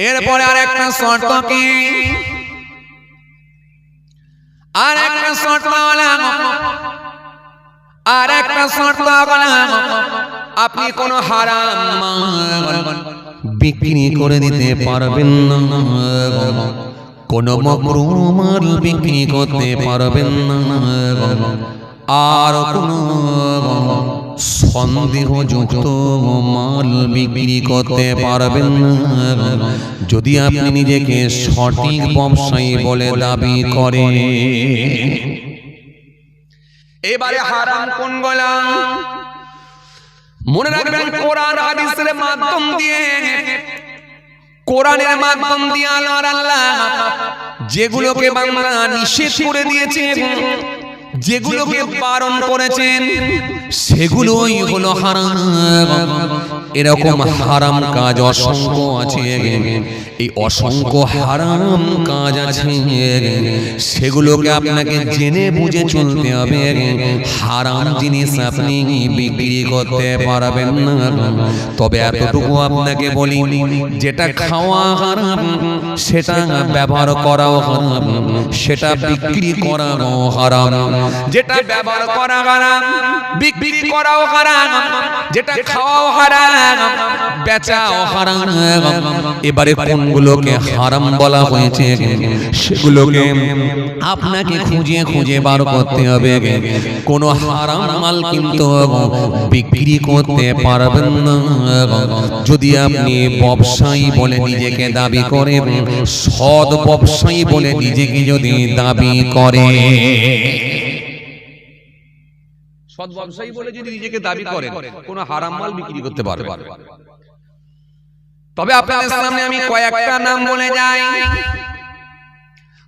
এরপরে আরেকটা শর্ত কি, আরেকটা শর্ত হলো, আরেকটা শর্ত হলো আপনি কোন হারাম মাল বিক্রি করে দিতে পারবেন না, কোন মাকরুহ মাল বিক্রি করতে পারবেন না, আর কোন সন্দেহযুক্ত মাল বিক্রি করতে পারবেন না যদি আপনি নিজেকে সঠিক ব্যবসায়ী বলে দাবি করেন। এবারে হারাম কোনগুলো মনে রাখবেন, কোরআন হাদিসের মাধ্যম দিয়ে, কোরআনের মাধ্যম দিয়ে আল্লাহ যেগুলোকে বাংলা নিষেধ করে দিয়েছে, যেগুলোকে বারণ করেছেন সেগুলোই হলো হারাম। এরকম হারাম কাজ অসংখ্য আছে, এই অসংখ্য হারাম কাজ আছে, সেগুলোকে আপনাকে জেনে বুঝে চলতে হবে। হারাম জিনিস আপনি বিক্রি করতে পারবেন না। তবে এতটুকু আপনাকে বলি, যেটা খাওয়া হারাম সেটা ব্যবহার করাও হারাম, সেটা বিক্রি করাও হারাম, যেটা ব্যবহার করা হারাম বিক্রি করাও হারাম, যেটা খাওয়াও হারাম বেচাও হারাম। এবারে কোনগুলোকে হারাম বলা হয়েছে সেগুলোকে আপনাকে খুঁজে খুঁজে বার করতে হবে। কোন হারাম মাল কিন্তু বিক্রি করতে পারবেন না যদি আপনি ব্যবসায়ী বলে নিজেকে দাবি করেন, সৎ ব্যবসায়ী বলে নিজেকে যদি দাবি করে, সৎ ব্যবসায়ী বলে যদি নিজেকে দাবি করেন, কোন হারাম মাল বিক্রি করতে পারবেন। তবে আপনাদের সামনে আমি কয়েকটা নাম বলে যাই।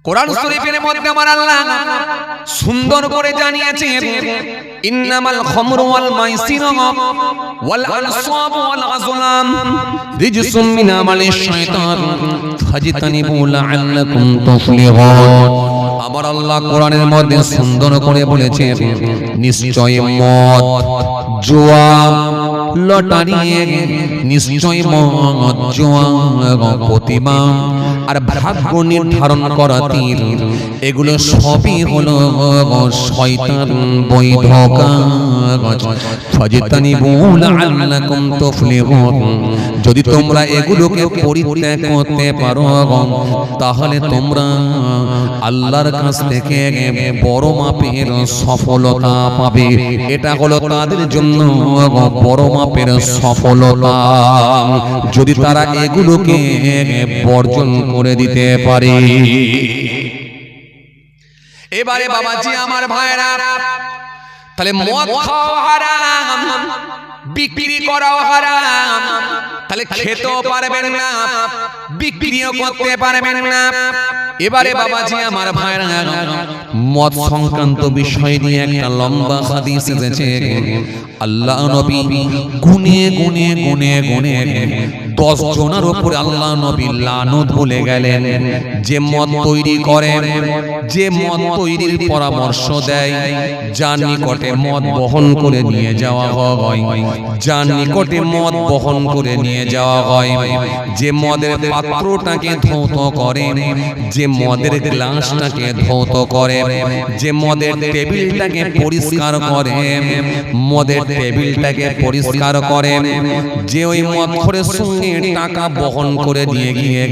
কোরআন শরীফের মধ্যে আমার আল্লাহ সুন্দর করে জানিয়েছেন, ইন্নামাল খামরু ওয়াল মাইসিরু ওয়াল আনসাবু ওয়াল আযলাম রিজসুম মিন আমালিশ শাইতান ফাজতানিবু লাআল্লাকুম তুফলিহুন। আমার আল্লাহ কোরআনের মধ্যে সুন্দর করে বলেছেন, নিশ্চয় মদ, জুয়া, লটারি, নিশ্চয় মদ, জুয়া, প্রতিমা আর ভাগ্য নির্ধারণ করা তীর, এগুলো সবই হলো শয়তান বৈধ কাজ। ফাজতানিবু লাআল্লাকুম তুফলিহুন, যদি তোমরা এগুলোকে পরিত্যাগ করতে পারো তাহলে তোমরা আল্লাহর কাছ থেকে বড় মাপের সফলতা পাবে। এটা হলো তাদের জন্য বড় মাপের সফলতা, যদি তারা এগুলোকে বর্জন করে দিতে পারে। এবারে বাবাজি আমার ভাইরা, তাহলে মদ খাওয়া হারাম, বিক্রি করাও হারাম, তাহলে খেতেও পারবেন না, বিক্রিও করতে পারবেন না। এবারে বাবাজি আমার ভাইরা, মদ সংক্রান্ত বিষয় নিয়ে একটা লম্বা হাদিস এসেছে। আল্লাহ নবী গুনে গুনে গুনে গুনে 10 জনের উপরে আল্লাহ নবী লানত বলে গেলেন। যে মদ তৈরি করে, যে মদ তৈরির পরামর্শ দেয়, যার নিকটে মদ বহন করে নিয়ে যাওয়া হয়, যার নিকটে মদ বহন করে নিয়ে যাওয়া হয়, যে মদের পাত্রটাকে ধৌত করে, যে মদের গ্লাসটাকে ধৌত করে, যে মদের টেবিলটাকে পরিষ্কার করে, মদের টেবিলটাকে পরিষ্কার করে, যে ওই মদখোরের সঙ্গে টাকা বহন করে নিয়ে গিয়ে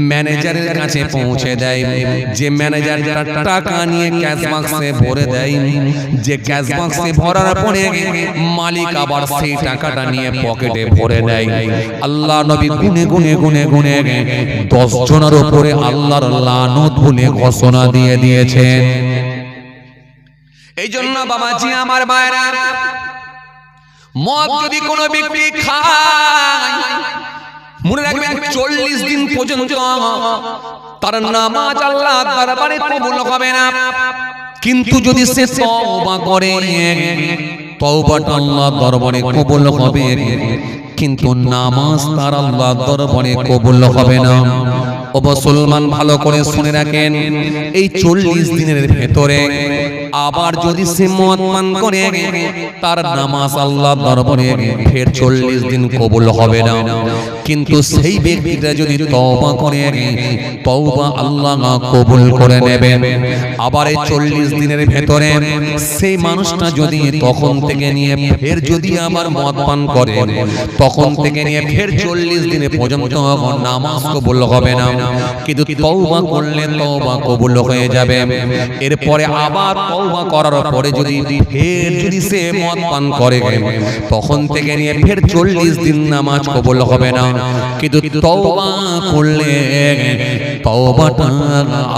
ম্যানেজারের কাছে পৌঁছে দেয়, যে ম্যানেজার টাকা নিয়ে ক্যাশ বাক্সে ভরে দেয়, যে ক্যাশ বাক্সে ভরার পরে মালিক আবার সেই টাকাটা নিয়ে পকেটে ভরে দেয়। আল্লাহ নবী গুনে গুনে গুনে গুনে 10 জনের উপরে আল্লাহর লানত বলে ঘোষণা দিয়ে দিয়েছেন। এই জন্য বাবাজি আমার ভাইরা, মদ যদি কোনো ব্যক্তি খায়, মনে রাখবেন 40 দিন পর্যন্ত তার নামাজ আল্লাহর দরবারে কবুল হবে না। কিন্তু যদি সে তওবা করে, তওবাটা আল্লাহর দরবারে কবুল হবে, কিন্তু নামাজ তার আল্লাহর দরবারে কবুল হবে না। ও মুসলমান ভালো করে শুনে রাখেন, এই 40 দিনের ভেতরে আবার যদি সে মদ পান করে, তার নামাজ আল্লাহর দরবারে ফের 40 দিন কবুল হবে না। কিন্তু সেই ব্যক্তিটা যদি তওবা করে, তওবা আল্লাহ কবুল করে নেবেন। আবার এই 40 দিনের ভেতরে সেই মানুষটা যদি তখন থেকে নিয়ে ফের যদি আমার মদ পান করে, তখন থেকে নিয়ে ফের 40 দিনে পর্যন্ত নামাজ কবুল হবে না, কিন্তু তওবা করলে তওবা কবুল হয়ে যাবে। এরপরে আবার তওবা করার পরে যদি ফের যদি সে মদ পান করে, তখন থেকে নিয়ে ফের 40 দিন নামাজ কবুল হবে না, কিন্তু তওবা করলে তওবাটা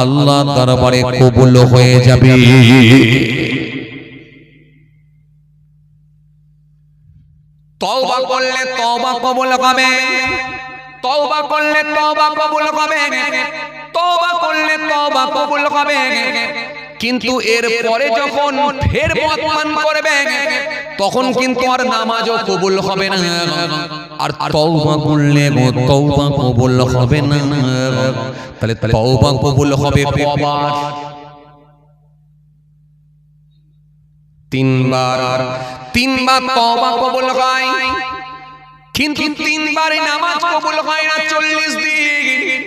আল্লাহর দরবারে কবুল হয়ে যাবে। তওবা করলে তওবা কবুল হবে, তওবা করলে তওবা কবুল হবে, তওবা করলে তওবা কবুল হবে। কিন্তু এর পরে যখন ফের মদ পান করবে, তখন কিন্তু আর নামাজও কবুল হবে না, আর তওবা করলে তওবা কবুল হবে না। তাহলে তওবা কবুল হবে কবার? 3 বার। 3 বার তওবা কবুল হয়, কিন্তু 3 বারে নামাজ কবুল হয় না 40 দিন।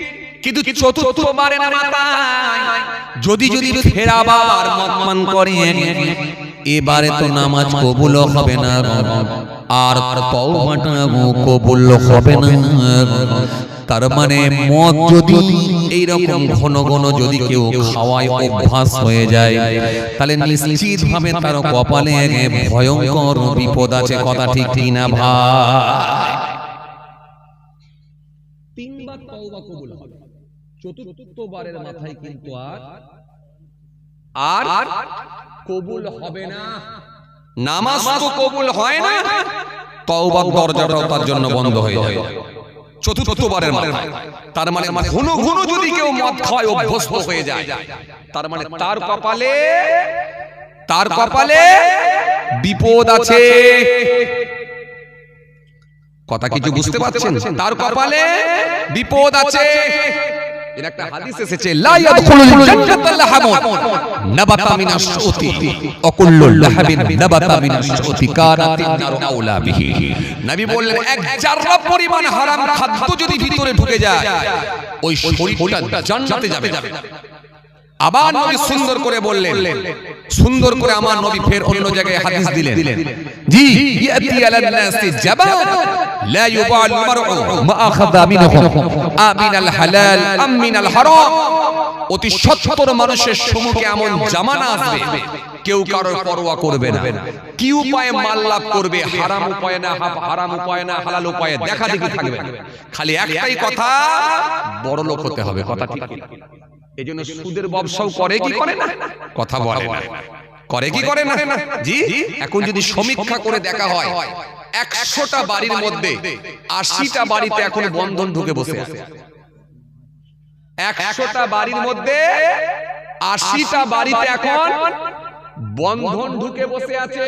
কিন্তু চতুর্থবারের মাথায় যদি ফের আবার মদ পান করে, এবারে তো নামাজ কবুল হবে না, আর তওবাটা কবুল হবে না। তার মানে মদ যদি এইরকম ঘন ঘন যদি কেউ খাওয়ায় অভ্যাস হয়ে যায়, তাহলে নিশ্চিত ভাবে তার কপালে ভয়ঙ্কর বিপদ আছে। কথা ঠিক না ভাই? 3 বার তওবা কবুল হবে, চতুর্থবারের মাথায় কিন্তু আর কবুল হবে না। নামাজ তো কবুল হয় না, তওবার দরজাটাও তার জন্য বন্ধ হয়ে যায় চতুর্থবারের মাথায়। তার মানে ঘন ঘন যদি কেউ মদ খায় অভ্যস্ত হয়ে যায়, তার মানে তার কপালে বিপদ আছে। কথা কিছু বুঝতে পারছেন? তার কপালে বিপদ আছে। এর একটা হাদিস এসেছে, লা ইয়াদখুলুল জান্নাতা লাহাবুন নাবাতা মিনাশ শুতি ওয়া কুল্লু লাহাবিন নাবাতা মিনাশ শুতি কানাতিন নারু আউলা বিহি। নবী বললেন, এক জাররা পরিমাণ হারাম খাদ্য যদি ভিতরে ঢুকে যায়, ওই শরীরটা জান্নাতে যাবে। আবার নবী সুন্দর করে বললেন, সুন্দর করে আমার নবী ফের অন্য জায়গায় হাদিস দিলেন, জি ইয়াতি আলান নাসি জাবান লা ইউবাল মারউ মা আখাযা মিনহু আমিনাল হালাল আম মিনাল হারাম। অতি সত্তর মানুষের সম্মুখে এমন জামানা আসবে, কেউ কারোর পরোয়া করবে না, কি উপায়ে মাল লাভ করবে, হারাম উপায়ে না, হারাম উপায়ে না, হালাল উপায়ে দেখা দেখি থাকবে। খালি একটাই কথা, বড় লোক হতে হবে। কথা ঠিক কি? এজন্য সুদের ব্যবসাও করে কি করে না? কথা বলে না, করে কি করে না? জি, এখন যদি সমীক্ষা করে দেখা হয়, 100টা বাড়ির মধ্যে 80টা বাড়িতে এখন বন্ধন ঢুকে বসে আছে। 100টা বাড়ির মধ্যে 80টা বাড়িতে এখন বন্ধন ঢুকে বসে আছে।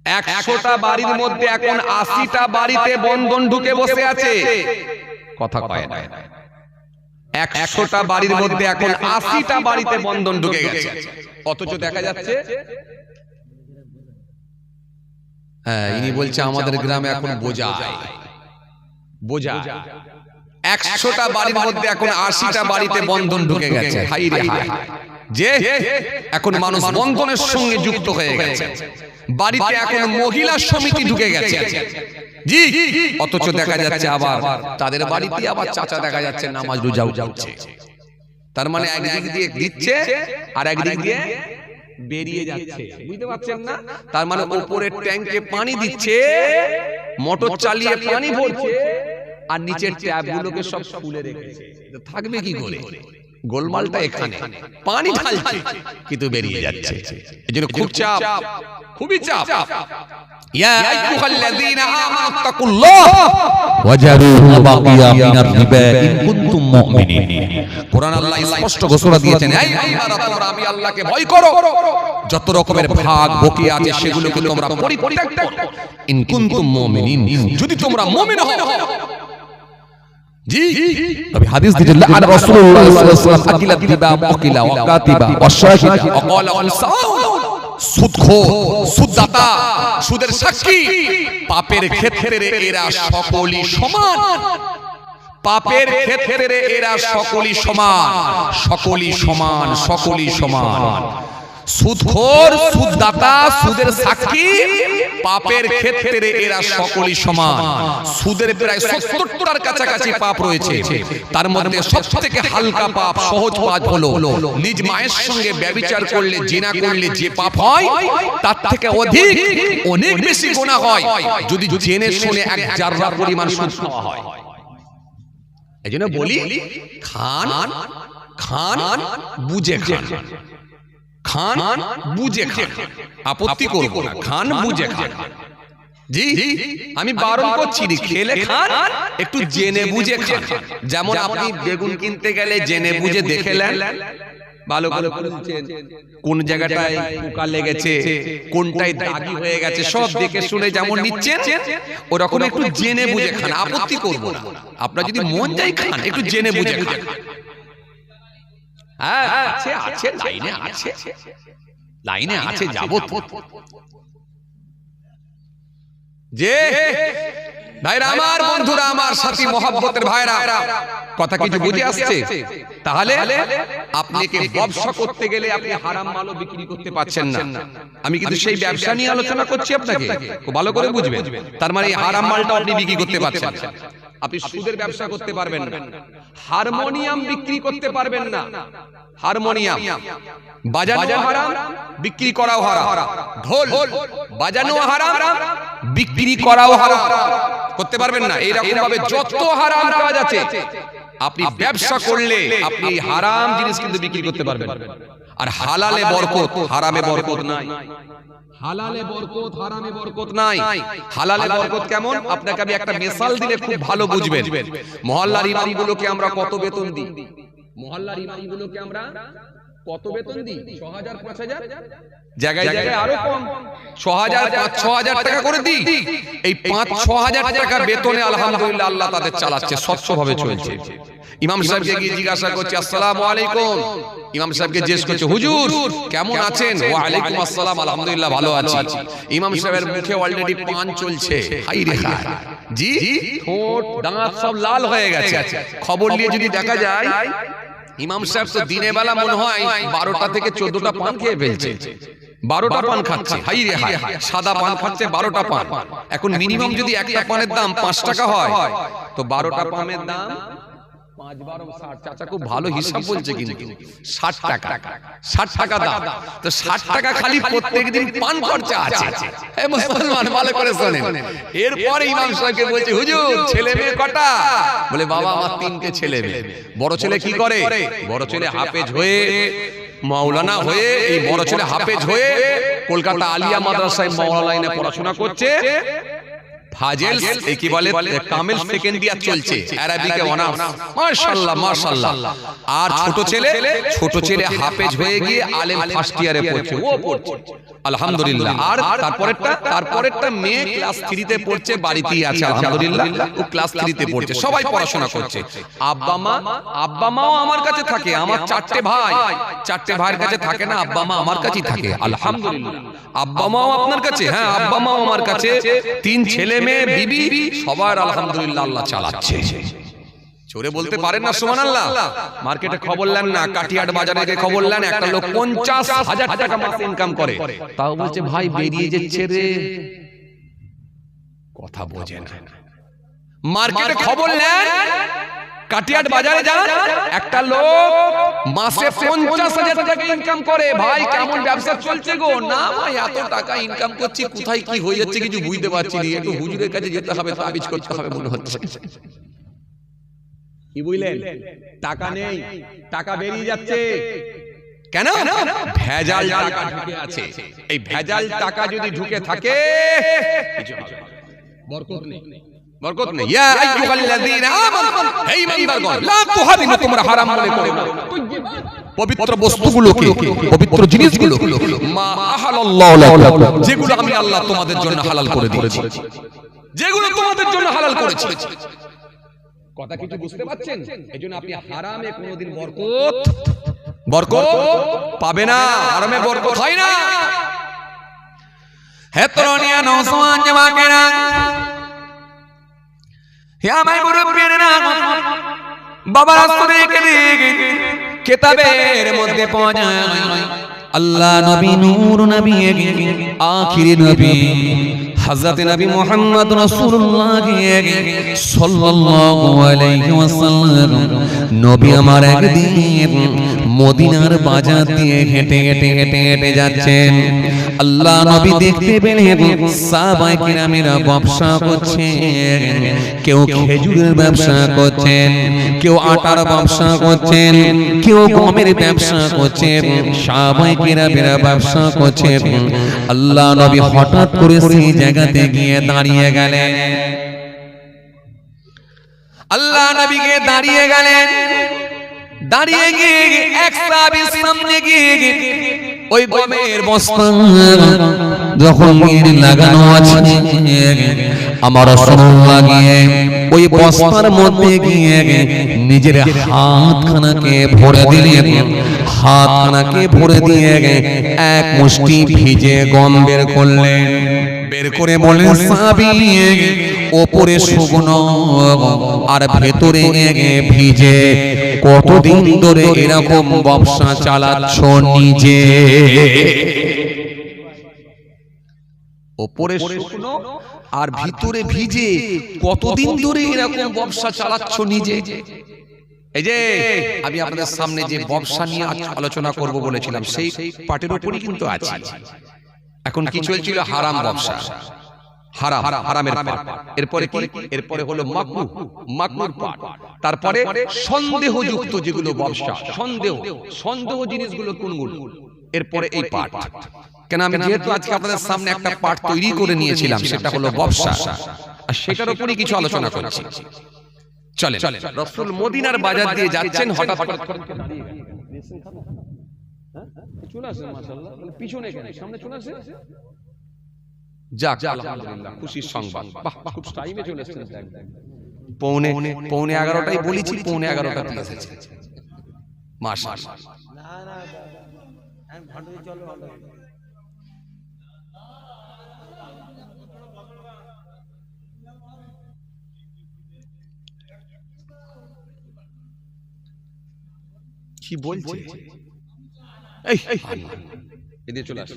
100টা বাড়ির মধ্যে এখন 80টা বাড়িতে বন্ধন ঢুকে বসে আছে। কথা কয় না? 100টা বাড়ির মধ্যে এখন 80টা বাড়িতে বন্ধন ঢুকে গেছে, অথচ দেখা যাচ্ছে ইনি বলছে আমাদের গ্রামে এখন বোঝা 100টা বাড়ির মধ্যে এখন 80টা বাড়িতে বন্ধন ঢুকে গেছে। হাই রে হাই, যে এখন মানুষ বন্ধনের সঙ্গে যুক্ত হয়ে গেছে। বাড়িতে এখন মহিলা সমিতি ঢুকে গেছে, জি, অথচ দেখা যাচ্ছে আবার তাদের বাড়িতে আবার চাচা দেখা যাচ্ছে নামাজ রোজাও যাচ্ছে। তার মানে একদিক দিয়ে দিচ্ছে আর একদিক দিয়ে বেরিয়ে যাচ্ছে, বুঝতে পারছেন না? তার মানে উপরের ট্যাঙ্কে পানি দিচ্ছে, মোটর চালিয়ে পানি ভরছে, আর নিচের ট্যাপগুলোকে সব খুলে রেখেছে। থাকবে কি করে? গোলমালটা এখানে, পানি ঢালছে কিন্তু বেরিয়ে যাচ্ছে। এজন্য খুব চাপ, খুবই চাপ। ইয়া আইয়ুহাল্লাযীনা আমানু তাকুল্লাহ ওয়াজারু বাকিয়া মিনার রিবা ইন কুনতুম মুমিনিন। কুরআন আল্লাহ স্পষ্ট ঘোষণা দিয়েছেন, এই বান্দারা তোমরা আমি আল্লাহকে ভয় করো, যত রকমের ভাগ বকিয়া আছে সেগুলোকে তোমরা পরিত্যাগ করো, ইন কুনতুম মুমিনিন, যদি তোমরা মুমিন হও। জি, তবে হাদিস দিয়েছেন লাআন রাসূলুল্লাহ সাল্লাল্লাহু আলাইহি ওয়াসাল্লাম আকিলা দিবা ওয়াকিলা ওয়া কাতিবা ওয়া শাহিদা ওয়া ক্বালা উনসাউন সুদখোর, সুদদাতা, সুদের সাক্ষী, পাপের ক্ষেত্রে এরা সকলই সমান। পাপের ক্ষেত্রে এরা সকলই সমান, সকলই সমান, সকলই সমান। সুদখোর, সুদদাতা, সুদের সাক্ষী, পাপের ক্ষেত্রে এরা সকলই সমান। সুদের প্রায় ৭০টার কাছাকাছি পাপ রয়েছে। তার মধ্যে সবথেকে হালকা পাপ, সহজ পাপ হলো নিজ মায়ের সঙ্গে ব্যভিচার করলে, জিনা করলে যে পাপ হয় তার থেকে অধিক, অনেক বেশি গুনাহ হয় যদি জেনে শুনে এক জাররা পরিমাণ সুদ খাওয়া হয়। এইজন্য বলি, খান খান বুঝে খান, খান বুঝে খান, আপত্তি করব না, খান বুঝে খান। জি, আমি বারণ করছি না, খেলে খান, একটু জেনে বুঝে খান। যেমন আপনি বেগুন কিনতে গেলে জেনে বুঝে দেখেলেন, ভালো করে খুলছেন, কোন জায়গাটায় পোকা লেগেছে, কোনটায় দাগি হয়ে গেছে, সব দেখে শুনে যেমন নিচ্ছেন, ওরকম একটু জেনে বুঝে খান, আপত্তি করব না। আপনার যদি মন চাই খান, একটু জেনে বুঝে খান। আছে আছে, লাইনে আছে, লাইনে আছে, যাবো তো। যে ভাইরা আমার, বন্ধুরা আমার, সাথী মহব্বতের ভাইরা, কথা কিছু বুঝে আসছে? তাহলে আপনাকে ব্যবসা করতে গেলে আপনি হারাম মালও বিক্রি করতে পারছেন না। আমি কিন্তু সেই ব্যবসা নিয়ে আলোচনা করছি, আপনাকে খুব ভালো করে বুঝবেন। তার মানে এই হারাম মালটা আপনি বিক্রি করতে পারছেন না। আপনি সুদের ব্যবসা করতে পারবেন না, হারমোনিয়াম বিক্রি করতে পারবেন না, হারমোনিয়াম বাজানো হারাম, বিক্রি করাও হারাম, ঢোল বাজানো হারাম, বিক্রি করাও হারাম, করতে পারবেন না। এইরকম ভাবে যত হারাম কাজ আছে, আপনি ব্যবসা করলে আপনি হারাম জিনিস কিন্তু বিক্রি করতে পারবেন। আর হালালে বরকত, হারামে বরকত নাই। হালালে বরকত, হারামে বরকত নাই। হালালে বরকত কেমন, আপনাকে আমি একটা মিসাল দিলে খুব ভালো বুঝবেন। মহল্লার ইমামগুলোকে আমরা কত বেতন দিই? মহল্লার ইমামগুলোকে আমরা কত বেতন দিই? ৬০০০, ৫০০০, জায়গায় জায়গায় আরো কম, ৬০০০, ৫-৬০০০ টাকা করে দিই। এই ৫-৬০০০ টাকা বেতনে আলহামদুলিল্লাহ আল্লাহ তাদের চালাচ্ছে, স্বচ্ছভাবে চলছে। ইমাম সাহেবকে গিয়ে জিজ্ঞাসা করছে, আসসালামু আলাইকুম। ইমাম সাহেবকে জিজ্ঞেস করছে, হুজুর কেমন আছেন? ওয়া আলাইকুম আসসালাম, আলহামদুলিল্লাহ ভালো আছি। ইমাম সাহেবের মুখে অলরেডি পান চলছে, হাই রে হাই, জি, ঠোঁট দাঁত সব লাল হয়ে গেছে। খবর নিয়ে যদি দেখা যায়, ইমাম সাহেব তো দিনে বেলা মনে হয় ১২টা থেকে ১৪টা পান খেয়ে ফেলছে। ১২টা পান খাচ্ছে, হাই রে হাই, সাদা পান খাচ্ছে ১২টা পান। এখন মিনিমাম যদি একটা পানের দাম ৫ টাকা হয়, তো ১২টা পানের দাম ৫-১২-৬০। চাচা খুব ভালো হিসাব বলছে, কিন্তু ৬০ টাকা, ৬০ টাকা দাম। তো ৬০ টাকা খালি প্রত্যেকদিন পান খরচা আছে। এই মুসলমান ভালো করে শোনেন। এরপরে ইমাম সাহেবকে বলছে, হুজুর ছেলে মেয়ে কটা? বলে, বাবা আমার ৩টে ছেলে মেয়ে। বড় ছেলে কি করে? বড় ছেলে হাফেজ হয়ে, মাওলানা হয়ে, এই বড় ছেলে হাফেজ হয়ে কলকাতা আলিয়া মাদ্রাসায় মাওলানা লাইনে পড়াশোনা করছে। ফাজেল কি বলে, কামেল সেকেন্ড ইয়ার চলছে, আরবিতে অনার্স, মাশাআল্লাহ মাশাআল্লাহ। আর ছোট ছেলে হাফেজ হয়ে গিয়ে আলেম ফার্স্ট ইয়ারে পড়ছে, ও পড়ছে আলহামদুলিল্লাহ। আর তারপরেরটা মেয়ে ক্লাস 3 তে পড়ছে, বাড়িতেই আছে আলহামদুলিল্লাহ, ও ক্লাস 3 তে পড়ছে। সবাই পড়াশোনা করছে। আব্বা মাও আমার কাছে থাকে। আমার 4টে ভাই, 4টে ভাইয়ের কাছে থাকে না, আব্বা মা আমার কাছেই থাকে আলহামদুলিল্লাহ। আব্বা মাও আপনার কাছে? হ্যাঁ, আব্বা মাও আমার কাছে। 3 ছেলে মেয়ে, বিবি, সবার আলহামদুলিল্লাহ আল্লাহ চালাচ্ছে। জোরে বলতে পারেন না সুবহানাল্লাহ? মার্কেটে খবর নেন না, কাটিয়াট বাজারে গিয়ে খবর নেন, একটা লোক ৫০,০০০ টাকা মাসে ইনকাম করে, তাও বলছে ভাই বেরিয়ে যাচ্ছে রে। কথা বোঝে না। মার্কেটে খবর নেন, কাটিয়াট বাজারে যান, একটা লোক মাসে ৫০,০০০ টাকা ইনকাম করে। ভাই কেমন ব্যবসা চলছে গো? না ভাই এত টাকা ইনকাম করছি, কোথায় কি হয়ে যাচ্ছে কিছু বুঝতে পারছি না, একটু হুজুরের কাছে যেতে হবে, তাবিজ করতে হবে মনে হচ্ছে। কি বুঝলেন? টাকা নেই, টাকা বেরিয়ে যাচ্ছে। কেন? ভেজাল টাকা ঢুকে আছে। এই ভেজাল টাকা যদি ঢুকে থাকে, বরকত নেই, বরকত নেই। ইয়া আইয়ুহাল্লাযীনা আমানু, হে ঈমানদারগণ, লা তুহারিমু, তোমরা হারাম মনে করো না পবিত্র বস্তুগুলোকে, পবিত্র জিনিসগুলোকে, মা আহালাল্লাহু লাকুম, যেগুলো আমি আল্লাহ তোমাদের জন্য হালাল করে দিয়েছি, যেগুলো তোমাদের জন্য হালাল করেছি। কথা কিছু বুঝতে পারছেন? এজন্য আপনি হারামে কোনোদিন বরকত পাবে না। হারামে বরকত হয় না। হে তরুণিয়া নওজওয়ান যুবকেরা, হে আমার মুরব্বিরা, বাবা রাসূলের কিতাবের মধ্যে পাওয়া যায় আল্লাহ নবী নূর নবী আখিরি নবী হযরত নবী মুহাম্মদ রাসূলুল্লাহ সাল্লাল্লাহু আলাইহি ওয়াসাল্লাম নবী আমার একদিন মদিনার বাজার দিয়ে হেঁটে হেঁটে হেঁটে হেঁটে যাচ্ছেন। আল্লাহ নবী দেখতে পেলেন সাহাবায়ে কিরামেরা ব্যবসা করছেন, কেউ খেজুরের ব্যবসা করছেন, কেউ আটার ব্যবসা করছেন, কেউ গমের ব্যবসা করছেন, সাহাবায়ে কিরামেরা ব্যবসা করছেন। আল্লাহ নবী হঠাৎ করে সেই জায়গাতে গিয়ে দাঁড়িয়ে গেলেন। আল্লাহ নবীকে দাঁড়িয়ে গেলেন, দাঁড়িয়ে গিয়ে এক সাহাবীর সামনে গিয়ে ওই গমের বস্তা যখন লাগানো আছে আমার রাসূলুল্লাহ গিয়ে ওই বস্তার মধ্যে গিয়ে নিজের হাতখানাকে ভরে দিলেন, হাতখানাকে ভরে দিয়ে এক মুষ্টি ভিজে গম বের করলেন, বের করে বলেন সাহাবী ওপরে শুকনো আর ভেতরে ভিজে, কতদিন ধরে এরকম ব্যবসা চালাচ্ছ নিজে? ওপরে শুকনো আর ভিতরে ভিজে, কতদিন ধরে এরকম ব্যবসা চালাচ্ছ নিজে? এই যে আমি আপনাদের সামনে যে ব্যবসা নিয়ে আলোচনা করব বলেছিলাম সেই পাটের উপরই কিন্তু আছে। এখন কি চলছিল? হারাম ব্যবসা, হারাম, হারামের পাট। এরপরে কি? এরপরে হলো মাকরুহ, মাকরুর পাট। তারপরে সন্দেহযুক্ত যেগুলো ব্যবসা, সন্দেহ জিনিসগুলো কোনগুলো? এরপরে এই পাট। কেন আমি যেহেতু আজকে আপনাদের সামনে একটা পাট তৈরি করে নিয়েছিলাম, সেটা হলো ব্যবসা, আর সেটার উপরই কিছু আলোচনা করছি। চলে রাসূল মদিনার বাজার দিয়ে যাচ্ছেন, হঠাৎ চলে আসে, মাশাআল্লাহ, পিছনে কেন সামনে চলে আসে? যাক আলহামদুলিল্লাহ, খুশির সংবাদ। বাহ, খুব টাইমে চলে এসেছেন। পৌনে 11টাই বলেছি, পৌনে 11টা দিয়ে এসেছে, মাশাআল্লাহ। না আমি ভান্ডারে চলো ভালো। কি বলছে? এই এদিকে চলে আসো,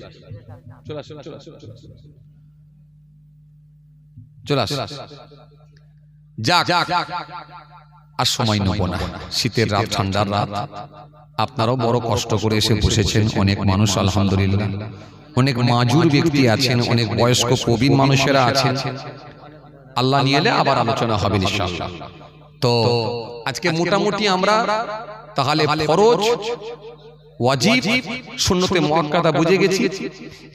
চলে আসো, চলে আসো, চলে আসো। যাক আর সময় নেব না, শীতের রাত, ঠান্ডার রাত, আপনারাও বড় কষ্ট করে এসে বসেছেন। অনেক মানুষ আলহামদুলিল্লাহ, অনেক মাজুর ব্যক্তি আছেন, অনেক বয়স্ক প্রবীণ মানুষেরা আছেন। আল্লাহ নিয়ে এলে আবার আলোচনা হবে ইনশাআল্লাহ। তো আজকে মোটামুটি আমরা তাহলে ফরজ, ওয়াজিব, সুন্নতে মুআক্কাদা বুঝে গেছি।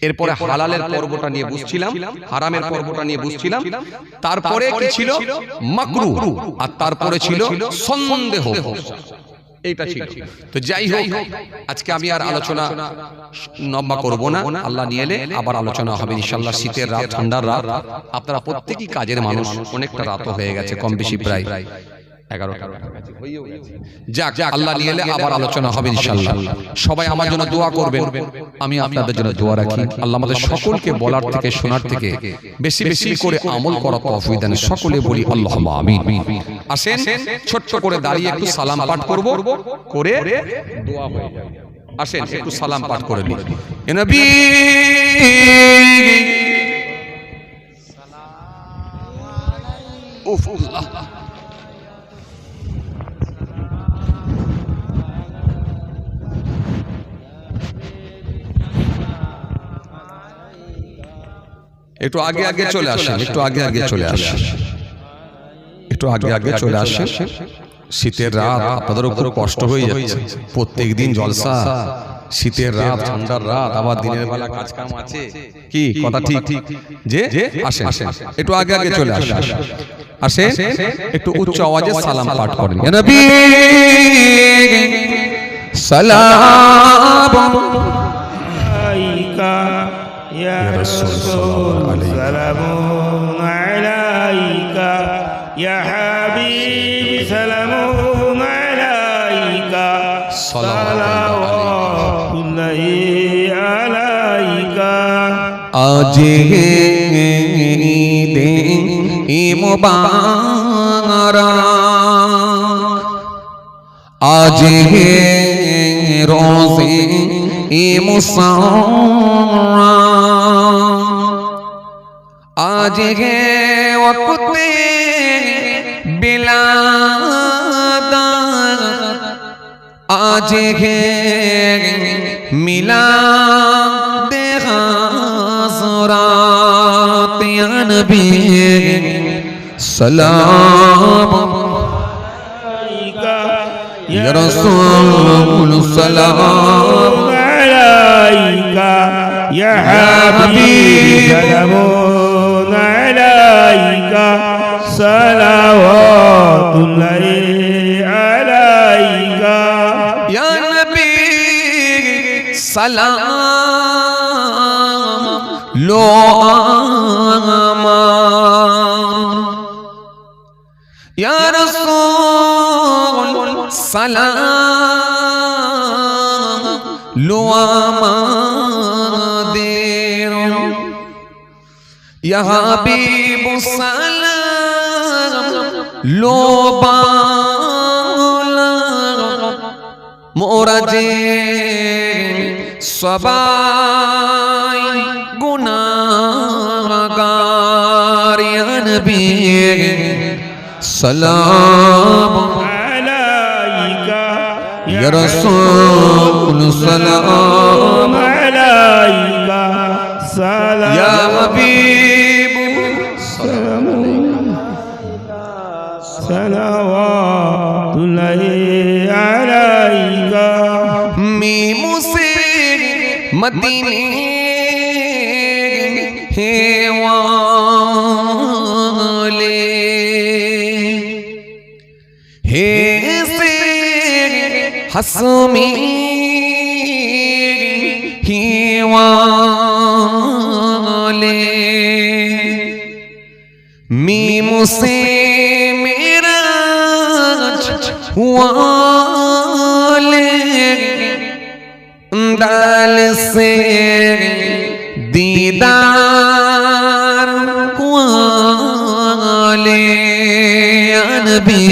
এরপরে হালালের পর্বটা নিয়ে বুঝছিলাম, হারামের পর্বটা নিয়ে বুঝছিলাম। তারপরে কি ছিল? মাকরুহ, আর তারপরে ছিল সন্দেহ, এইটা ছিল। তো যাই হোক, আজকে আমি আর আলোচনা লম্বা করব না, আল্লাহ নিয়ে এলে আবার আলোচনা হবে ইনশাআল্লাহ। শীতের রাত, ঠান্ডার রাত, আপনারা প্রত্যেকই কাজের মানুষ, অনেকটা রাত হয়ে গেছে, কম বেশি প্রায় 11টা হয়েও গেছে। যাক, আল্লাহ নিয়ে এলে আবার আলোচনা হবে ইনশাআল্লাহ। সবাই আমার জন্য দোয়া করবেন, আমি আপনাদের জন্য দোয়া রাখি। আল্লাহ আমাদের সকলকে বলার থেকে, শোনার থেকে বেশি বেশি করে আমল করার তৌফিক দান। সকলে বলি আল্লাহুম্মা আমিন। আসেন ছোট্ট করে দাঁড়িয়ে একটু সালাম পাঠ করব, করে দোয়া হয়ে যাবে। আসেন একটু সালাম পাঠ করে নিই। এ নবী উফ আল্লাহ, একটু আগে আগে চলে আসেন, একটু আগে আগে চলে আসেন, একটু আগে আগে চলে আসেন। শীতের রাত, আপনাদের উপর কষ্ট হয়ে যাচ্ছে। প্রত্যেক দিন জলসা, শীতের রাত, ঠান্ডার রাত, আবার দিনের বেলা কাজ কাম আছে। কি কথা ঠিক? যে আসেন, একটু আগে আগে চলে আসেন। আসেন একটু উচ্চ আওয়াজে সালাম পাঠ করেন। ইয়া নবী সালাম আলাইকা ইয়া রাসূল সালামুন আলাইকা ইয়া হাবিব সালামুন আলাইকা সালাওয়াতুল্লাহি আলাইকা आज ईद मुबारक आज है रोज़े मुबारक आज है वक़्त बिलादत आज है मिलाद ग़ज़रात या नबी सलाम या रसूल सलाम अलैका या हबीब सलाम अलैका सलावतुल्लाहि अलैका या नबी सलाम लो आमान या रसूल सलाम लो आमादेर या हबीब सलाम लो बाला मोरा जे सबाई गुनाहगार या नबी सलाम अलैका या रसूल सलाम अलैका सलाम या हबीब सलावतुल्लाहि अलैका मीमू से मदीने है वाले हे से हसमी ही वाले मीमू से मेरा वाले दाल से दीदार वाले या नबी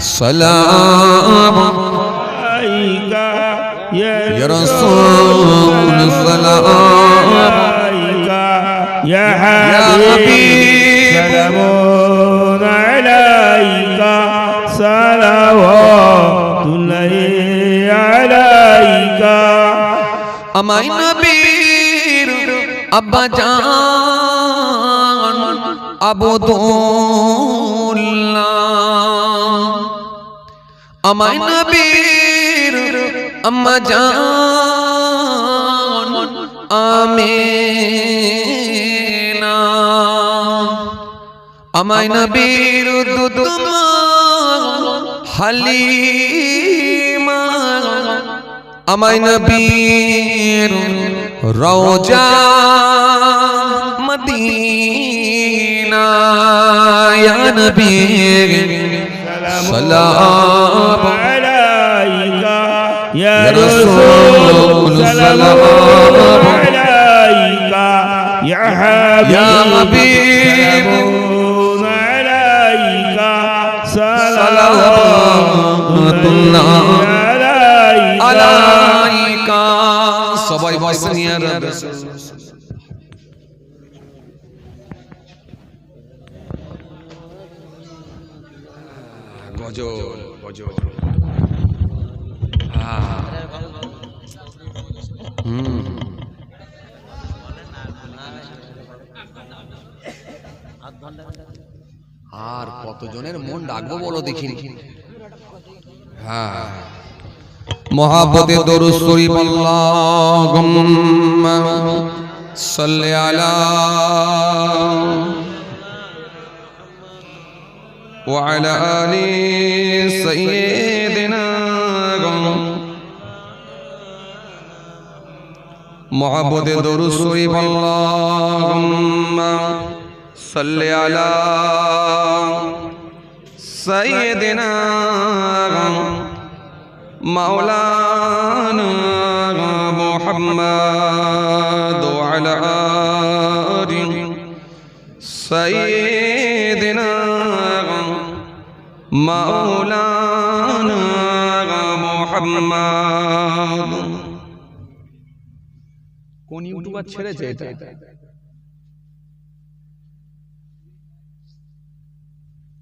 सलाम अलैका या रसूल सलाम अलैका या हबीब सलाम अलैका सलावतुल्लाहि अलैका আমায় নবীর আব্বা জান আবদুল্লাহ আমায় নবীর আম্মা জান আমেনা আমায় নবীর দুধমা হালিমা আমায় নবীর রওজা মদিনা ইয়া নবী সালাম अलैका या रसूल सलाम अलैका या हबीब अलैका सलावतुल्लाह আলাইকা সবাই বসে নিয়ে গজল গজল আর কতজনের মন ডাকবো বলো দেখিনি হ্যাঁ मोहब्बते दुरूद शरीफ अल्लाहुम्मा सल्ली अला व अला आलि सय्यिदिना मोहब्बते दुरूद शरीफ अल्लाहुम्मा सल्ली अला सय्यिदिना मौलाना मुहम्मद وعلى آل سيدنا مولانا محمد কোন ইউটিউবার ছেড়েছে এটা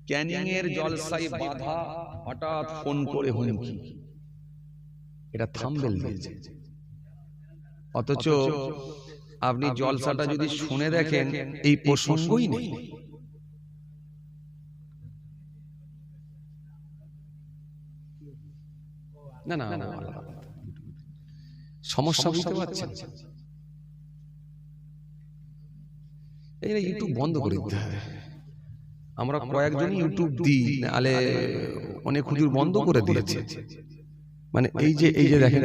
ক্যানিং এর জলসায় বাধা হঠাৎ ফোন করে হুমকি এটা থাম্বনেল দিয়েছে অথচ আপনি জলসাটা যদি শুনে দেখেন এই প্রসঙ্গই নেই না না সমস্যা বুঝতে পারছেন এই ইউটিউব বন্ধ করে দিতে হবে আমরা কয়েকজন ইউটিউব দিই নালে অনেক হুজুর বন্ধ করে দিয়েছে মানে এই যে দেখেন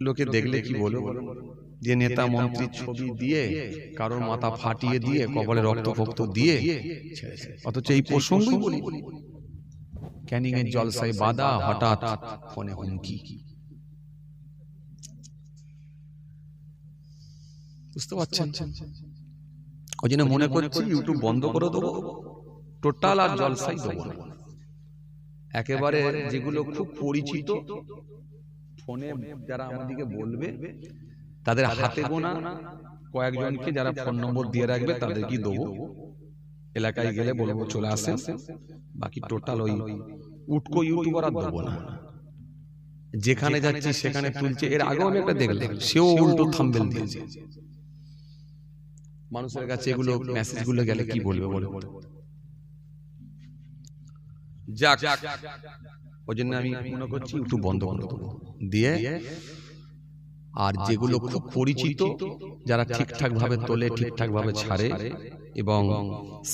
লোকে দেখলে কি বলবো যে নেতা মন্ত্রীর ছবি দিয়ে কারোর মাথা ফাটিয়ে দিয়ে কপালে রক্ত ফক্ত দিয়ে অথচ এই প্রসঙ্গই বলি ক্যানিং এর জলসায় বাধা হঠাৎ ফোনে হুমকি বুঝতে পারছেন ওই জন্য মনে করছি ইউটিউব বন্ধ করে দেবো টোটাল আর জলসাই দেবো না একেবারে যেগুলো খুব পরিচিত ফোনে যারা আমাদেরকে বলবে তাদের হাতে গোনা কয়েকজনকে যারা ফোন নম্বর দিয়ে রাখবে তাদেরকে দেবো এলাকায় গেলে বলবো চলে আসেন বাকি টোটাল ওই উটকো ইউটিউবার আর দেবো না যেখানে যাচ্ছি সেখানে তুলছে এর আগেও আমি একটা দেখলাম সেও উল্টো থাম্বনেল দিয়েছে মানুষের কাছে এগুলো মেসেজ গুলো গেলে কি বলবে বলে যাক ওই জন্য আমি মনে করছি ইউটিউব বন্ধ করে দেবো দিয়ে আর যেগুলো খুব পরিচিত যারা ঠিকঠাক ভাবে তোলে ঠিকঠাক ভাবে ছাড়ে এবং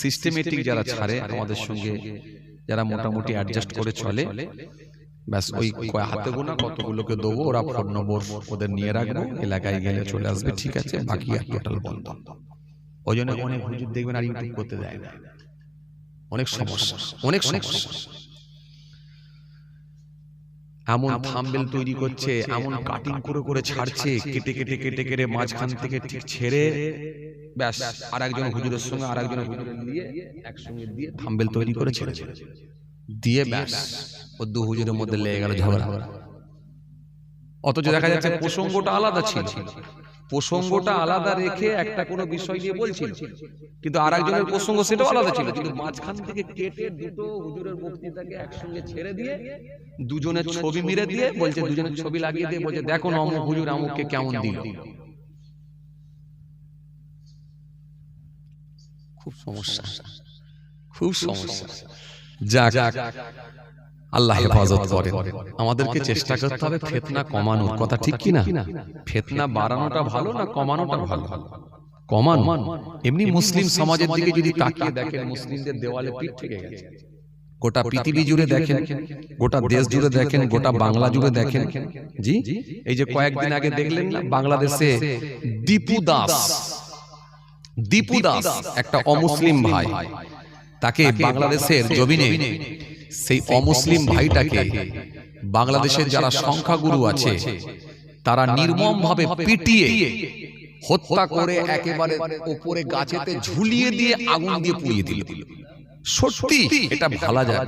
সিস্টেমেটিক যারা ছাড়ে আমাদের সঙ্গে যারা মোটামুটি অ্যাডজাস্ট করে চলে ব্যাস ওই হাতে গোনা কতগুলোকে দেবো ওরা ফোন নম্বর ওদের নিয়ে রাখবো এলাকায় গেলে চলে আসবে ঠিক আছে বাকি আর টোটাল বন্ধ ওই জন্য অনেক হুজুর দেখবেন আর ইউটিউব করতে দেয় না অনেক সমস্যা এমন থাম্বনেল তৈরি করছে এমন কাটিং করে করে ছাড়ছে কেটে কেটে কেটে কেটে মাঝখান থেকে ঠিক ছেড়ে ব্যাস আর একজন হুজুরের সঙ্গে আর একজন হুজুরের নিয়ে একসঙ্গে দিয়ে থাম্বনেল তৈরি করে ছেড়েছে দিয়ে ব্যাস ও দু হুজুরের মধ্যে লেগে গেল ঝগড়া অথচ দেখা যাচ্ছে প্রসঙ্গটা আলাদা ছিল প্রসঙ্গটা আলাদা রেখে একটা কোনো বিষয় নিয়ে বলছিল কিন্তু আরেকজনের প্রসঙ্গ সেটাও আলাদা ছিল কিন্তু মাঝখান থেকে কেটে দুটো হুজুরের বক্তৃতাকে একসঙ্গে ছেড়ে দিয়ে দুজনের ছবি মিলে দিয়ে বলছে দুজনের ছবি লাগিয়ে দিয়ে বলছে দেখো না অমুক হুজুর আমুককে কেমন দিল খুব সমস্যা যাক আল্লাহ হেফাজত করেন আমাদেরকে চেষ্টা করতে হবে ফিতনা কমানোর কথা ঠিক কি না ফিতনা বাড়ানোটা ভালো না কমানোটা ভালো কমানো এমনি মুসলিম সমাজের দিকে যদি তাকিয়ে দেখেন মুসলিমদের দেওয়ালে পিঠ থেকে গেছে গোটা পৃথিবী জুড়ে দেখেন গোটা দেশ জুড়ে দেখেন গোটা বাংলা জুড়ে দেখেন জি এই যে কয়েকদিন আগে দেখলেন না বাংলাদেশে দীপু দাস একটা অমুসলিম ভাই তাকে বাংলাদেশের জমিনে সেই অমুসলিম ভাইটাকে বাংলাদেশের যারা সংখ্যাগুরু আছে তারা নির্মমভাবে পিটিয়ে হত্যা করে একেবারে উপরে গাছেতে ঝুলিয়ে দিয়ে আগুন দিয়ে পুড়িয়ে দিল সত্যি এটা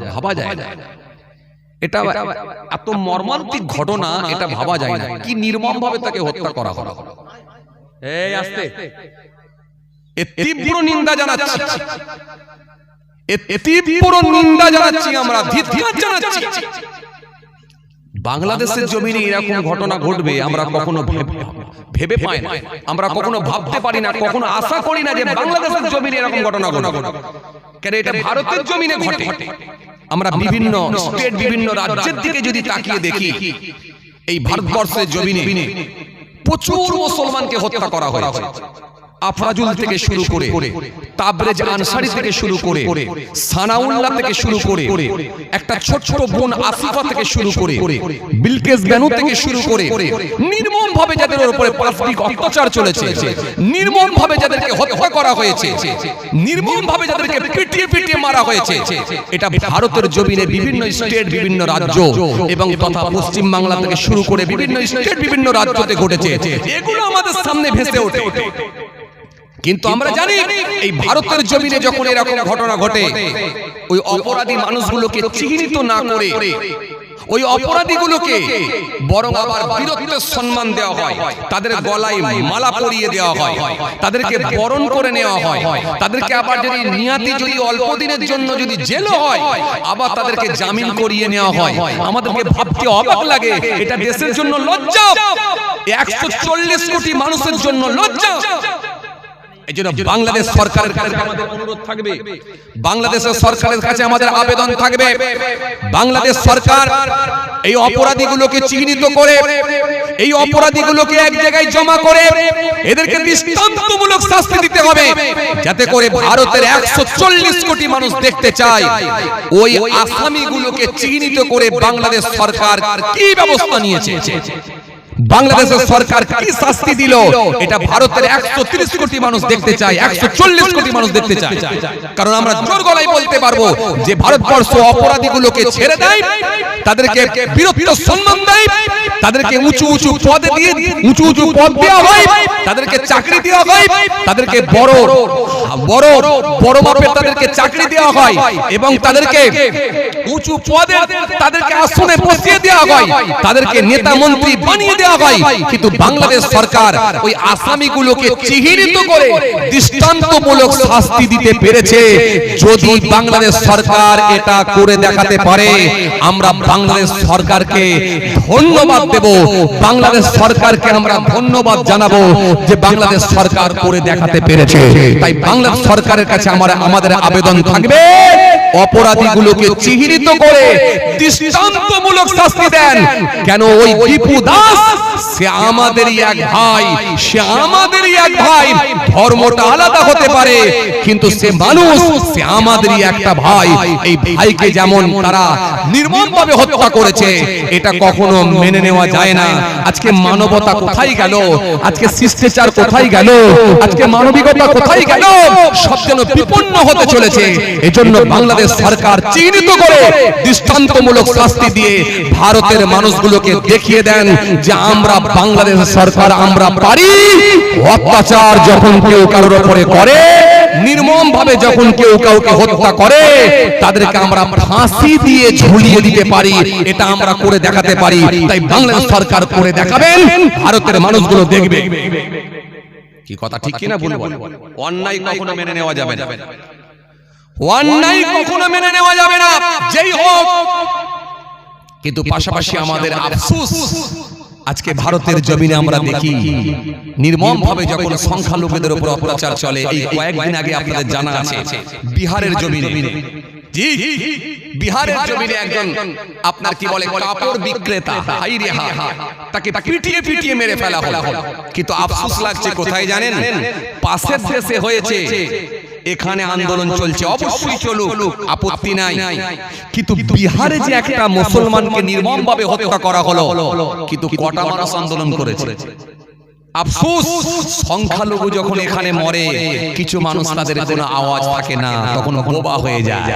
ভাবা যায় না এটা এত মর্মান্তিক ঘটনা এটা ভাবা যায় না কি নির্মমভাবে তাকে হত্যা করা হলো এই আস্তে তীব্র নিন্দা জানাচ্ছি তীব্র নিন্দা জানাচ্ছি আমরা ধিক্কার জানাচ্ছি বাংলাদেশের জমিনে এরকম ঘটনা ঘটবে আমরা কখনো ভেবে পাই না আমরা কখনো ভাবতে পারি না কখনো আশা করি না যে বাংলাদেশের জমিনে এরকম ঘটনা ঘটবে কেন এটা ভারতের জমিনে ঘটে আমরা বিভিন্ন স্টেট বিভিন্ন রাজ্যের দিকে যদি তাকিয়ে দেখি এই ভারতবর্ষের জমিনে প্রচুর মুসলমানকে হত্যা করা হয়েছে আফরাজুল থেকে শুরু করে, তাবরেজ আনসারী থেকে শুরু করে, সানাউল্লাহ থেকে শুরু করে, একটা ছোট ছোট বোন আসিফা থেকে শুরু করে, বিলকিস বানু থেকে শুরু করে, নির্মম ভাবে যাদের উপরে পাশবিক অত্যাচার চলেছে, নির্মম ভাবে যাদেরকে হত্যা করা হয়েছে, নির্মম ভাবে যাদেরকে পিটিয়ে পিটিয়ে মারা হয়েছে, এটা ভারতের জমিনে বিভিন্ন স্টেট, বিভিন্ন রাজ্য এবং তথা পশ্চিম বাংলা থেকে শুরু করে বিভিন্ন স্টেট, বিভিন্ন রাজ্যতে ঘটেছে। এগুলো আমাদের সামনে ভেসে ওঠে। কিন্তু আমরা জানি এই ভারতের জমিনে যখন এরকম ঘটনা ঘটে, ওই অপরাধী মানুষগুলোকে চিহ্নিত না করে ওই অপরাধীগুলোকে বরং আবার বীরত্বের সম্মান দেওয়া হয়, তাদের গলায় মালা পরিয়ে দেওয়া হয়, তাদেরকে বরণ করে নেওয়া হয়, তাদেরকে আবার যদি নিয়াতি যদি অল্প দিনের জন্য যদি জেলও হয়, আবার তাদেরকে জামিন করিয়ে নেওয়া হয়। আমাদেরকে ভাবতে অবাক লাগে, এটা দেশের জন্য লজ্জা, 140 কোটি মানুষের জন্য লজ্জা। এজন্য বাংলাদেশ সরকারের কাছে আমাদের অনুরোধ থাকবে, বাংলাদেশের সরকারের কাছে আমাদের আবেদন থাকবে, বাংলাদেশ সরকার এই অপরাধীগুলোকে চিহ্নিত করে, এই অপরাধীগুলোকে এক জায়গায় জমা করে এদেরকে দৃষ্টান্তমূলক শাস্তি দিতে হবে, যাতে করে ভারতের 140 কোটি মানুষ দেখতে চায় ওই আসামিগুলোকে চিহ্নিত করে বাংলাদেশ সরকার কি ব্যবস্থা নিয়েছে, বাংলাদেশের সরকার কি শাস্তি দিল, এটা ভারতের 130 কোটি মানুষ দেখতে চায়, 140 কোটি মানুষ দেখতে চায়। কারণ আমরা জোর গলায় বলতে পারবো যে ভারতবর্ষ অপরাধীগুলোকে ছেড়ে দেয়, তাদেরকে বীরত্ব সম্মান দেয়, তাদেরকে উঁচু উঁচু পদে দিয়ে উঁচু উঁচু পদ দেওয়া হয়, তাদেরকে চাকরি দেওয়া হয়, তাদেরকে বড় বড় বড় মাপের তাদেরকে চাকরি দেওয়া হয় এবং তাদেরকে উঁচু পদে তাদেরকে আসনে বসিয়ে দেওয়া হয়, তাদেরকে নেতা মন্ত্রী বানিয়ে দেওয়া হয়। কিন্তু বাংলাদেশ সরকার ওই আসামিগুলোকে চিহ্নিত করে দৃষ্টান্তমূলক শাস্তি দিতে পেরেছে। যদি বাংলাদেশ সরকার এটা করে দেখাতে পারে, আমরা বাংলাদেশ সরকারকে ধন্যবাদ দেব, বাংলাদেশ সরকারকে আমরা ধন্যবাদ জানাবো যে বাংলাদেশ সরকার করে দেখাতে পেরেছে। তাই বাংলাদেশ সরকারের কাছে আমাদের আবেদন থাকবে, অপরাধীগুলোকে চিহ্নিত করে দৃষ্টান্তমূলক শাস্তি দেন। কেন ওই দীপু দাস সে আমাদেরই এক ভাই, সে আমাদেরই এক ভাই, ধর্মটা আলাদা হতে পারে কিন্তু সে মানুষ, সে আমাদেরই একটা ভাই। এই ভাইকে যেমন তারা নির্মমভাবে হত্যা করেছে, এটা কখনো মেনে নেওয়া যায় না। আজকে মানবতা কোথায় গেল, আজকে শিষ্টাচার কোথায় গেল, আজকে মানবিকতা কোথায় গেল, সব যেন বিপন্ন হতে চলেছে। এজন্য বাংলাদেশ সরকার চিহ্নিত করে দৃষ্টান্তমূলক শাস্তি দিয়ে ভারতের মানুষগুলোকে দেখিয়ে দেন যে আমরা বাংলাদেশ সরকার আমরা পারি। অত্যাচার যখন কেউ কারোর উপরে করে, নির্মম ভাবে যখন কেউ কাউকে হত্যা করে, তাদেরকে আমরা ফাঁসি দিয়ে ঝুলিয়ে দিতে পারি, এটা আমরা করে দেখাতে পারি। তাই বাংলাদেশ সরকার করে দেখাবেন, ভারতের মানুষগুলো দেখবে। কি কথা ঠিক কিনা বলবো? অন্যায় কখনো মেনে নেওয়া যাবে না, অন্যায় কখনো মেনে নেওয়া যাবে না, যেই হোক। কিন্তু পাশাপাশি আমাদের আফসোস, আজকে ভারতের জমিনে আমরা দেখি নির্মম ভাবে যখন সংখ্যালঘুদের উপর অত্যাচার চলে। এই কয়েকদিন আগে আপনাদের জানা আছে বিহারের জমিনে, জি বিহারের জমিনে একজন আপনার কি বলে কাপড় বিক্রেতা, হাই রে হা, তাকে পিটিয়ে পিটিয়ে মেরে ফেলা হলো। কিন্তু আফসোস লাগছে কোথায় জানেন? পাশের দেশে হয়েছে, এখানে আন্দোলন চলছে, অবশ্যই চলুক, আপত্তি নাই। কিন্তু বিহারে যে একটা মুসলমানকে নির্মমভাবে হত্যা করা হলো, কিন্তু কটা মানুষ আন্দোলন করেছে। আফসোস, সংখ্যালঘু যখন এখানে মরে, কিছু মানুষ তাদের কোনো আওয়াজ থাকে না, তখন বোবা হয়ে যায়।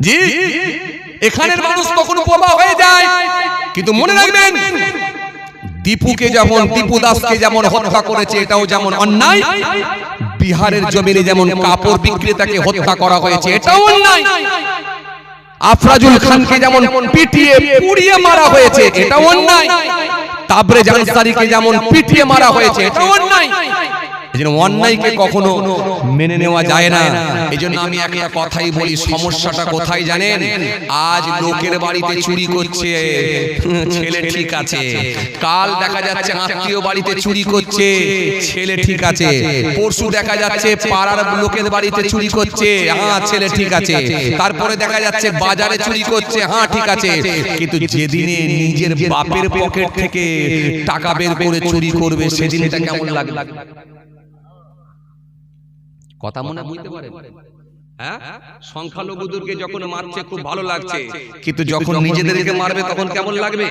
জি এখানের মানুষ তখন বোবা হয়ে যায়। কিন্তু মনে রাখবেন, দীপুকে যেমন, দীপু দাসকে যেমন হত্যা করেছে, এটাও যেমন অন্যায়। বিহারের জমিনে যেমন কাপড় বিক্রেতাকে হত্যা করা হয়েছে, এটাও অন্যায়। আফরাজুল খানকে যেমন পিটিয়ে পুড়িয়ে মারা হয়েছে, এটাও অন্যায়। তাবরেজ আনসারীকে যেমন পিটিয়ে মারা হয়েছে, এটাও অন্যায়। এজন্য অন্যায়কে কখনো মেনে নেওয়া যায় না। এজন্য আমি একটা কথাই বলি, সমস্যাটা কোথায় জানেন? আজ লোকের বাড়িতে চুরি করছে, ছেলে ঠিক আছে। কাল দেখা যাচ্ছে আত্মীয় বাড়িতে চুরি করছে, ছেলে ঠিক আছে। পরশু দেখা যাচ্ছে পাড়ার লোকের বাড়িতে চুরি করছে, হ্যাঁ ছেলে ঠিক আছে। তারপরে দেখা যাচ্ছে বাজারে চুরি করছে, হ্যাঁ ঠিক আছে। কিন্তু যেদিনে নিজের বাপের পকেট থেকে টাকা বের করে চুরি করবে, সেদিন এটা কেমন লাগবে? কথা মনে বুঝতে পারেন? হ্যাঁ, সংখ্যালঘুদেরকে যখন মারছে খুব ভালো লাগছে, কিন্তু যখন নিজেদেরকে মারবে তখন কেমন লাগবে?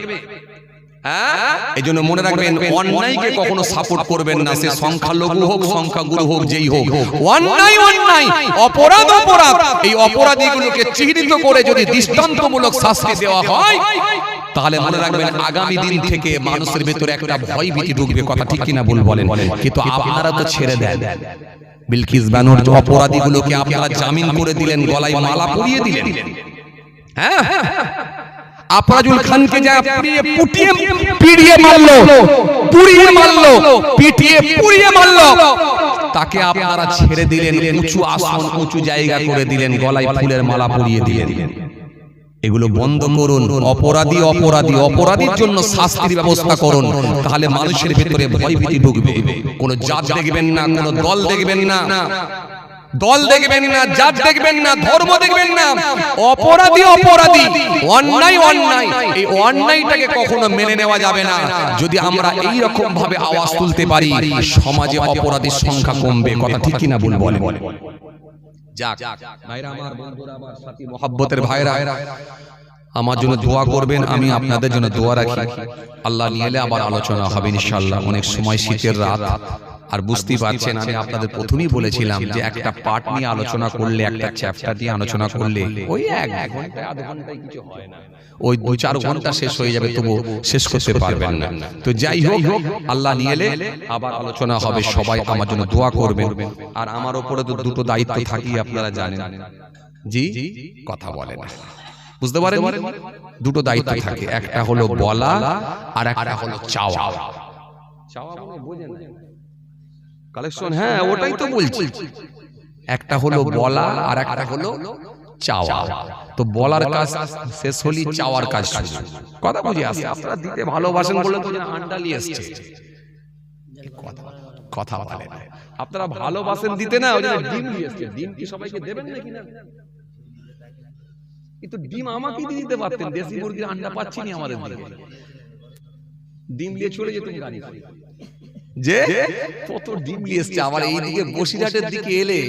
হ্যাঁ, এই জন্য মনে রাখবেন, অন্যায়কে কখনো সাপোর্ট করবেন না, সে সংখ্যালঘু হোক সংখ্যাগুরু হোক যেই হোক। অন্যায় অন্যায়, অপরাধ অপরাধ, এই অপরাধীগুলোকে চিহ্নিত করে যদি দৃষ্টান্তমূলক শাস্তি দেওয়া হয়, তাহলে মনে রাখবেন আগামী দিন থেকে মানুষের ভেতরে একটা ভয় ভীতি ঢুকবে। কথা ঠিক কিনা বলেন? কিন্তু আপনারা তো ছেড়ে দেন। বিলকিস বানুর অপরাধীগুলোকে আপনারা জামিন করে দিলেন, গলায় মালা পরিয়ে দিলেন। হ্যাঁ, আফরাজুল খানকে যা পিটিয়ে মারলো, তাকে আপনারা ছেড়ে দিলেন, উঁচু আসন উঁচু জায়গা করে দিলেন, গলায় ফুলের মালা পরিয়ে দিলেন। এগুলো বন্ধ করুন। অপরাধীর জন্য শাস্তির ব্যবস্থা করুন, তাহলে মানুষের ভেতরে ভয় ভীতি ঢুকবে। কোনো জাত দেখবেন না, কোনো দল দেখবেন না, জাত দেখবেন না, ধর্ম দেখবেন না। অপরাধী অন্যায়। এই অন্যায়টাকে কখনো মেনে নেওয়া যাবে না। যদি আমরা এই রকম ভাবে আওয়াজ তুলতে পারি, সমাজে অপরাধীর সংখ্যা কমবে। কথা ঠিক কিনা বলেন? যাক ভাইরা আমার, বন্ধুরা আমার, সাথী মুহাব্বতের ভাইরা, আমার জন্য দোয়া করবেন, আমি আপনাদের জন্য দোয়া রাখি। আল্লাহ নিয়ে আবার আলোচনা হবে ইনশাআল্লাহ। অনেক সময় শীতের রাত, আর বুঝতেই পারছেন, আমি আপনাদের প্রথমেই বলেছিলাম যে একটা পার্ট নিয়ে আলোচনা করলে, একটা চ্যাপ্টার নিয়ে আলোচনা করলে ওই 1 ঘন্টা আধ ঘন্টায় কিছু হয় না, ওই 2-4 ঘন্টা শেষ হয়ে যাবে, তবু শেষ করতে পারবেন না। তো যাই হোক, আল্লাহ নিয়ে এলে আবার আলোচনা হবে। সবাই আমার জন্য দোয়া করবেন। আর আমার উপরে তো দুটো দায়িত্ব থাকি, আপনারা জানেন। জি, কথা বলেন, বুঝতে পারেন? দুটো দায়িত্ব থাকে, একটা হলো বলা আর একটা হলো চাওয়া। চাওয়া মানে বোঝেন কালেকশন? হ্যাঁ, ওটাই তো বলছি। একটা হলো বলা আর একটা হলো চাওয়া। তো বলার কাজ শেষ হলি, চাওয়ার কাজ শুরু। কথা বুঝে আসছে? আপনারা দিতে ভালোবাসেন বলে তো আন্ডালি এসছে। কথা বলে না, আপনারা ভালোবাসেন দিতে, না ওই জন্য ডিম নিয়ে এসছে। ডিম কি সবাইকে দেবেন নাকি? না, কিন্তু ডিম আমাকে দিতে পারতেন। দেশি মুরগির আন্ডা পাচ্ছি না আমাদের দিকে, ডিম নিয়ে চলে যেতেন গাড়ি যে কত ডিম নিয়ে এসছে। আবার এইদিকে বসিরহাটের দিকে এলে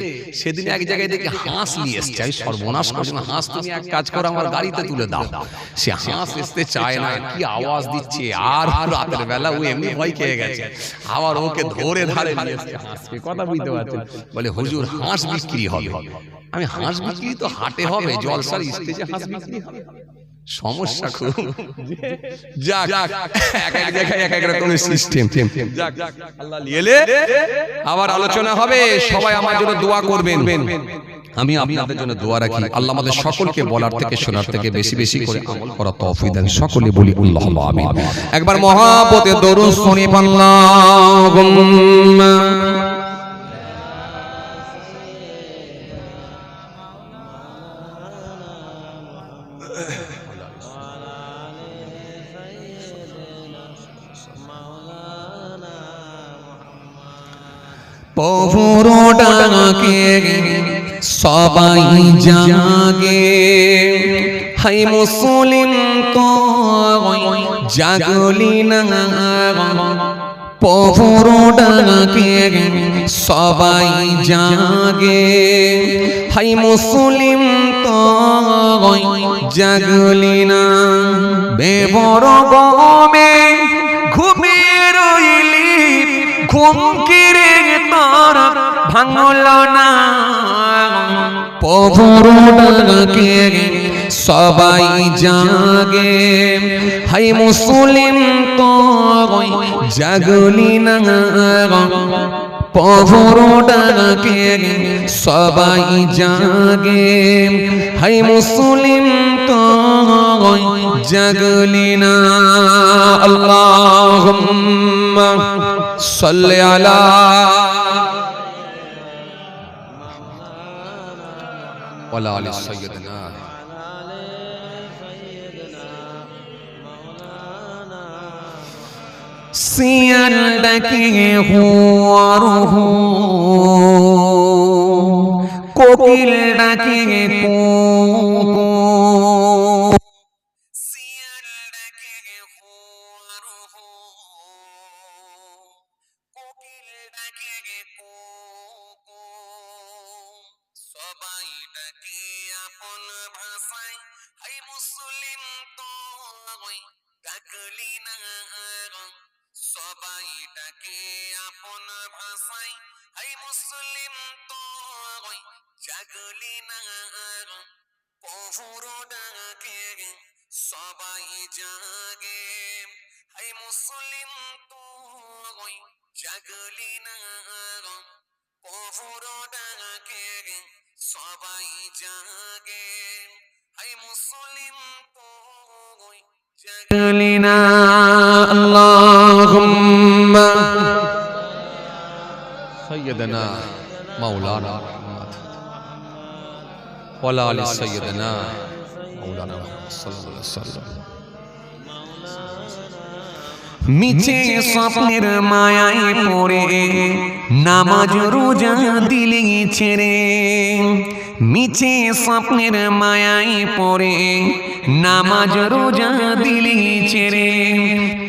সেদিন এক জায়গায় দেখে হাঁস নিয়ে এসছে। আমি সর্বনাশ করছি, হাঁস তুমি এক কাজ করো, আমার গাড়িতে তুলে দাও। সে হাঁস আসতে চায় না, কি আওয়াজ দিচ্ছে। আর রাতের বেলা ও এমনি ভয় খেয়ে গেছে, আবার ওকে ধরে ধারে নিয়ে এসছে হাঁসকে। কথা বুঝতে পারছেন? বলে হুজুর হাঁস বিক্রি হবে। আমি হাঁস বিক্রি তো হাটে হবে, জলসার স্টেজে হাঁস বিক্রি হবে? সমস্যা খুব। যাক, এক এক জায়গায় এক এক রকমের সিস্টেম। যাক, আল্লাহ নিয়ে আবার আলোচনা হবে। সবাই আমার জন্য দোয়া করবেন, আমি আপনাদের জন্য দোয়া রাখি। আল্লাহ আমাদের সকলকে বলার থেকে শোনার থেকে বেশি বেশি করে আমল করার তৌফিক দেন। সকলে বলি আল্লাহুম্মা আমিন। একবার মহব্বতে দরুদ শুনি, আল্লাহুম্মা প্রভুর ডাকে সবাই জাগে, হাই মুসলিম তো জাগলি না। প্রভুর ডাকে সবাই জাগে, হাই মুসলিম তো জাগলি না। বেবর গমে ঘুমিয়ে রইলি, ঘুম কিরে তোর ভাঙল না। প্রভুর ডাকে সবাই জাগে, হাই মুসলিম তো জাগলি না। প্রভুর ডাকে সবাই জাগে, হাই মুসলিম তো জাগলি না। আল্লাহুম্মা সাল্লি আলা ওয়ালা আলি সাইয়্যিদিনা। সিয়ার ডাকে হুয়ার হু, কোকিল ডাকে কু কু। সিয়ার ডাকে হুয়ার হু, কোকিল ডাকে কু কু। হাই মুসলিম তুই ডাকলি না সবাই ডাকে আপন ভাষায় হাই মুসলিম তুই জাগলি না প্রভুর ডাকে সবাই জাগে হাই মুসলিম তুই জাগলি না প্রভুর ডাকে সবাই জাগে হাই মুসলিম তুই জাগলি না আল্লাহুম্মা সাইয়্যিদানা মাওলানা মুহাম্মদ ওয়ালা আলি সাইয়্যিদানা মাওলানা মুহাম্মদ সাল্লাল্লাহু আলাইহি ওয়াসাল্লাম মিছে স্বপ্নের মায়ায় পড়ে নামাজ রোজা দিলি ছেড়ে মিছে স্বপ্নের মায়ায় পড়ে নামাজ রোজা দিলি ছেড়ে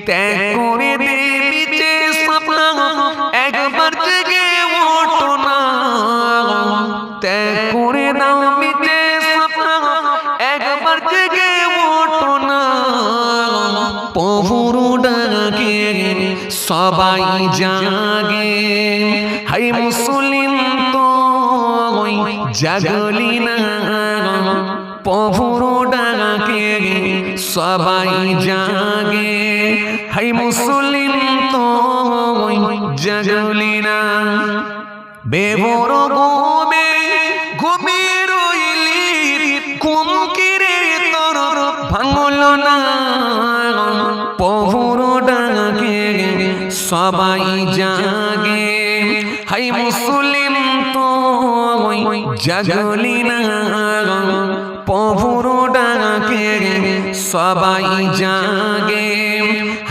ত্যাগ করে দে মিছে স্বপ্ন একবার জেগে ওঠো না ত্যাগ করে দাও মিছে স্বপ্ন একবার জেগে ওঠো না প্রভুর ডাকে সবাই জাগে হাই মুসলিম তুই জাগলি না প্রভুর ডাকে সবাই জাগে হাই মুসলিম তুই জাগলি না বেভোর ঘুমে ঘুমিয়ে রইলি ঘুম কিরে তোর ভাঙল না প্রভুর ডাকে সবাই জাগে হাই মুসলিম তুই জাগলি না প্রভুর ডাকে সবাই জাগে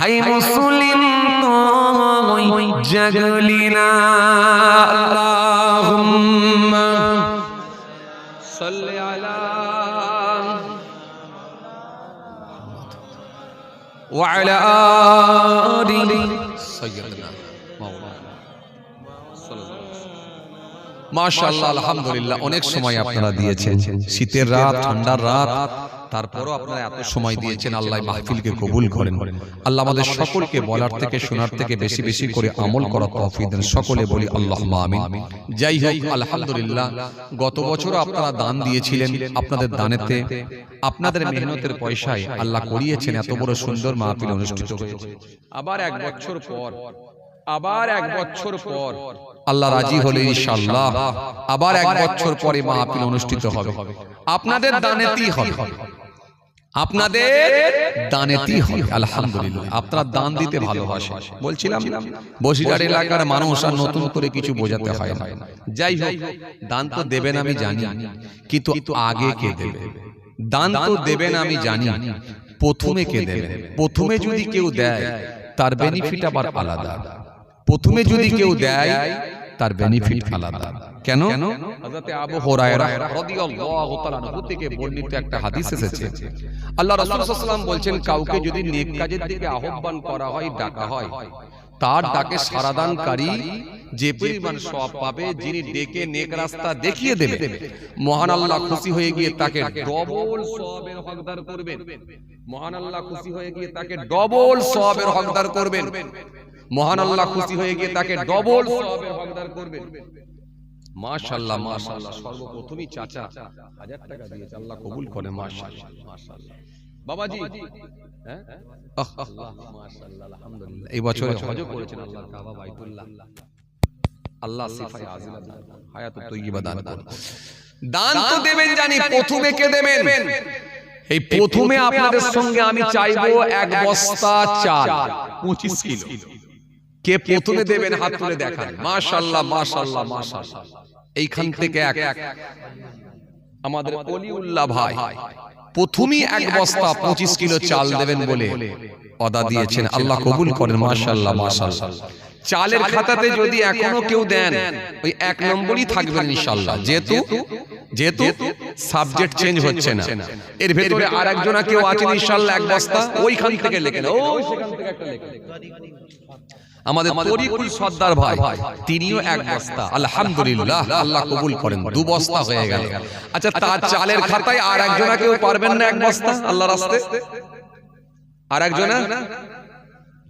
হাই মুসলিম তুই জাগলি না আল্লাহুম্মা সাল্লি আলা وعلى آل سيدنا مولانا صلى الله عليه وسلم মাশাআল্লাহ আলহামদুলিল্লাহ অনেক সময় আপনারা দিয়েছেন শীতের রাত ঠান্ডার রাত তারপরও আপনারা এত সময় দিয়েছেন আল্লাহ মাহফিলকে কবুল করেন আল্লাহ আমাদের সকলকে বলার থেকে শোনার থেকে বেশি বেশি করে আমল করার তৌফিক দেন সকলে বলি আল্লাহুম্মা আমিন যাই হোক আলহামদুলিল্লাহ গত বছর আপনারা দান দিয়েছিলেন আপনাদের দানেতে আপনাদের মেহনতের পয়সায় আল্লাহ করিয়েছেন এত বড় সুন্দর মাহফিল অনুষ্ঠিত হয়েছে আবার এক বছর পর আল্লাহ রাজি হলে ইনশাআল্লাহ আবার এক বছর পরে মাহফিল অনুষ্ঠিত হবে আপনাদের দানেতেই হবে আলহামদুলিল্লাহ আপনারা দান দিতে ভালোবাসেন বলছিলাম বসিরহাট এলাকার মানুষ আর নতুন করে কিছু বোঝাতে হয় না যাই হোক দান তো দেবেন আমি জানি কিন্তু আগে কে দেবে দান তো দেবেন আমি জানি প্রথমে কে দেবে প্রথমে যদি কেউ দেয় তার বেনিফিট আবার আলাদা প্রথমে যদি কেউ দেয় তার বেনিফিট আলাদা কেন হযরত আবু হুরায়রা রাদিয়াল্লাহু তাআলা আনহু থেকে বর্ণিত একটা হাদিস এসেছে আল্লাহ রাসূল সাল্লাল্লাহু আলাইহি ওয়াসাল্লাম বলছেন কাউকে যদি নেক কাজের দিকে আহ্বান করা হয় ডাকা হয় তার ডাকে সাড়াদানকারী যে পরিমাণ সওয়াব পাবে যিনি ডেকে নেক রাস্তা দেখিয়ে দেবে মহান আল্লাহ খুশি হয়ে গিয়ে তাকে ডবল সওয়াবের হকদার করবেন মহান আল্লাহ খুশি হয়ে গিয়ে তাকে ডবল সওয়াবের হকদার করবেন মহান আল্লাহ খুশি হয়ে গিয়ে তাকে ডবল সওয়াবের হকদার করবেন মাশাআল্লাহ মাশাআল্লাহ সর্বপ্রথমই চাচা 1000 টাকা দিয়েছে আল্লাহ কবুল করে মাশাআল্লাহ মাশাআল্লাহ বাবাজি হ্যাঁ আল্লাহ মাশাআল্লাহ আলহামদুলিল্লাহ এই বছরে হজও করেছেন আল্লাহর কাবা বাইতুল্লাহ আল্লাহ সিফায়ে আজিলা দান হায়াতুত তাইয়্যিবা দান করুন দান তো দেবেন জানি প্রথমে কে দেবেন এই প্রথমে আপনাদের সঙ্গে আমি চাইবো এক বস্তা চাল 25 কিলো কে প্রথমে দেবেন হাত তুলে দেখান মাশাআল্লাহ মাশাআল্লাহ মাশাআল্লাহ এইখান থেকে এক আমাদের ওলিউল্লাহ ভাই প্রথমেই এক বস্তা 25 কিলো চাল দেবেন বলে ওয়াদা দিয়েছেন আল্লাহ কবুল করেন মাশাআল্লাহ মাশাআল্লাহ চালের খাতাতে যদি এখনো কেউ দেন ওই এক নম্বরই থাকবেন ইনশাআল্লাহ যেহেতু সাবজেক্ট চেঞ্জ হচ্ছে না এর ভিতরে আরেকজনা কেউ আছেন ইনশাআল্লাহ এক বস্তা ওইখান থেকে লেখেন ওই সেখান থেকে একটা লেখেন আমাদের তরিকুল সর্দার ভাই তিনিও এক বস্তা, আলহামদুলিল্লাহ, আল্লাহ কবুল করেন, 2 বস্তা হয়ে গেল। আচ্ছা, তার চালের খাতায় আর একজনা কেউ পারবেন না 1 বস্তা আল্লাহর রাস্তে?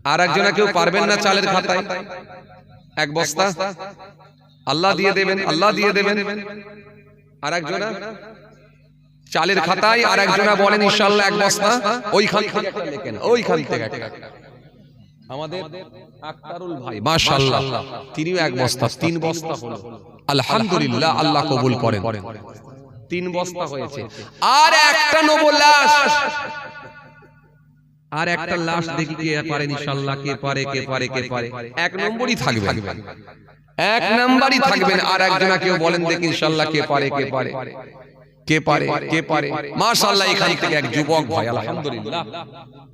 আর একজনা কেউ পারবেন না চালের খাতায় 1 বস্তা? আল্লাহ দিয়ে দেবেন, আল্লাহ দিয়ে দেবেন। আর একজনা চালের খাতায় আর একজনা বলেন ইনশাআল্লাহ 1 বস্তা। ওইখান থেকে একটা লেখেন, ওইখান থেকে আমাদের আক্তারুল ভাই মাশাআল্লাহ, তিনিও 1 বস্তা, 3 বস্তা হলো, আলহামদুলিল্লাহ, আল্লাহ কবুল করেন, 3 বস্তা হয়েছে। আর একটা নব লাশ, আর একটা লাশ দেখি কে পারে ইনশাআল্লাহ, কে পারে, কে পারে, কে পারে। 1 নম্বরই থাকবে, 1 নম্বরই থাকবেন। আর একজনা কেউ বলেন দেখি ইনশাআল্লাহ কে পারে, কে পারে, কে পারে, কে পারে। মাশাআল্লাহ, এখান থেকে এক যুবক ভাই, আলহামদুলিল্লাহ,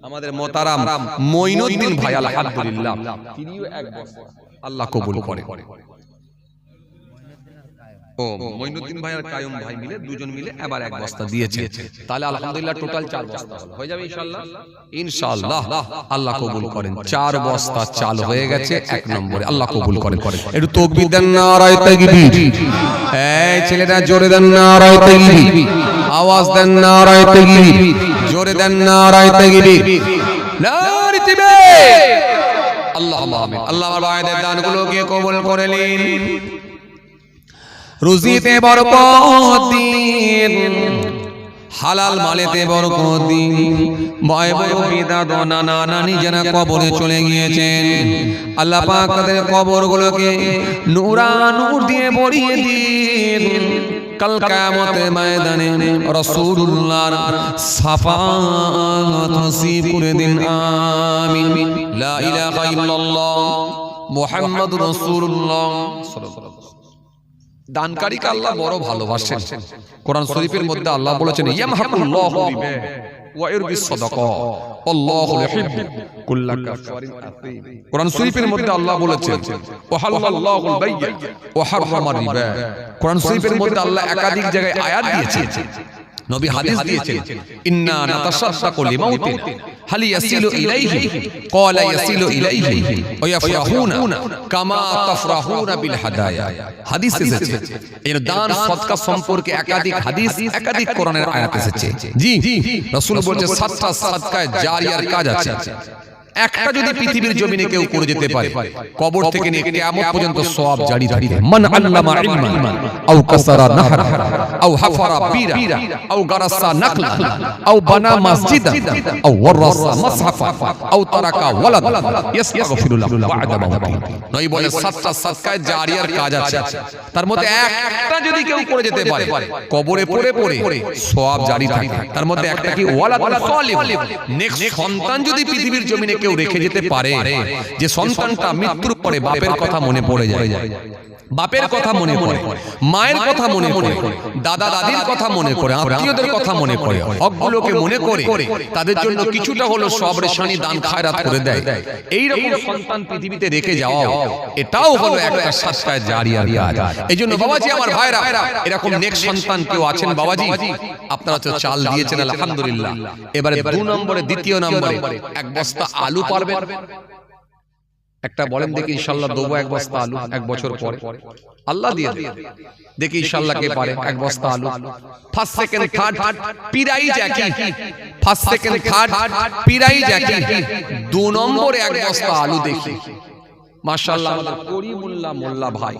আমাদের মোহতারাম মঈনুদ্দিন ভাই, আলহামদুলিল্লাহ, তিনিও 1 বস্তা, আল্লাহ কবুল করে। ও মঈনুদ্দিন ভাই আর কায়ুম ভাই মিলে, দুজন মিলে এবার 1 বস্তা দিয়েছে। তাহলে আলহামদুলিল্লাহ টোটাল 4 বস্তা হয়ে যাবে ইনশাআল্লাহ। ইনশাআল্লাহ আল্লাহ কবুল করেন, 4 বস্তা চাল হয়ে গেছে 1 নম্বরে, আল্লাহ কবুল করেন। একটু তাকবীর দেন, নারায়ে তাকবীর। এই ছেলেরা জোরে দেন নারায়ে তাকবীর, আওয়াজ দেন নারায়ে তাকবীর, জোরে দেন নারায়ে তাকবীর, নারায়ে তাকবীর। আল্লাহুম্মা আমিন। আল্লাহ আমার ভাইদের দানগুলোকে কবুল করে নিন, রুজিতে বরকত দিন, হালাল মালেতে বরকত দিন। ভাই বোন, দাদা, নানা, নানি যারা কবরে চলে গিয়েছেন, আল্লাহ পাক তাদের কবরগুলোকে নূরানুর দিয়ে ভরিয়ে দিন। কাল কিয়ামতের ময়দানে রাসূলুল্লাহর শাফাআত নসিব করে দিন, আমিন। লা ইলাহা ইল্লাল্লাহ মুহাম্মাদুর রাসূলুল্লাহ সাল্লাল্লাহু আলাইহি ওয়াসাল্লাম। দানকারীকে আল্লাহ বড় ভালোবাসেন। কোরআন শরীফের মধ্যে আল্লাহ বলেছেন, ইয়ামহাকুল্লাহু রিবা ওয়া ইরবিস সাদাকা আল্লাহু ইউহিব্বু কুল্লা কাফারিন আতীম। কোরআন শরীফের মধ্যে আল্লাহ বলেছেন, ওয়া হালাল্লাহুল বাই'a ওয়া হারামার রিবা। কোরআন শরীফের মধ্যে আল্লাহ একাধিক জায়গায় আয়াত দিয়েছেন, নবী হাদিস দিয়েছেন, ইন্না নাতাসাদদাকু লিমাউতিন হাল ইয়াসিলু ইলাইহি ক্বালা ইয়াসিলু ইলাইহি ওয়া ইয়াফরাহুনা কামা তাফরাহুনা বিল হাদায়া। হাদিস এসেছে, এর দান সদকা সম্পর্কে একাধিক হাদিস, একাধিক কোরআনের আয়াত এসেছে। জি, রাসূল বলেছেন 7টা সাদকায়ে জারিয়ার কাজ আছে। একটা যদি পৃথিবীর জমিনে কেউ করে যেতে পারে, কবর থেকে নিয়ে কিয়ামত পর্যন্ত সওয়াব জারি থাকবে। মান আল্লামা ইলমান আও কাসারা নাহরা আও হাফারা বীরা আও গারাসা নাখলা আও বানা মসজিদা আও ওয়ারাসা মাসহাফা আও তারাকা ওয়ালাদ ইস্তাগফিরু লাহু বা'দা মাউতিহি। নবী বলে 7টা সাদকায়ে জারিয়ার কাজ আছে, তার মধ্যে একটা যদি কেউ করে যেতে পারে, কবরে পড়ে পড়ে সওয়াব জারি থাকে। তার মধ্যে একটা কি, ওয়ালাদ সালিহ, নেক্সট সন্তান যদি পৃথিবীর জমিনে কেউ রেখে যেতে পারে, যে সন্তানটা মৃত্যুর পরে বাপের কথা মনে পড়ে যায়, বাপের কথা মনে পড়ে, মায়ের কথা মনে পড়ে, দাদা দাদির কথা মনে করে, আত্মীয়দের কথা মনে পড়ে, হকগুলোকে মনে করে তাদের জন্য কিছুটা হলো সবরেশানি দান খায়রাত করে দেয়, এই রকম সন্তান পৃথিবীতে রেখে যাওয়া, এটাও হলো একটা সাদকায়ে জারিয়ার কাজ। এইজন্য বাবাজি, আমার ভাইরা, এরকম নেক্সট সন্তান কেউ আছেন বাবাজি, আপনারা তো চাল দিয়েছেন আলহামদুলিল্লাহ। এবারে 2 নম্বরে, দ্বিতীয় নম্বরে 1 বস্তা আলু পারবেন? একটা বলেন দেখি, ইনশাআল্লাহ দেবো 1 বস্তা আলু 1 বছর পরে, আল্লাহ দিয়ে দেবে। দেখি ইনশাআল্লাহ কে পারে 1 বস্তা আলু। ফার্স্ট সেকেন্ড থার্ড প্রাইজ একই, ফার্স্ট সেকেন্ড থার্ড প্রাইজ একই। 2 নম্বরে 1 বস্তা আলু দেখি, মাশাআল্লাহ, আমাদের করিমুল্লাহ মোল্লা ভাই।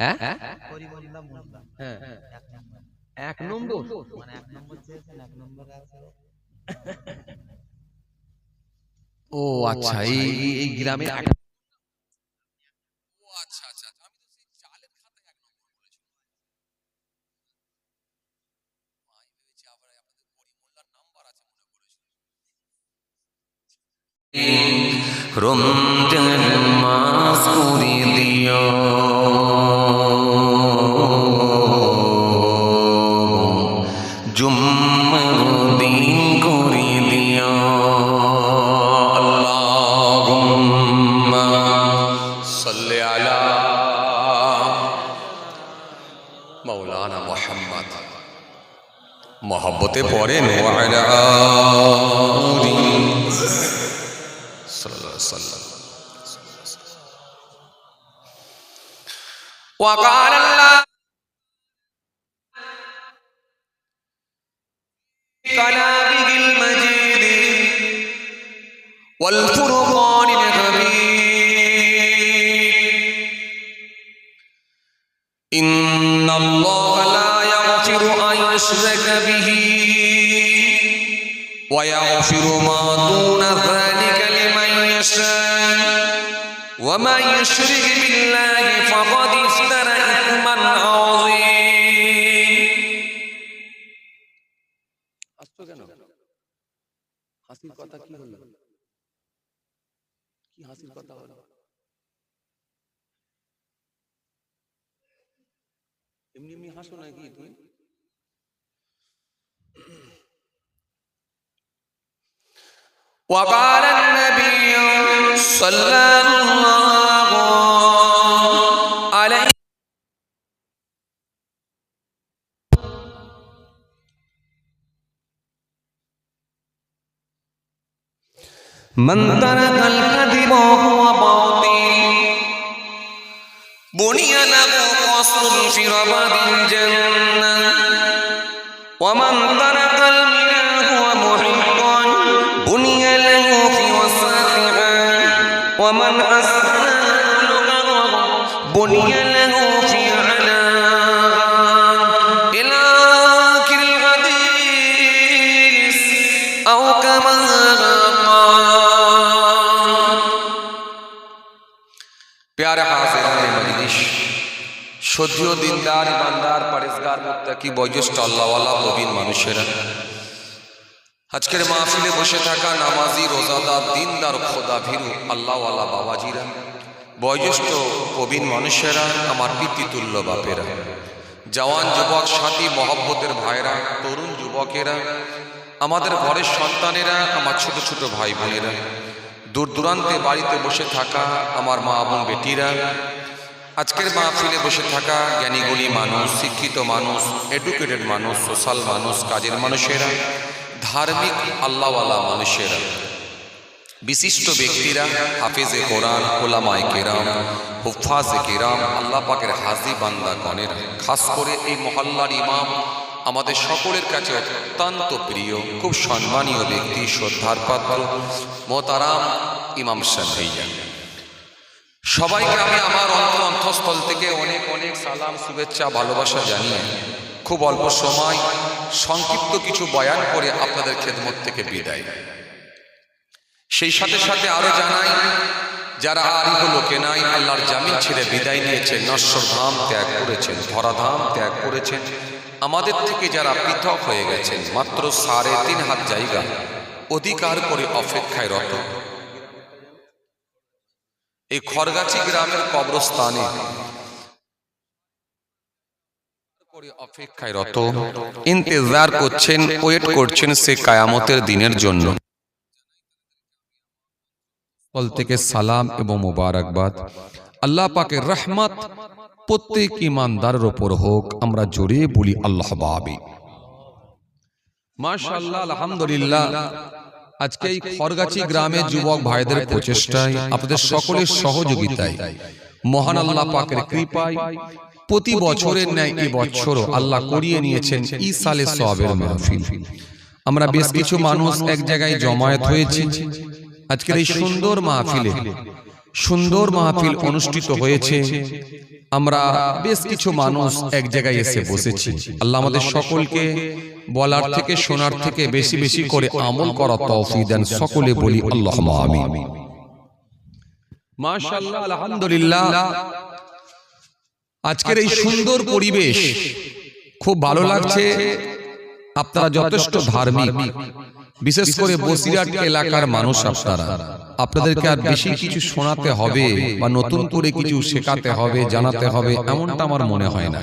হ্যাঁ, করিমুল্লাহ মোল্লা, হ্যাঁ, 1 নম্বর, মানে 1 নম্বর চেয়েছেন, 1 নম্বরে আছে। ও আচ্ছা, এই গ্রামে, ও আচ্ছা আচ্ছা, আমি তো সেই চালের খাতায় 1 নম্বর বলেছিলাম, আমি ভেবেছি আবার আপনাদের করিমুল্লাহর নাম্বার আছে মনে করেছিল। রমজান মাস করে দিও, জুম্মার দিন করে দিও, মৌলানা মুহাম্মদ। মোহাব্বতে পড়েন ওয়ালা আলি সাল্লাল্লাহু আলাইহি ওয়াসাল্লাম। وقال الله كلامه المجيد والفرقان الحميد إن الله لا يغفر أن يشرك به ويغفر ما دون ذلك لمن يشاء ومن يشرك بالله فقد افترى إثما عظيما হাসির কথা কি হলো? কি হাসির কথা হলো? এমনি এমনি হাসো নাকি তুমি? وقال النبي صلى الله عليه من ترك الكذب وهو باطل بني له قصر في ربض الجنة ومن ترك المياه وهو محق بني له في وسطها ومن أسأل بني له في علاء إلى آخر الحديث أو كما प्यारे हाज़िरान मजलिस शुद्धियो दीनदार ईमानदार परहेजगार मुत्तकी बयोज्येष्ठ आल्लाहওয়ালা প্রবীণ মানুষেরা আজকের মাহফিলে বসে থাকা নামাজি রোজাদার দিনদার খোদাভীরু আল্লাহওয়ালা বাবাজিরা বয়োজ্যেষ্ঠ প্রবীণ মানুষেরা আমার পিতৃতুল্য বাপেরা জওয়ান যুবক সাথী মহব্বতের ভাইরা তরুণ যুবকেরা আমাদের ঘরের সন্তানেরা আমার ছোট ছোট ভাই বোনেরা দূর দূরান্তে বাড়িতে বসে থাকা আমার মা বোন বেটিরা আজকের মাহফিলে বসে থাকা জ্ঞানীগুণী মানুষ শিক্ষিত মানুষ এডুকেটেড মানুষ সোশ্যাল মানুষ কাজের মানুষেরা ধার্মিক আল্লাহওয়ালা মানুষেরা বিশিষ্ট ব্যক্তিরা হাফেজে কোরআন ওলামায়ে কেরাম হুফাজে কেরাম আল্লাহ পাকের হাজি বান্দা গণেরা খাস করে এই মহল্লার ইমাম আমাদের সকলের কাছে অত্যন্ত প্রিয় খুব সম্মানীয় ব্যক্তি শ্রদ্ধার পাত্র মোহতারাম ইমাম সাহেব ভাইয়া সবাইকে আমি আমার অন্তঃস্থল থেকে অনেক অনেক সালাম শুভেচ্ছা ভালোবাসা জানিয়ে খুব অল্প সময় সংক্ষিপ্ত কিছু বয়ান করে আপনাদের খেদমত থেকে বিদায় সেই সাথে সাথে আরো জানাই যারা আরিফ লোকে নাই আল্লাহর জামিন ছেড়ে বিদায় নিয়েছেন নশ্বর ধাম ত্যাগ করেছেন ধরাধাম ত্যাগ করেছেন আমাদের থেকে যারা পৃথক হয়ে গেছেন মাত্র ৩.৫ হাত জায়গা অধিকার করে অপেক্ষায় রত এই খড়গাছি গ্রামের কবরস্থানে অপেক্ষায় রত ইন্তজার করছেন ওয়েট করছেন সে কিয়ামতের দিনের জন্য থেকে সালাম এবং মোবারকবাদ আল্লাহ পাকের রহমত প্রত্যেক ঈমানদারের উপর হোক আমরা জোরে বলি আল্লাহ বাবে মাশাআল্লাহ আলহামদুলিল্লাহ আজকে এই খড়গাছি গ্রামে যুবক ভাইদের প্রচেষ্টায় আপনাদের সকলের সহযোগিতায় মহান আল্লাহ পাকের কৃপায় প্রতি বছরের ন্যায় এই বছরও আল্লাহ করিয়ে নিয়েছেন ঈসালে সওয়াবের মাহফিল আমরা বেশ কিছু মানুষ এক জায়গায় জমায়েত হয়েছি আজকের এই সুন্দর মাহফিল অনুষ্ঠিত হয়েছে আমরা বেশ কিছু মানুষ এক জায়গায় এসে বসেছি আল্লাহ আমাদের সকলকে বলার থেকে শোনার থেকে বেশি বেশি করে আমল করার তৌফিক দেন সকলে বলি আল্লাহুম্মা আমিন মাশাআল্লাহ আলহামদুলিল্লাহ আজকের এই সুন্দর পরিবেশ খুব ভালো লাগছে আপনারা যথেষ্ট ধার্মিক বিশেষ করে বসিরহাট এলাকার মানুষ আপনাদেরকে আর বেশি কিছু শোনাতে হবে বা নতুন করে কিছু শেখাতে হবে জানাতে হবে এমনটা আমার মনে হয় না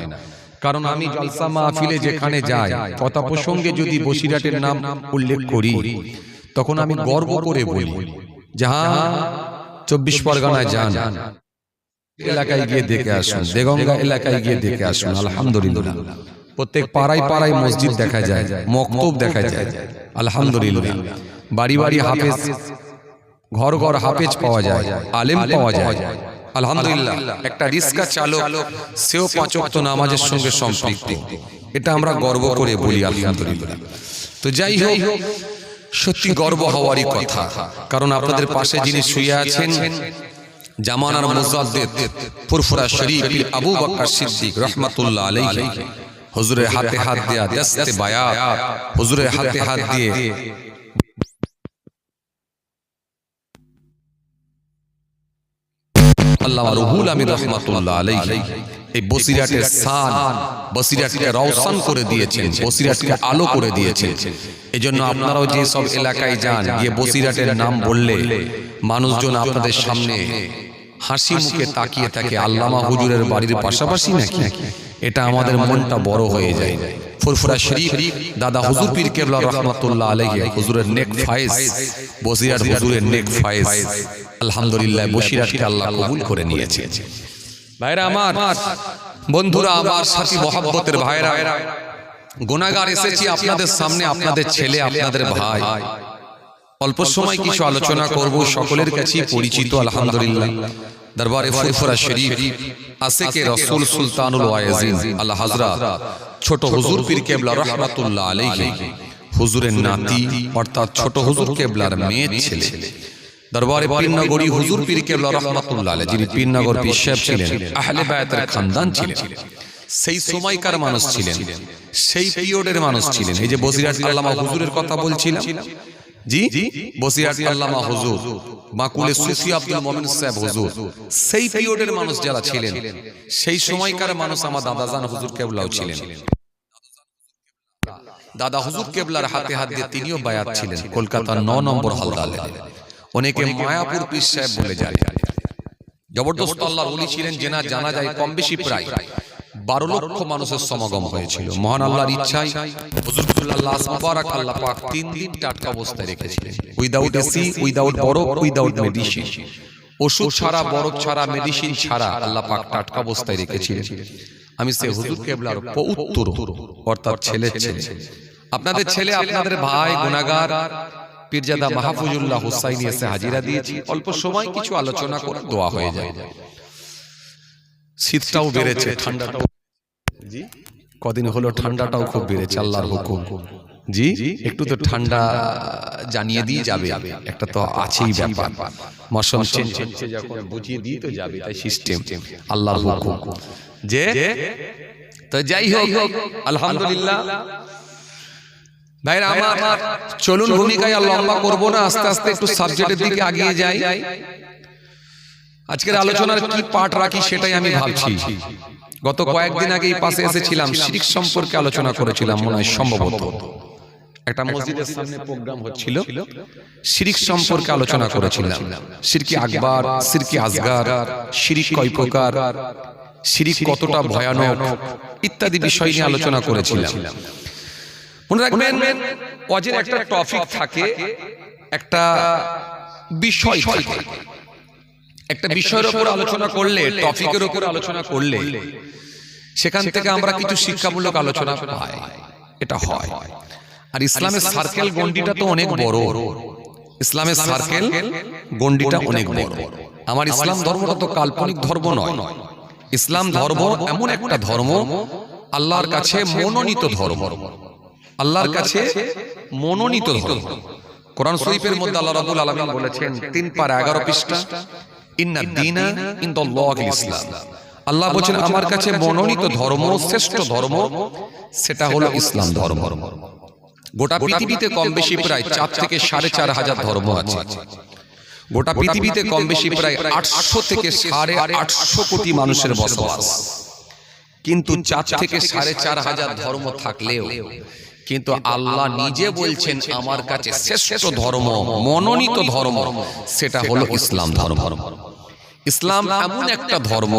কারণ আমি জলসা মাহফিলে যেখানে যাই কথা প্রসঙ্গে যদি বসিরহাটের নাম উল্লেখ করি তখন আমি গর্ব করে বলি যাহা 24 পরগনায় যান এলাকায় গিয়ে দেখে আসুন দেগঙ্গা এলাকায় গিয়ে দেখে আসুন আলহামদুলিল্লাহ প্রত্যেক পাড়ায় পাড়ায় মসজিদ দেখা যায় মক্তব দেখা যায় আলহামদুলিল্লাহ বাড়ি বাড়ি হাফেজ ঘর ঘর হাফেজ পাওয়া যায় আলেম পাওয়া যায় আলহামদুলিল্লাহ একটা রিক্সা চালক সেও 5 ওয়াক্ত নামাজের সঙ্গে সম্পৃক্ত, এটা আমরা গর্ব করে বলি আলহামদুলিল্লাহ। তো যাই হোক, সত্যি গর্ব হওয়ারই কথা, কারণ আপনাদের পাশে যিনি শুয়ে আছেন জামানার মুজাদ্দিদ ফুরফুরা শরীফ আবু বকর সিদ্দিক রহমাতুল্লাহ আলাইহি, হুজুরের হাতে হাত দিয়ে দস্তে বায়াত, হুজুরের হাতে হাত দিয়ে আল্লামা রুহুল আমিন রাহমাতুল্লাহ আলাইহি এই বসিরাটের শান, বসিরাটকে রওশন করে দিয়েছেন, বসিরাটকে আলো করে দিয়েছেন। এজন্য আপনারাও যে সব এলাকায় যান, গিয়ে বসিরাটের নাম বললে মানুষজন আপনাদের সামনে হাসি মুখে তাকিয়ে থাকে, আল্লামা হুজুরের বাড়ির পাশাপাশি নাকি, এটা আমাদের মনটা বড় হয়ে যায়। ফুরফুরা শরীফ দাদা হুজুর পীর কেবলা রহমাতুল্লাহ আলাইহি, হুজুরের নেক ফায়েজ, বসিরাট হুজুরের নেক ফায়েজ, আলহামদুলিল্লাহ বসিরাটকে আল্লাহ কবুল করে নিয়েছে। ভাইরা আমার, বন্ধুরা আমার, সাথী মহব্বতের ভাইরা, গুনাহগার এসেছি আপনাদের সামনে, আপনাদের ছেলে, আপনাদের ভাই। অল্প সময় কিছু আলোচনা করব, সকলের কাছেই পরিচিত আলহামদুলিল্লাহ দরবারে ফুরফুরা শরীফ আশিকে রাসূল সুলতানুল ওয়াইজিন আল্লাহ হযরত ছোট হুজুর পীর কেবলা রহমাতুল্লাহ আলাইহি, হুজুরের নাতি অর্থাৎ ছোট হুজুর কেবলার মেয়ে ছেলে, দরবারে পীরনগরী হুজুর পীর কেবলা রহমাতুল্লাহ আলাইহি, যিনি পীরনগর পীর সাহেব ছিলেন, আহলে বায়াতের খানদান ছিলেন, সেই সময়কার মানুষ ছিলেন, সেই পিরিয়ডের মানুষ ছিলেন। এই যে বসিরাট আল্লামা হুজুরের কথা বলছিলাম, জি বসিরাট আল্লামা হুজুর, মাকুলে সুফি আব্দুল মোমিন সাহেব হুজুর, সেই পিরিয়ডের মানুষ যারা ছিলেন, সেই সময়কার মানুষ আমার দাদাজান হুজুর কেবলাও ছিলেন। দাদা হুজুর কেবলার হাতে হাত দিয়ে তিনিও বায়াত ছিলেন কলকাতার 9 নম্বর হালদালে, অনেকে মায়াপুর পীর সাহেব বলে যায়। জবরদস্ত আল্লাহর ওলি ছিলেন, জানা যায় কম বেশি প্রায় 12 লক্ষ মানুষের সমাগম হয়েছিল। মহান আল্লাহর ইচ্ছায় হুজুরুল্লাহ লাস মুবারক আল্লাহ পাক 3 দিন টাটকা অবস্থায় রেখেছিলেন, উইদাউট এসি, উইদাউট বরফ, উইদাউট মেডিসিন, ওষুধ ছাড়া, বরফ ছাড়া, মেডিসিন ছাড়া আল্লাহ পাক টাটকা অবস্থায় রেখেছিলেন। আমি সে হুজুর কেবলার পৌত্র অর্থাৎ ছেলে, আপনাদের ছেলে, আপনাদের ভাই গুনাহগার পীরজাদা মাহফুজুল্লাহ হুসাইনি এসে হাজিরা দিয়েছি। অল্প সময় কিছু আলোচনা করে দোয়া হয়ে যায়। শীতটাও বেড়েছে, ঠান্ডাটাও, জি কদিন হলো ঠান্ডাটাও খুব বেড়েছে, আল্লাহর হুকুম। জি একটু তো ঠান্ডা জানিয়ে দিয়ে যাবে, একটা তো আছেই ব্যাপার, মৌসুম চেঞ্জ হচ্ছে যখন, বুঝিয়ে দিয়ে তো যাবে, তাই সিস্টেম, আল্লাহর হুকুম। যে তো যাই হোক, আলহামদুলিল্লাহ ভাইরা আমার, চলুন ভূমিকায় আর লম্বা করবো না, আস্তে আস্তে একটু সাবজেক্টের দিকে এগিয়ে যাই। আজকের আলোচনার কি পাঠ রাখি সেটাই আমি ভাবছি। গত কয়েকদিন আগে এই পাশে এসেছিলাম, শিরক সম্পর্কে আলোচনা করেছিলাম, মনে হয় সম্ভবত একটা মসজিদের সামনে প্রোগ্রাম হচ্ছিল, শিরক সম্পর্কে আলোচনা করেছিলাম। শিরকি আকবার, শিরকি আসগার, শিরক কয় প্রকার, শিরক কতটা ভয়ানক ইত্যাদি বিষয় নিয়ে আলোচনা করেছিলাম। মনে রাখবেন, ওয়াজের একটা টপিক থাকে, একটা বিষয় থাকে, একটা বিষয়ের উপর আলোচনা করলে, টপিকের উপর আলোচনা করলে সেখান থেকে আমরা কিছু শিক্ষামূলক আলোচনা পাই, এটা হয়। আর ইসলামের সার্কেল গন্ডিটা তো অনেক বড়, ইসলামের সার্কেল গন্ডিটা অনেক বড়। আমার ইসলাম ধর্মটা তো কাল্পনিক ধর্ম নয়, ইসলাম ধর্ম এমন একটা ধর্ম, আল্লাহর কাছে মনোনীত ধর্ম, আল্লাহর কাছে মনোনীত ধর্ম। কোরআন শরীফের মধ্যে আল্লাহ রাব্বুল আলামিন বলেছেন 3 পারা 11 পৃষ্ঠা, ইন্নাদ দীনা ইনদাল্লাহিল ইসলাম। আল্লাহ বলেন আমার কাছে মনোনীত ধর্ম, শ্রেষ্ঠ ধর্ম সেটা হলো ইসলাম ধর্ম। গোটা পৃথিবীতে কম বেশি প্রায় 4 থেকে 4.5 ধর্ম আছে। গোটা পৃথিবীতে কম বেশি প্রায় 800 থেকে 850 কোটি মানুষের বসবাস, কিন্তু 4 থেকে 4.5 ধর্ম থাকলেও কিন্তু আল্লাহ নিজে বলছেন আমার কাছে শ্রেষ্ঠ ধর্ম, মনোনীত ধর্ম সেটা হলো ইসলাম ধর্ম। ইসলাম এমন একটা ধর্ম,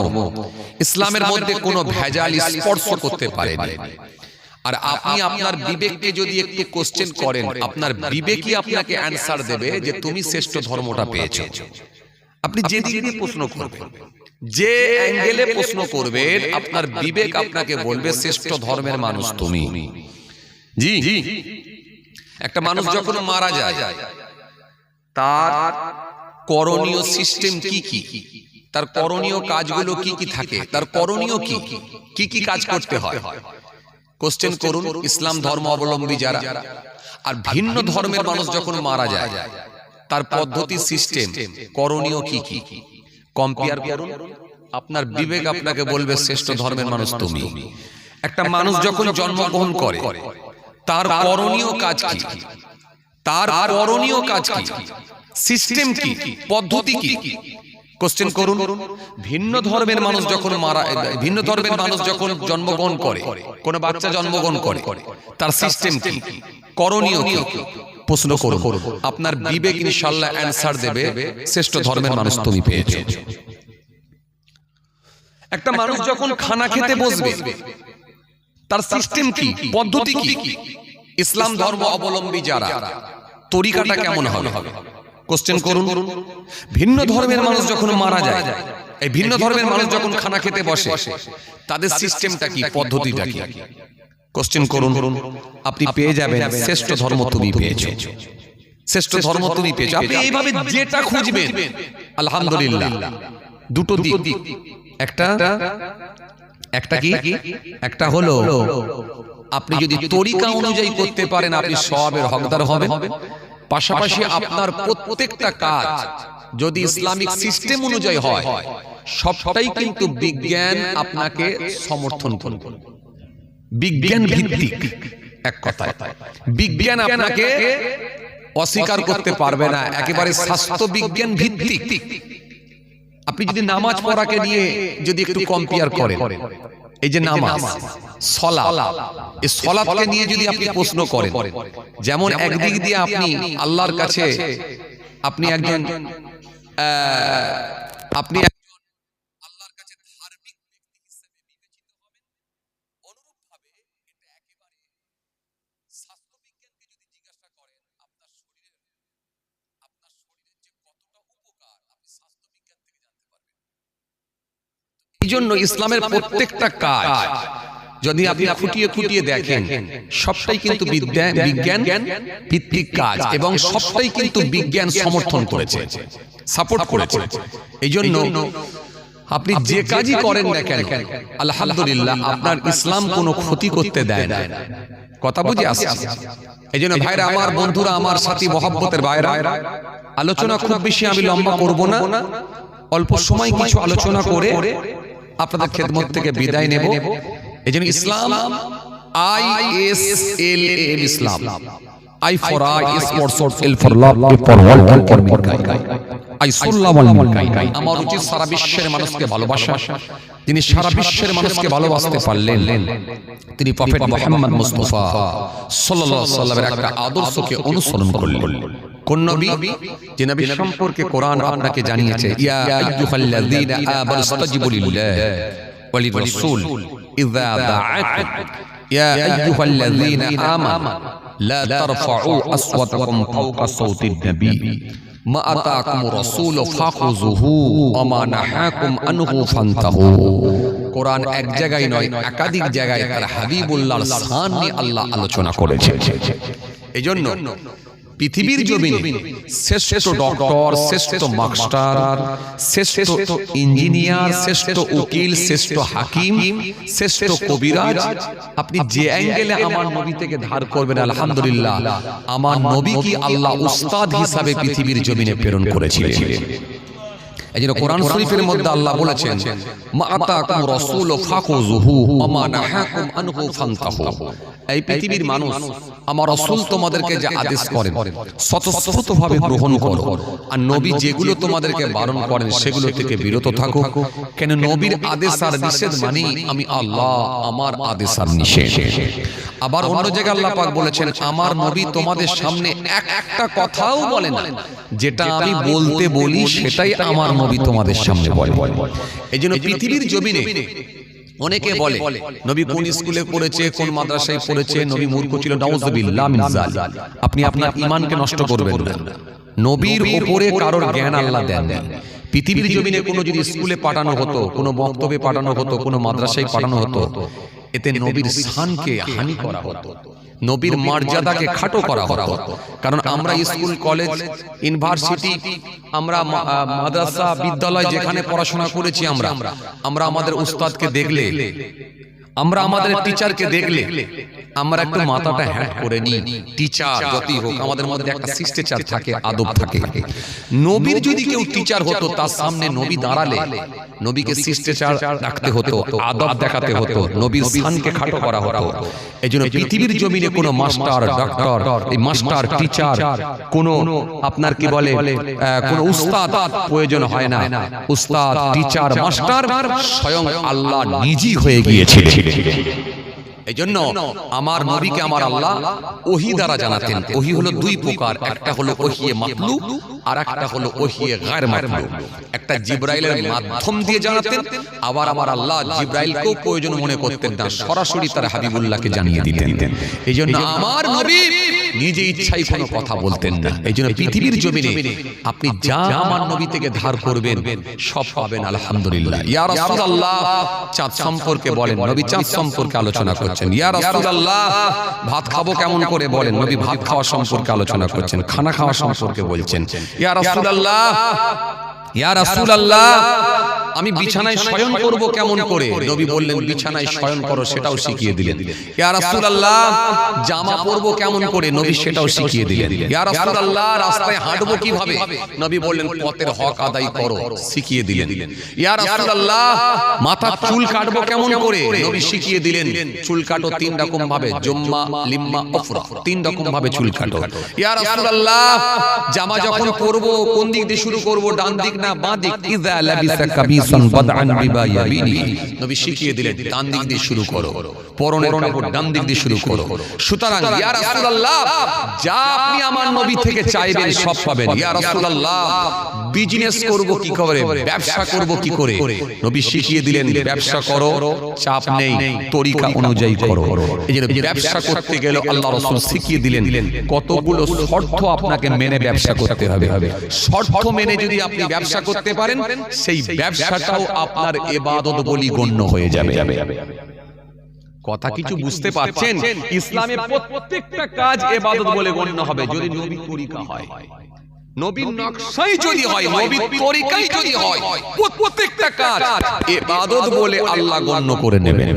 ইসলামের মধ্যে কোনো ভেজাল স্পর্শ করতে পারে না। আর আপনি আপনার বিবেককে যদি একটু কোশ্চেন করেন, আপনার বিবেকই আপনাকে অ্যানসার দেবে যে তুমি শ্রেষ্ঠ ধর্মটা পেয়েছো। আপনি যে দিক দিয়ে প্রশ্ন করবেন, যে অ্যাঙ্গেলে প্রশ্ন করবেন, আপনার বিবেক আপনাকে বলবে শ্রেষ্ঠ ধর্মের মানুষ তুমি। জি একটা মানুষ যখন মারা যায়, তার করণীয় সিস্টেম কি কি তার করণীয় কাজগুলো কি কি থাকে, তার করণীয় কি কি কি কাজ করতে হয়। কোশ্চেন করুন, ইসলাম ধর্ম অবলম্বী যারা আর ভিন্ন ধর্মের মানুষ যখন মারা যায় তার পদ্ধতি সিস্টেম করণীয় কি কি কম্পেয়ার করুন। আপনার বিবেক আপনাকে বলবে শ্রেষ্ঠ ধর্মের মানুষ তুমি। একটা মানুষ যখন জন্মগ্রহণ করে তার করণীয় কাজ কি, তার করণীয় কাজ কি, সিস্টেম কি, পদ্ধতি কি। কোশ্চেন করুন, ভিন্ন ধর্মের মানুষ যখন ভিন্ন ধর্মের মানুষ যখন জন্মগ্রহণ করে, কোন বাচ্চা জন্মগ্রহণ করে, তার সিস্টেম কি, করণীয় কি, প্রশ্ন করুন। আপনার বিবেক ইনশাআল্লাহ অ্যানসার দেবে শ্রেষ্ঠ ধর্মের মানুষ তুমি পেয়েছো। একটা মানুষ যখন খানা খেতে বসবে তার সিস্টেম কি, পদ্ধতি কি, ইসলাম ধর্ম অবলম্বী যারা তরিকাটা কেমন হবে। কোশ্চেন করুন, ভিন্ন ধর্মের মানুষ যখন মারা যায়, এই ভিন্ন ধর্মের মানুষ যখন খানা খেতে বসে তাদের সিস্টেমটা কি, পদ্ধতিটা কি। কোশ্চেন করুন, আপনি পেয়ে যাবেন শ্রেষ্ঠ ধর্ম তুমি পেয়েছো, শ্রেষ্ঠ ধর্ম তুমি পেয়েছো। আপনি এইভাবে যেটা খুঁজবেন আলহামদুলিল্লাহ দুটো দিক, একটা কি, একটা হলো আপনি যদি তরিকা অনুযায়ী করতে পারেন আপনি সওয়াবের হকদার হবেন। পাশাপাশি আপনার প্রত্যেকটা কাজ যদি ইসলামিক সিস্টেম অনুযায়ী হয় সবটাই কিন্তু বিজ্ঞান আপনাকে সমর্থন করবে, বিজ্ঞান ভিত্তিক। এক কথায় বিজ্ঞান আপনাকে অস্বীকার করতে পারবে না, একেবারে স্বাস্থ্য বিজ্ঞান ভিত্তিক। আপনি যদি নামাজ পড়াকে নিয়ে যদি একটু কম্পেয়ার করেন, এই যে নামাজ, সালাত, এই সালাতকে নিয়ে যদি আপনি প্রশ্ন করেন, যেমন একদিক দিয়ে আপনি আল্লাহর কাছে আপনি একজন আল্লাহর কাছে ধার্মিক ব্যক্তি হিসেবে বিবেচিত হবেন, অনুরূপভাবে এটা একেবারে স্বাস্থ্য বিজ্ঞানকে যদি জিজ্ঞাসা করেন আপনার শরীরের যে কতটা উপকার আপনি স্বাস্থ্য বিজ্ঞান থেকে জানতে পারবেন। এই জন্য ইসলামের প্রত্যেকটা কাজ যদি আপনি খুঁটিয়ে খুঁটিয়ে দেখেন সবটাই কিন্তু বিজ্ঞান ভিত্তিক কাজ এবং সবটাই কিন্তু বিজ্ঞান সমর্থন করেছে, সাপোর্ট করেছে। এই জন্য আপনি যে কাজই করেন না কেন আলহামদুলিল্লাহ আপনার ইসলাম কোনো ক্ষতি করতে দেয় না। কথা বুঝে আসছে? এই জন্য ভাইরা আমার, বন্ধুরা আমার, সাথী মহব্বতের ভাইরা, আলোচনা খুব বেশি আমি লম্বা করব না, অল্প সময় কিছু আলোচনা করে আপনাদের খেদমত থেকে বিদায় নেব। এই জন্য ইসলাম ISLAM, Islam I for I, S for sword, L for love, A for world, K for mankind, I sunnah wal mankind। আমার উচিত সারা বিশ্বের মানুষকে ভালোবাসা। যিনি সারা বিশ্বের মানুষকে ভালোবাসতে পারলেন তিনি প্রফেট মুহাম্মদ মুস্তাফা সাল্লাল্লাহু আলাইহি ওয়াসাল্লামের একটা আদর্শকে অনুসরণ করলেন। কোন নবী? যে নবী সম্পর্কে কোরআন আপনাকে জানিয়েছে, ইয়া আইয়ুহাল্লাযীনা আমানু ইসতাজিবু লিল্লাহি ওয়া লির-রাসূল ইযা দাআকুম, ইয়া আইয়ুহাল্লাযীনা আমানু লা তারফাউ আসওয়াতাকুম ফাওকা সাওতিন নবী মা আতাকুমুর রাসূল ফাখুযুহু ওয়া মা নাহাকুম আনহু ফান্তাহু। কোরআন এক জায়গায় নয়, একাধিক জায়গায় তার হাবিবুল্লাহর শান নিয়ে আল্লাহ আলোচনা করেছেন। এজন্য পৃথিবীর জমিনে শ্রেষ্ঠ ডক্টর, শ্রেষ্ঠ মাস্টার, শ্রেষ্ঠ ইঞ্জিনিয়ার, শ্রেষ্ঠ উকিল, শ্রেষ্ঠ হাকিম, শ্রেষ্ঠ কবিরাজ আপনি যে অ্যাঙ্গেলে আমার নবী থেকে ধার করবেন আলহামদুলিল্লাহ আমার নবী কি আল্লাহ উস্তাদ হিসাবে পৃথিবীর জমিনে প্রেরণ করেছিলেন। এইজন্য কোরআন শরীফের মধ্যে আল্লাহ বলেছেন, মা আতাকুম রাসূল ফাখুযুহু ওয়া মা নাহাকুম আনহু ফান্তাহু। এই পৃথিবীর মানুষ আমার রাসূল তোমাদেরকে যে আদেশ করেন স্বতঃস্ফূর্তভাবে গ্রহণ করো, আর নবী যেগুলো তোমাদেরকে বারণ করেন সেগুলো থেকে বিরত থাকো। কেন নবীর আদেশ আর নিষেধ মানে আমি আল্লাহ, আমার আদেশ আর নিষেধ। আবার অন্য জায়গায় আল্লাহ পাক বলেছেন, আমার নবী তোমাদের সামনে একটা কথাও বলে না, যেটা আমি বলতে বলি সেটাই আমার নবী তোমাদের সামনে বলে। এইজন্য পৃথিবীর জমিনে অনেকে বলে নবী কোন স্কুলে পড়েছে, কোন মাদ্রাসায় পড়েছে, নবী মূর্খ ছিল, নাউযুবিল্লাহ মিন যালিক। আপনি আপনার ঈমানকে নষ্ট করবেন না। নবীর উপরে কারোর জ্ঞান আল্লাহ দেন না। পৃথিবীর জমিনে কোনো যদি স্কুলে পাঠানো হতো, কোনো বক্তব্যে পাঠানো হতো, কোনো মাদ্রাসায় পাঠানো হতো, এতে নবীর শানকে হানি করা হতো, নবীর মর্যাদাকে খাটো করা হতো। কারণ আমরা স্কুল, কলেজ, ইউনিভার্সিটি, আমরা মাদ্রাসা, বিদ্যালয় যেখানে পড়াশোনা করেছি, আমরা আমাদের উস্তাদকে দেখলে, আমরা আমাদের টিচারকে দেখলে আমরা একটু মাথাটা হ্যাট করে নিই। টিচার যতই হোক আমাদের মধ্যে একটা শিষ্টাচার থাকে, আদব থাকে। নবীর যদি কেউ টিচার হতো, তার সামনে নবী দাঁড়ালে নবীকে শিষ্টাচার রাখতে হতো, আদব দেখাতে হতো, নবীর শানকে খাটো করা হতো। এইজন্য পৃথিবীর জমিনে কোনো মাস্টার, ডক্টর, এই মাস্টার, টিচার, কোনো আপনার কি বলে কোনো উস্তাদ প্রয়োজন হয় না। উস্তাদ, টিচার, মাস্টার স্বয়ং আল্লাহ নিজেই হয়ে গিয়েছিল। এই জন্য আমার নবীকে আমার আল্লাহ ওহী দ্বারা জানাতেন। ওহী হলো দুই প্রকার, একটা হলো ওহিয়ে মাতলু আর একটা হলো ওহিয়ে গায়র মাতলু। একটা জিবরাইলের মাধ্যম দিয়ে জানাতেন, আবার আমার আল্লাহ জিবরাইলকেও প্রয়োজন মনে করতেন না, সরাসরি তার হাবিবুল্লাহকে জানিয়ে দিতেন। এই জন্য আমার নবী নিজে ইচ্ছাই কোনো কথা বলতেন না। এই জন্য পৃথিবীর জমিনে আপনি যা আমার নবী থেকে ধার করবেন সব পাবেন আলহামদুলিল্লাহ। ইয়া রাসূলুল্লাহ চাঁদ সম্পর্কে বলেন, নবী চাঁদ সম্পর্কে আলোচনা করছেন। ইয়া রাসূলুল্লাহ ভাত খাবো কেমন করে বলেন, নবী ভাত খাওয়া সম্পর্কে আলোচনা করছেন, খানা খাওয়া সম্পর্কে বলছেন। ইয়া রাসূলুল্লাহ, ইয়া রাসূলুল্লাহ আমি বিছানায় শয়ন করব কেমন করে, নবী বললেন বিছানায় শয়ন করো, সেটাও শিখিয়ে দিলেন। ইয়া রাসূলুল্লাহ জামা পরবো কেমন করে, নবী সেটাও শিখিয়ে দিলেন। ইয়া রাসূলুল্লাহ রাস্তায় হাঁটবো কিভাবে, নবী বললেন পথের হক আদায় করো, শিখিয়ে দিলেন। ইয়া রাসূলুল্লাহ মাথার চুল কাটবো কেমন করে, নবী শিখিয়ে দিলেন। চুল কাটো তিন রকম ভাবে, জুম্মা, লিম্মা, উফরা, তিন রকম ভাবে চুল কাটো। ইয়া রাসূলুল্লাহ জামা যখন পরবো কোন দিক দিয়ে শুরু করব, ডান দিক না বাঁ দিক, ইযা লাবিসা কাবিসান বাদআন বিবা ইয়ামিনি, নবী শিখিয়ে দিলেন ডান দিক দিয়ে শুরু করো, পরনের কাপড় ডান দিক দিয়ে শুরু করো। সুতরাং ইয়া রাসূলুল্লাহ যা আপনি আমার নবী থেকে চাইবেন সব পাবেন। ইয়া রাসূলুল্লাহ বিজনেস করব কি করে, ব্যবসা করব কি করে, নবী শিখিয়ে দিলেন ব্যবসা করো, চাপ নেই, তরিকা অনুযায়ী করো। এই যে ব্যবসা করতে গেলে আল্লাহ রাসূল শিখিয়ে দিলেন কতগুলো শর্ত আপনাকে মেনে ব্যবসা করতে হবে। শর্ত মেনে যদি আপনি ব্যবসা করতে পারেন, সেই ব্যবসাটাও আপনার ইবাদত বলি গণ্য হয়ে যাবে। কথা কিছু বুঝতে পারছেন? ইসলামে প্রত্যেকটা কাজ ইবাদত বলে গণ্য হবে যদি নবীর তরিকা হয়, নবীর নকশাই যদি হয়, নবীর তরিকাই যদি হয়, প্রত্যেকটা কাজ ইবাদত বলে আল্লাহ গণ্য করে নেবেন।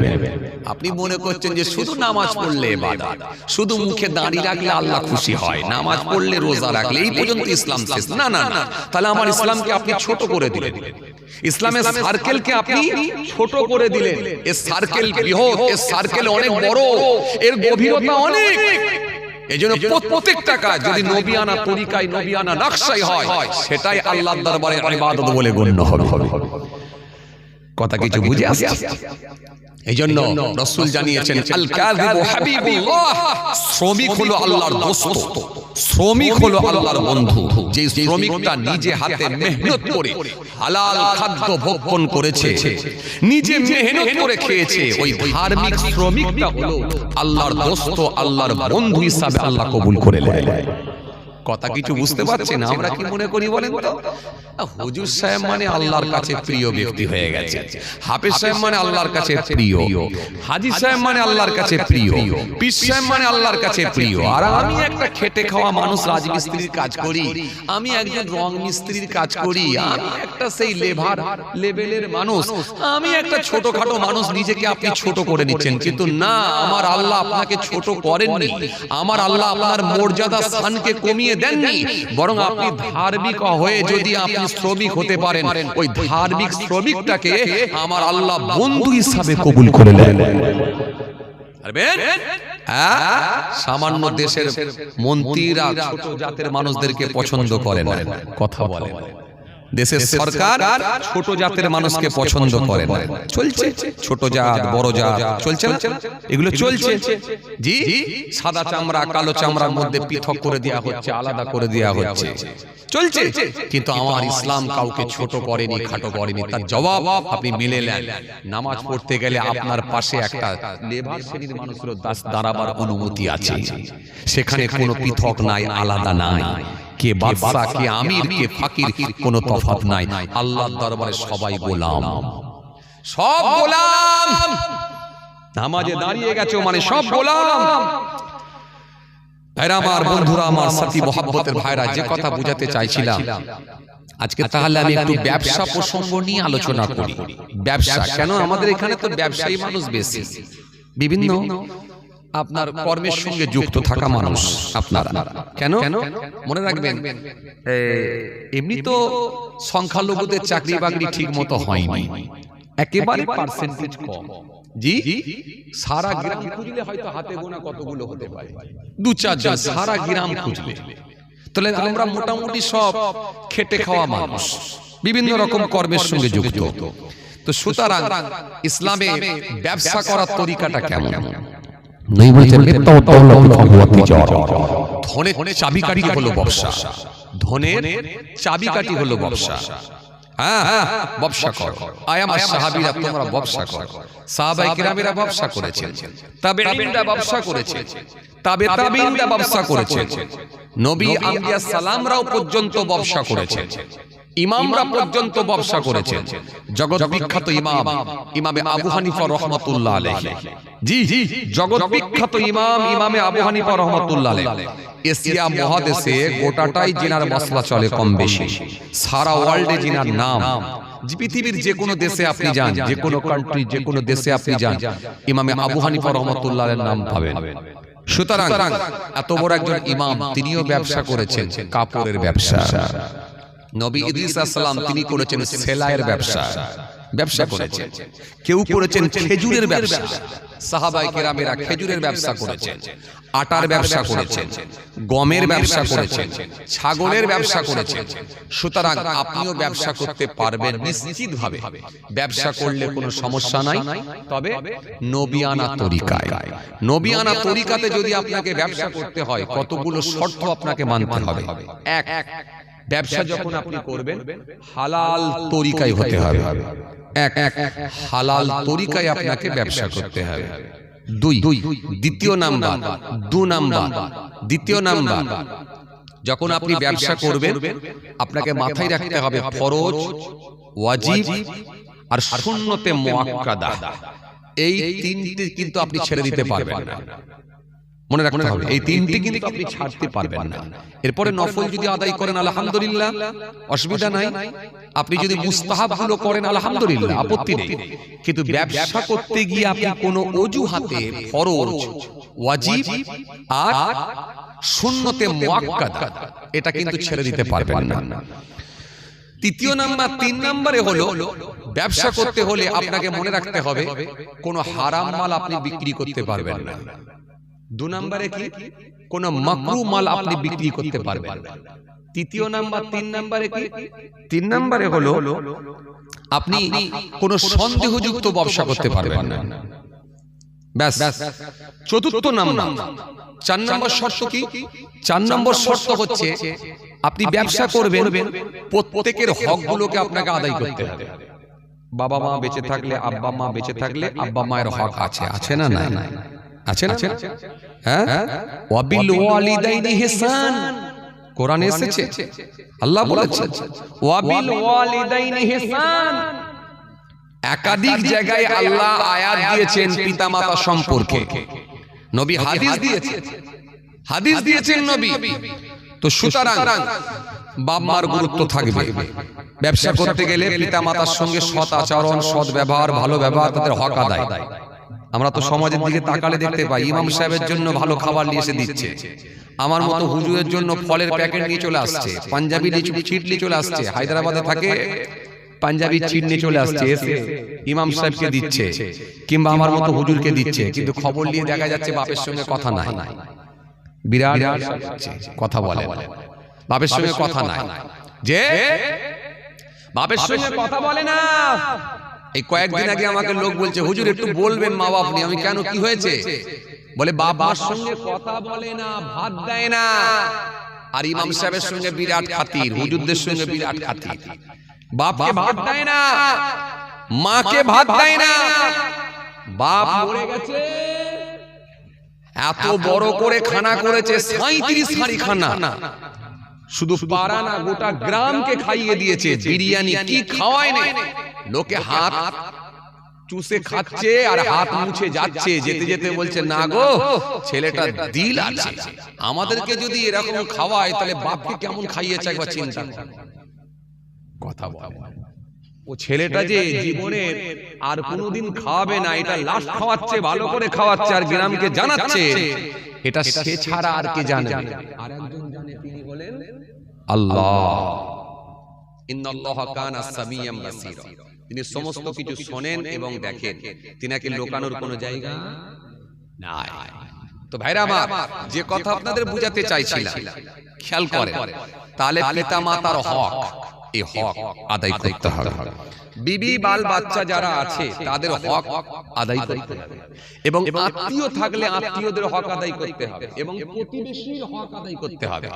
আপনি মনে করছেন যে শুধু নামাজ পড়লে ইবাদত, শুধু মুখে দাড়ি রাখলে আল্লাহ খুশি হয়, নামাজ পড়লে রোজা রাখলে এই পর্যন্ত ইসলাম শেষ। না না না, তাহলে আমার ইসলামকে আপনি ছোট করে দিলেন, ইসলামের সার্কেলকে আপনি ছোট করে দিলেন। এর সার্কেল বৃহৎ, এর সার্কেল অনেক বড়, এর গভীরতা অনেক। এজন্য প্রত্যেকটা কাজ যদি নবিয়ানা তরিকায়, নবিয়ানা নকশায় হয়, সেটাই আল্লাহর দরবারে ইবাদত বলে গণ্য হবে। কথা কিছু বুঝে আসছে? এইজন্য রাসূল জানিয়েছেন আল কাযিবু হাবিবুল্লাহ, শ্রমিক হলো আল্লাহর দোস্ত, শ্রমিক হলো আল্লাহর বন্ধু। যে শ্রমিকটা নিজে হাতে মেহনত করে হালাল খাদ্য ভক্ষণ করেছে, নিজে মেহনত করে খেয়েছে, ওই ধার্মিক শ্রমিকটা হলো আল্লাহর দোস্ত, আল্লাহর বন্ধু হিসাবে আল্লাহ কবুল করে নেয়। কথা কিছু বুঝতে পারছেন? আমরা কি মনে করি বলেন তো, হুজুর সাহেব মানে আল্লাহর কাছে প্রিয় ব্যক্তি হয়ে গেছে, হাফেজ সাহেব মানে আল্লাহর কাছে প্রিয়, হাজী সাহেব মানে আল্লাহর কাছে প্রিয়, পীর সাহেব মানে আল্লাহর কাছে প্রিয়। আর আমি একটা খেটে খাওয়া মানুষ, রাজমিস্ত্রির কাজ করি, আমি একজন রং মিস্ত্রির কাজ করি, আমি একটা সেই লেবার লেভেলের মানুষ, আমি একটা ছোটখাটো মানুষ, নিজেকে আপনি ছোট করে নিচ্ছেন। কিন্তু না, আমার আল্লাহ আপনাকে ছোট করেননি, আমার আল্লাহ আপনার মর্যাদা স্থানকে কমিয়ে দেননি, বরং আপনি ধার্মিক হয়ে যদি আপনি শ্রমিক হতে পারেন, ওই ধার্মিক শ্রমিকটাকে আমার আল্লাহ বন্ধু হিসাবে কবুল করে নেন। সামান্য দেশের মন্ত্রীরা ছোট জাতের মানুষদেরকে পছন্দ করে না, কথা বলে। দেশের সরকার ছোট জাতের মানুষকে পছন্দ করে না, চলছে ছোট জাত বড় জাত চলছে না, এগুলো চলছে। জি, সাদা চামড়া কালো চামড়ার মধ্যে পৃথক করে দেওয়া হচ্ছে, আলাদা করে দেওয়া হচ্ছে, চলছে। কিন্তু আমার ইসলাম কাউকে ছোট করেনি, খাটো করেনি। তার জবাব আপনি মিলে নেন। নামাজ পড়তে গেলে আপনার পাশে একটা লেবার শ্রেণীর মানুষের দাঁড়াবার অনুমতি আছে, সেখানে কোনো পৃথক নাই, আলাদা নাই। কে বাদশা, কে আমির, কে ফকির, কোনো তফাৎ নাই। আল্লাহর দরবারে সবাই গোলাম, সব গোলাম। নামাজে দাঁড়িয়ে গেছো মানে সব গোলাম। ভাইরা আমার, বন্ধুরা আমার, সাথী মহব্বতের ভাইরা, যে কথা বুঝাতে চাইছিলাম আজকে, তাহলে আমি একটু ব্যবসা প্রসঙ্গ নিয়ে আলোচনা করি। ব্যবসা কেন? আমাদের এখানে তো ব্যবসায়ী মানুষ বেশি, বিভিন্ন আপনার কর্মের সঙ্গে যুক্ত থাকা মানুষ আপনারা। কেন? মনে রাখবেন, এমনি তো সংখ্যালঘুদের চাকরি বাকরি ঠিক মতো হয়নি, একেবারে পার্সেন্টেজ কম। জি, সারা গ্রাম খুঁজলে হয়তো হাতে গোনা কতগুলো হতে পারে, 2-4 জন সারা গ্রাম খুঁজলে। তাহলে আমরা মোটামুটি সব খেটে খাওয়া মানুষ, বিভিন্ন রকম কর্মের সঙ্গে যুক্ত। তো সুতরাং ইসলামে ব্যবসা করার তরিকাটা কেমন? ধনের চাবিকাঠি হলো ব্যবসা, ধনের চাবিকাঠি হলো ব্যবসা। হ্যাঁ, ব্যবসা করো। আয় আমার সাহাবীরা, তোমরা ব্যবসা করো। সাহাবায়ে কেরামেরা ব্যবসা করেছেন, তাবেঈনরা ব্যবসা করেছেন, তাবেঈনরা ব্যবসা করেছেন, নবী আম্বিয়া সালামরাও পর্যন্ত ব্যবসা করেছেন, ইমামরা পর্যন্ত ব্যবসা করেছেন। জগৎ বিখ্যাত ইমামে আবু হানিফা রাহমাতুল্লাহ আলাইহি, জি জগৎ বিখ্যাত ইমামে আবু হানিফা রাহমাতুল্লাহ আলাইহি, এশিয়া মহাদেশে গোটাটাই জিনার মশলা চলে কম বেশি, সারা ওয়ার্ল্ডে জিনার নাম। পৃথিবীর যে কোনো দেশে আপনি যান, যে কোনো কান্ট্রি, যে কোনো দেশে আপনি যান, ইমামে আবু হানিফা রাহমাতুল্লাহ আলাইহির নাম পাবেন। সুতরাং এত বড় একজন ইমাম, তিনিও ব্যবসা করেছেন, কাপড়ের ব্যবসা। নবী ইদ্রিস আলাইহিস সালাম তিনি করেছেন সেলাইয়ের ব্যবসা করেছেন। কেউ করেছেন খেজুরের ব্যবসা, সাহাবায়ে কেরামেরা খেজুরের ব্যবসা করেছেন, আটার ব্যবসা করেছেন, গমের ব্যবসা করেছেন, ছাগলের ব্যবসা করেছেন। সুতরাং আপনিও ব্যবসা করতে পারবেন নিশ্চিতভাবে, ব্যবসা করলে কোনো সমস্যা নাই, তবে নবিয়ানা তরিকায়। নবিয়ানা তরিকাতে যদি আপনাকে ব্যবসা করতে হয়, কতগুলো শর্ত আপনাকে মানতে হবে। এক, ব্যবসা যখন আপনি করবেন হালাল তরিকায় হতে হবে। এক, হালাল তরিকায় আপনাকে ব্যবসা করতে হবে। দ্বিতীয় নাম্বার, যখন আপনি ব্যবসা করবেন আপনাকে মাথায় রাখতে হবে ফরজ, ওয়াজিব আর সুন্নতে মুআক্কাদা, এই তিনটি কিন্তু আপনি ছেড়ে দিতে পারবেন না। মনে রাখতে হবে, এই তিনটি কিন্তু আপনি ছাড়তে পারবেন না। এরপরে নফল যদি আদায় করেন আলহামদুলিল্লাহ, অসুবিধা নাই। আপনি যদি মুস্তাহাব গুলো করেন আলহামদুলিল্লাহ, আপত্তি নেই। কিন্তু ব্যবসা করতে গিয়ে আপনি কোনো অজুহাতে ফরজ, ওয়াজিব আর সুন্নতে মুআক্কাদা এটা কিন্তু ছেড়ে দিতে পারবেন না। তৃতীয় নাম্বার, 3 নম্বরে হলো ব্যবসা করতে হলে আপনাকে মনে রাখতে হবে কোনো হারাম মাল আপনি বিক্রি করতে পারবেন না। 2 নম্বরে কি? কোনো মাকরু মাল আপনি বিক্রি করতে পারবেন না। তৃতীয় নাম্বার, 3 নম্বরে কি? 3 নম্বরে হলো আপনি কোনো সন্দেহযুক্ত ব্যবসা করতে পারবেন না। ব্যাস। চতুর্থ নাম্বার, 4 নম্বর শর্ত কি? 4 নম্বর শর্ত হচ্ছে আপনি ব্যবসা করবেন, প্রত্যেকের হকগুলোকে আপনাকে আদায় করতে হবে। বাবা মা বেঁচে থাকলে, আব্বা মা বেঁচে থাকলে আব্বা মায়ের হক আছে না? নাই আছে না? হ্যাঁ, ওয়াবিল ওয়ালিদাইনি ইহসান কোরআনে এসেছে, আল্লাহ বলেছেন ওয়াবিল ওয়ালিদাইনি ইহসান। একাধিক জায়গায় আল্লাহ আয়াত দিয়েছেন পিতামাতা সম্পর্কে, নবী হাদিস দিয়েছেন নবী। তো সুতরাং বাপ মার গুরুত্ব থাকবে। ব্যবসা করতে গেলে পিতামাতার সঙ্গে সৎ আচরণ, সৎ ব্যবহার, ভালো ব্যবহার, তাদের হক আদায়। আমরা তো সমাজের দিকে তাকালে দেখতে পাই ইমাম সাহেবের জন্য ভালো খাবার নিয়ে এসে দিচ্ছে, আমার মতো হুজুরের জন্য ফলের প্যাকেট নিয়ে চলে আসছে, পাঞ্জাবি চিট নিয়ে চলে আসছে, হায়দ্রাবাদে থাকে পাঞ্জাবি চিট নিয়ে চলে আসছে, এসে ইমাম সাহেবকে দিচ্ছে কিংবা আমার মতো হুজুরকে দিচ্ছে। কিন্তু খবর নিয়ে দেখা যাচ্ছে বাপের সঙ্গে কথা নাই, বিরাট কথা বলে, বাপের সঙ্গে কথা নাই, যে বাপের সঙ্গে কথা বলে না। এই কয়েকদিন আগে আমাকে লোক বলছে হুজুর একটু বলবেন মা বাপ নিয়ে। আমি কেন, কি হয়েছে? বলে বাবার সঙ্গে কথা বলে না, ভাত দেয় না। আর ইমাম সাহেবের সঙ্গে বিরাট খাতির, হুজুরদের সঙ্গে বিরাট খাতির। বাপকে ভাত দেয় না, মাকে ভাত দেয় না। বাপ মরে গেছে, এত বড় করে খানা করেছে, 37 হাঁড়ি খানা, শুধু পাড়া না গোটা গ্রামকে খাইয়ে দিয়েছে বিরিয়ানি। কি খাওয়ায় না, লোকে হাত চুষে খাচ্ছে আর হাত মুছে যাচ্ছে, যেতে যেতে বলছে না গো ছেলেটা দিল আছে, আমাদেরকে যদি এরকম খাওয়ায় তাহলে বাপকে কেমন খাইয়েছে একবার চিন্তা করো। কথা বলে ও ছেলেটা যে জীবনে আর কোনোদিন খাওয়াবে না, এটা লাস্ট খাওয়াচ্ছে, ভালো করে খাওয়াচ্ছে আর গ্রামকে জানাচ্ছে, এটা সে ছাড়া আর কে জানে? আর একজন জানে, তিনি বলেন আল্লাহ। ইন্নাল্লাহা কানা সামিয়াম বাসীরা, তিনি সমস্ত কিছু শোনেন এবং দেখেন, তিনাকে লোকানোর কোনো জায়গা নাই। তো ভাইরা আমার, যে কথা আপনাদের বুঝাতে চাইছিলাম, খেয়াল করেন, তাহলে পিতা মাতার হক, এই হক আদায় করতে হবে। বিবি বাল বাচ্চা যারা আছে তাদের হক আদায় করতে হবে, এবং আত্মীয় থাকলে আত্মীয়দের হক আদায় করতে হবে, এবং প্রতিবেশীর হক আদায় করতে হবে।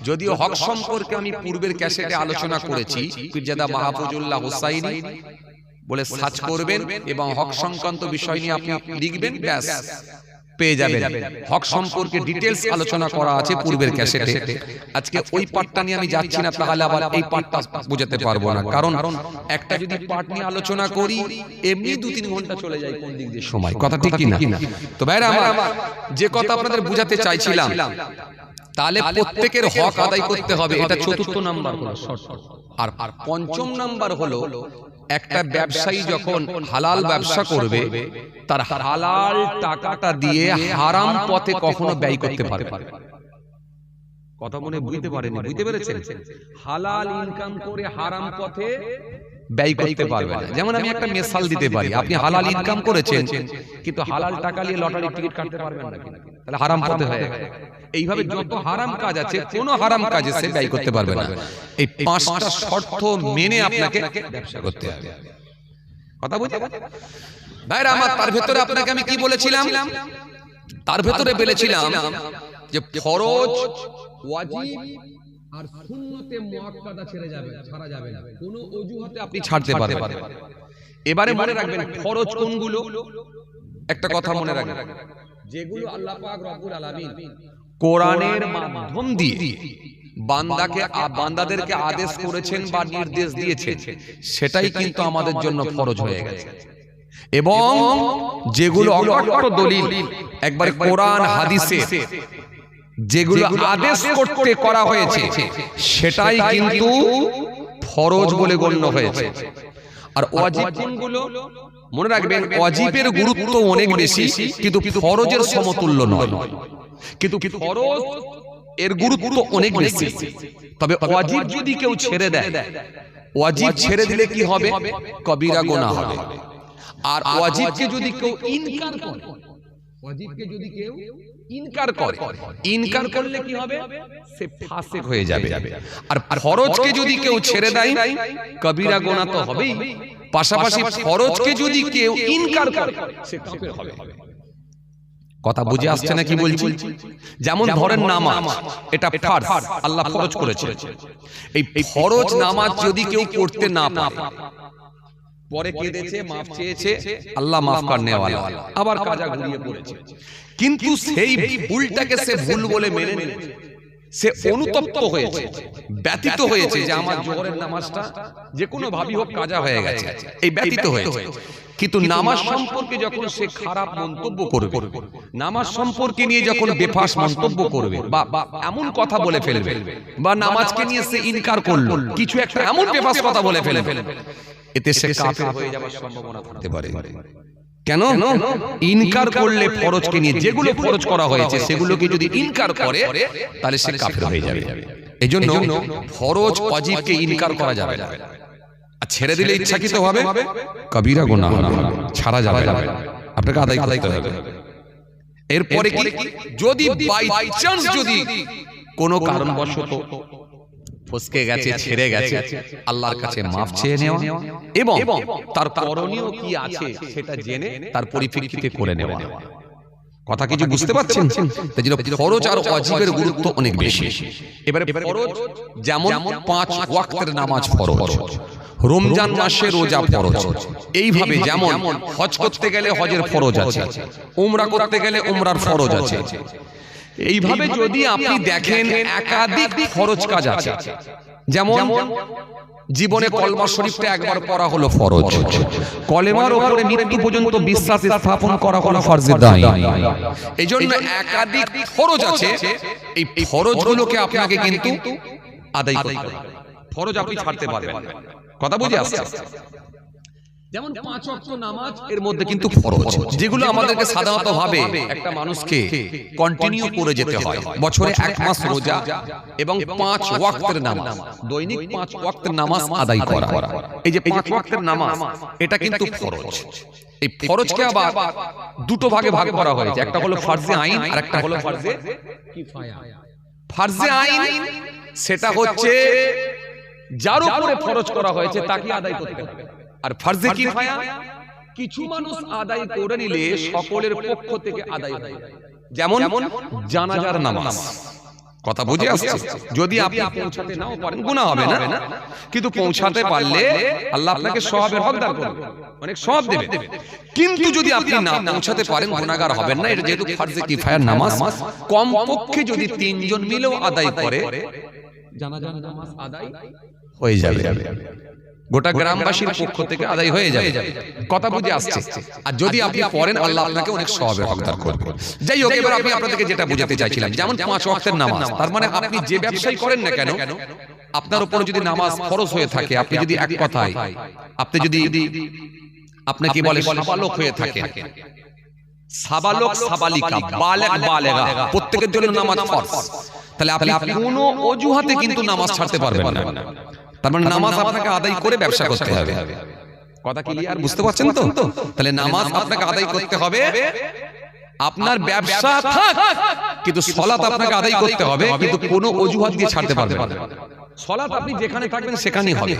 যদিও হক সম্পর্কে আমি পূর্বের ক্যাসেটে আলোচনা করেছি, পীরজাদা মাহফুজুল্লাহ হুসাইনি বলে সার্চ করবেন এবং হক সংক্রান্ত বিষয় নিয়ে আপনি লিখবেন, ব্যাস পেয়ে যাবেন। হক সম্পর্কে ডিটেইলস আলোচনা করা আছে পূর্বের ক্যাসেটে। আজকে ওই পার্টটা নিয়ে আমি যাচ্ছি না, তাহলে আবার এই পার্টটা বোঝাতে পারবো না, কারণ একটা যদি পার্ট নিয়ে আলোচনা করি এমনি 2-3 ঘন্টা চলে যায় কোন দিক দিয়ে সময়। কথা ঠিক কি না? তো ভাইরা আমার, যে কথা আপনাদের বুঝাতে চাইছিলাম, তাহলে প্রত্যেকের হক আদায় করতে হবে, এটা চতুর্থ নাম্বার হলো শর্ত। আর পঞ্চম নাম্বার হলো, একটা ব্যবসায়ী যখন হালাল ব্যবসা করবে, তার হালাল টাকাটা দিয়ে হারাম পথে কখনো ব্যয় করতে পারবে না। কথা মনে বুঝতে পারেনি? বুঝতে পেরেছেন? হালাল ইনকাম করে হারাম পথে ব্যয় করতে পারবে না। যেমন আমি একটা মিসাল দিতে পারি, আপনি হালাল ইনকাম করেছেন কিন্তু হালাল টাকা নিয়ে লটারি টিকিট কাটতে পারবেন না, তাহলে হারাম পথে হয়ে গেল। এইভাবে যত হারাম কাজ আছে, কোন হারাম কাজে সে ব্যয় করতে পারবে না। এই 5টা শর্ত মেনে আপনাকে ব্যবসা করতে হবে। কথা বুঝতে পারছেন ভাইরা আমার? তার ভেতরে আপনাকে আমি কি বলেছিলাম? তার ভেতরে বলেছিলাম যে ফরজ, ওয়াজিব আর সুন্নতে মুআক্কাদা ছাড়া যাবে না, কোনো অজুহাতে আপনি ছাড়তে পারবেন না। এবারে মনে রাখবেন ফরজ কোনগুলো, একটা কথা মনে রাখবেন, যেগুলো আল্লাহ পাক রব্বুল আলামিন কোরআনের মাধ্যম দিয়ে বান্দাদেরকে আদেশ করেছেন বা নির্দেশ দিয়েছেন, সেটাই কিন্তু আমাদের জন্য ফরজ হয়ে গেছে। এবং যেগুলো অকট্ট দলিল, একবার কোরআন হাদিসে যেগুলো আদেশ করতে করা হয়েছে, সেটাই কিন্তু ফরজ বলে গণ্য হয়েছে। আর ওয়াজিব কোনগুলো? মনে রাখবেন, ওয়াজিবের গুরুত্ব অনেক বেশি, কিন্তু ফরজের সমতুল্য নয়। কিন্তু ফরজ এর গুরুত্ব অনেক বেশি। তবে ওয়াজিব যদি কেউ ছেড়ে দেয়, ওয়াজিব ছেড়ে দিলে কি হবে? কবিরা গুনাহ হবে। আর ওয়াজিবকে যদি কেউ ইনকার করে, ওয়াজিবকে যদি কেউ ইনকার করে, ইনকার করলে কি হবে? সে ফাসিক হয়ে যাবে। আর ফরজকে যদি কেউ ছেড়ে দেয়, কবিরা গুনাহ তো হবেই, পাশাপাশি ফরজকে যদি কেউ ইনকার করে, সে কাফের হবে। কথা বুঝে আসছে না কি বলছি? যেমন ধরেন নামাজ, এটা ফরজ, আল্লাহ ফরজ করেছে। এই ফরজ নামাজ যদি কেউ পড়তে না পারে, পরে কেঁদেছে, মাফ চেয়েছে, আল্লাহ মাফ করনে ওয়ালা, আবার কাজা ঘুরিয়ে পড়েছে, কিন্তু সেই ভুলটাকে সে ভুল বলে মেনে নিয়েছে, সে অনুতপ্ত হয়েছে, ব্যথিত হয়েছে যে আমার জোহরের নামাজটা যে কোনো ভাবে হোক কাজা হয়ে গেছে, এই ব্যথিত হয়েছে। কিন্তু নামাজ সম্পর্কে যখন সে খারাপ মন্তব্য করবে, নামাজ সম্পর্কে নিয়ে যখন বেফাস মন্তব্য করবে বা এমন কথা বলে ফেলবে, বা নামাজকে নিয়ে সে ইনকার করলো, কিছু একটা এমন বেফাস কথা বলে ফেলবে, এতে সে কাফের হয়ে যাওয়ার সম্ভাবনা থাকতে পারে। কেন? ইনকার করলে ফরজকে নিয়ে, যেগুলো ফরজ করা হয়েছে সেগুলোকে যদি ইনকার করে, তাহলে সে কাফের হয়ে যাবে। এজন্য ফরজ ওয়াজিবকে ইনকার করা যাবে না, আর ছেড়ে দিলে ইচ্ছাকৃত হবে কবিরা গুনাহ হবে, ছাড়া যাবে না, আপনাকে আদায় করতে হবে। এরপরে কি? যদি বাই চান্স যদি কোনো কারণবশত ফসকে গেছে, ছেড়ে গেছে, আল্লাহর কাছে মাফ চেয়ে নেওয়া এবং তার করণীয় কি আছে সেটা জেনে তার পরিপ্রেক্ষিতে করে নেওয়া। কথা কিছু বুঝতে পারছেন? ফরজ আর ওয়াজিবের গুরুত্ব অনেক বেশি। এবারে ফরজ যেমন 5 ওয়াক্তের নামাজ ফরজ, রমজান মাসে রোজা ফরজ, এইভাবে যেমন হজ করতে গেলে হজের ফরজ আছে, উমরা করতে গেলে উমরার ফরজ আছে, এইভাবে যদি আপনি দেখেন একাধিক ফরজ কাজ আছে। যেমন জীবনে কলমা শরীফটা একবার পড়া হলো ফরজ, কলেমার উপরে মৃত্যু পর্যন্ত বিশ্বাস স্থাপন করা হলো ফরজে দাইন। এইজন্য একাধিক ফরজ আছে, এই ফরজগুলোকে আপনাকে কিন্তু আদায় করতে হবে। ফরজ আপনি ছাড়তে পারবেন না, কথা বুঝে আসছে? যেমন 5 ওয়াক্ত নামাজ এর মধ্যে কিন্তু ফরজ, যেগুলো আমাদেরকে সাধারণত ভাবে একটা মানুষকে কন্টিনিউ করে যেতে হয়। বছরে 1 মাস রোজা এবং 5 ওয়াক্তের নামাজ, দৈনিক 5 ওয়াক্তের নামাজ আদায় করা। এই যে 5 ওয়াক্তের নামাজ, এটা কিন্তু ফরজ। এই ফরজকে আবার দুটো ভাগে ভাগ করা হয়েছে, একটা হলো ফরজে আইন আর একটা হলো ফরজে কিফায়া। ফরজে আইন সেটা হচ্ছে যার উপরে ফরজ করা হয়েছে তাকে আদায় করতে হবে। আর ফরজে কিফায়া কিছু মানুষ আদায় করে নিলে সকলের পক্ষ থেকে আদায় হয়। যেমন জানাজার নামাজ, কথা বুঝে আসছে? যদি আপনি পৌঁছাতে নাও পারেন গুনাহ হবে না, কিন্তু পৌঁছাতে পারলে আল্লাহ আপনাকে সওয়াবের হকদার করবে, অনেক সওয়াব দেবে। কিন্তু যদি আপনি না পৌঁছাতে পারেন গুনাহগার হবেন না। এটা যেহেতু ফরজে কিফায়ার নামাজ, কমপক্ষে যদি 3 জন মিলেও আদায় করে জানাজার নামাজ আদায় হয়ে যাবে, গোটা গ্রামবাসীর পক্ষ থেকে আদায় হয়ে যাবে, কথা বুঝে আসছে? আর যদি আপনি পড়েন আল্লাহ আপনাকে অনেক সওয়াবের হকদার করবে। যাই হোক, এবার আমি আপনাদেরকে যেটা বোঝাতে চাইছিলাম, যেমন 5 ওয়াক্তের নামাজ, তার মানে আপনি যে ব্যবসায়ী করেন না কেন, আপনার উপর যদি নামাজ ফরজ হয়ে থাকে, আপনি যদি এক কথায় আপনি যদি আপনি কি বলে সাবালক হয়ে থাকে, সাবালক সাবালিকা বালেগ বালেগা প্রত্যেকের জন্য নামাজ ফরজ, তাহলে আপনি কোনো অজুহাতে কিন্তু নামাজ ছাড়তে পারবেন না। তার মানে নামাজ আপনাকে আদায় করে ব্যবসা করতে হবে, কথা ক্লিয়ার? বুঝতে পারছেন তো? তাহলে নামাজ আপনাকে আদায় করতে হবে, আপনার ব্যবসা থাক, কিন্তু সালাত আপনাকে আদায় করতে হবে, কিন্তু কোনো অজুহাত দিয়ে ছাড়তে পারবেন না। সালাত আপনি যেখানে থাকবেন সেখানেই হবে।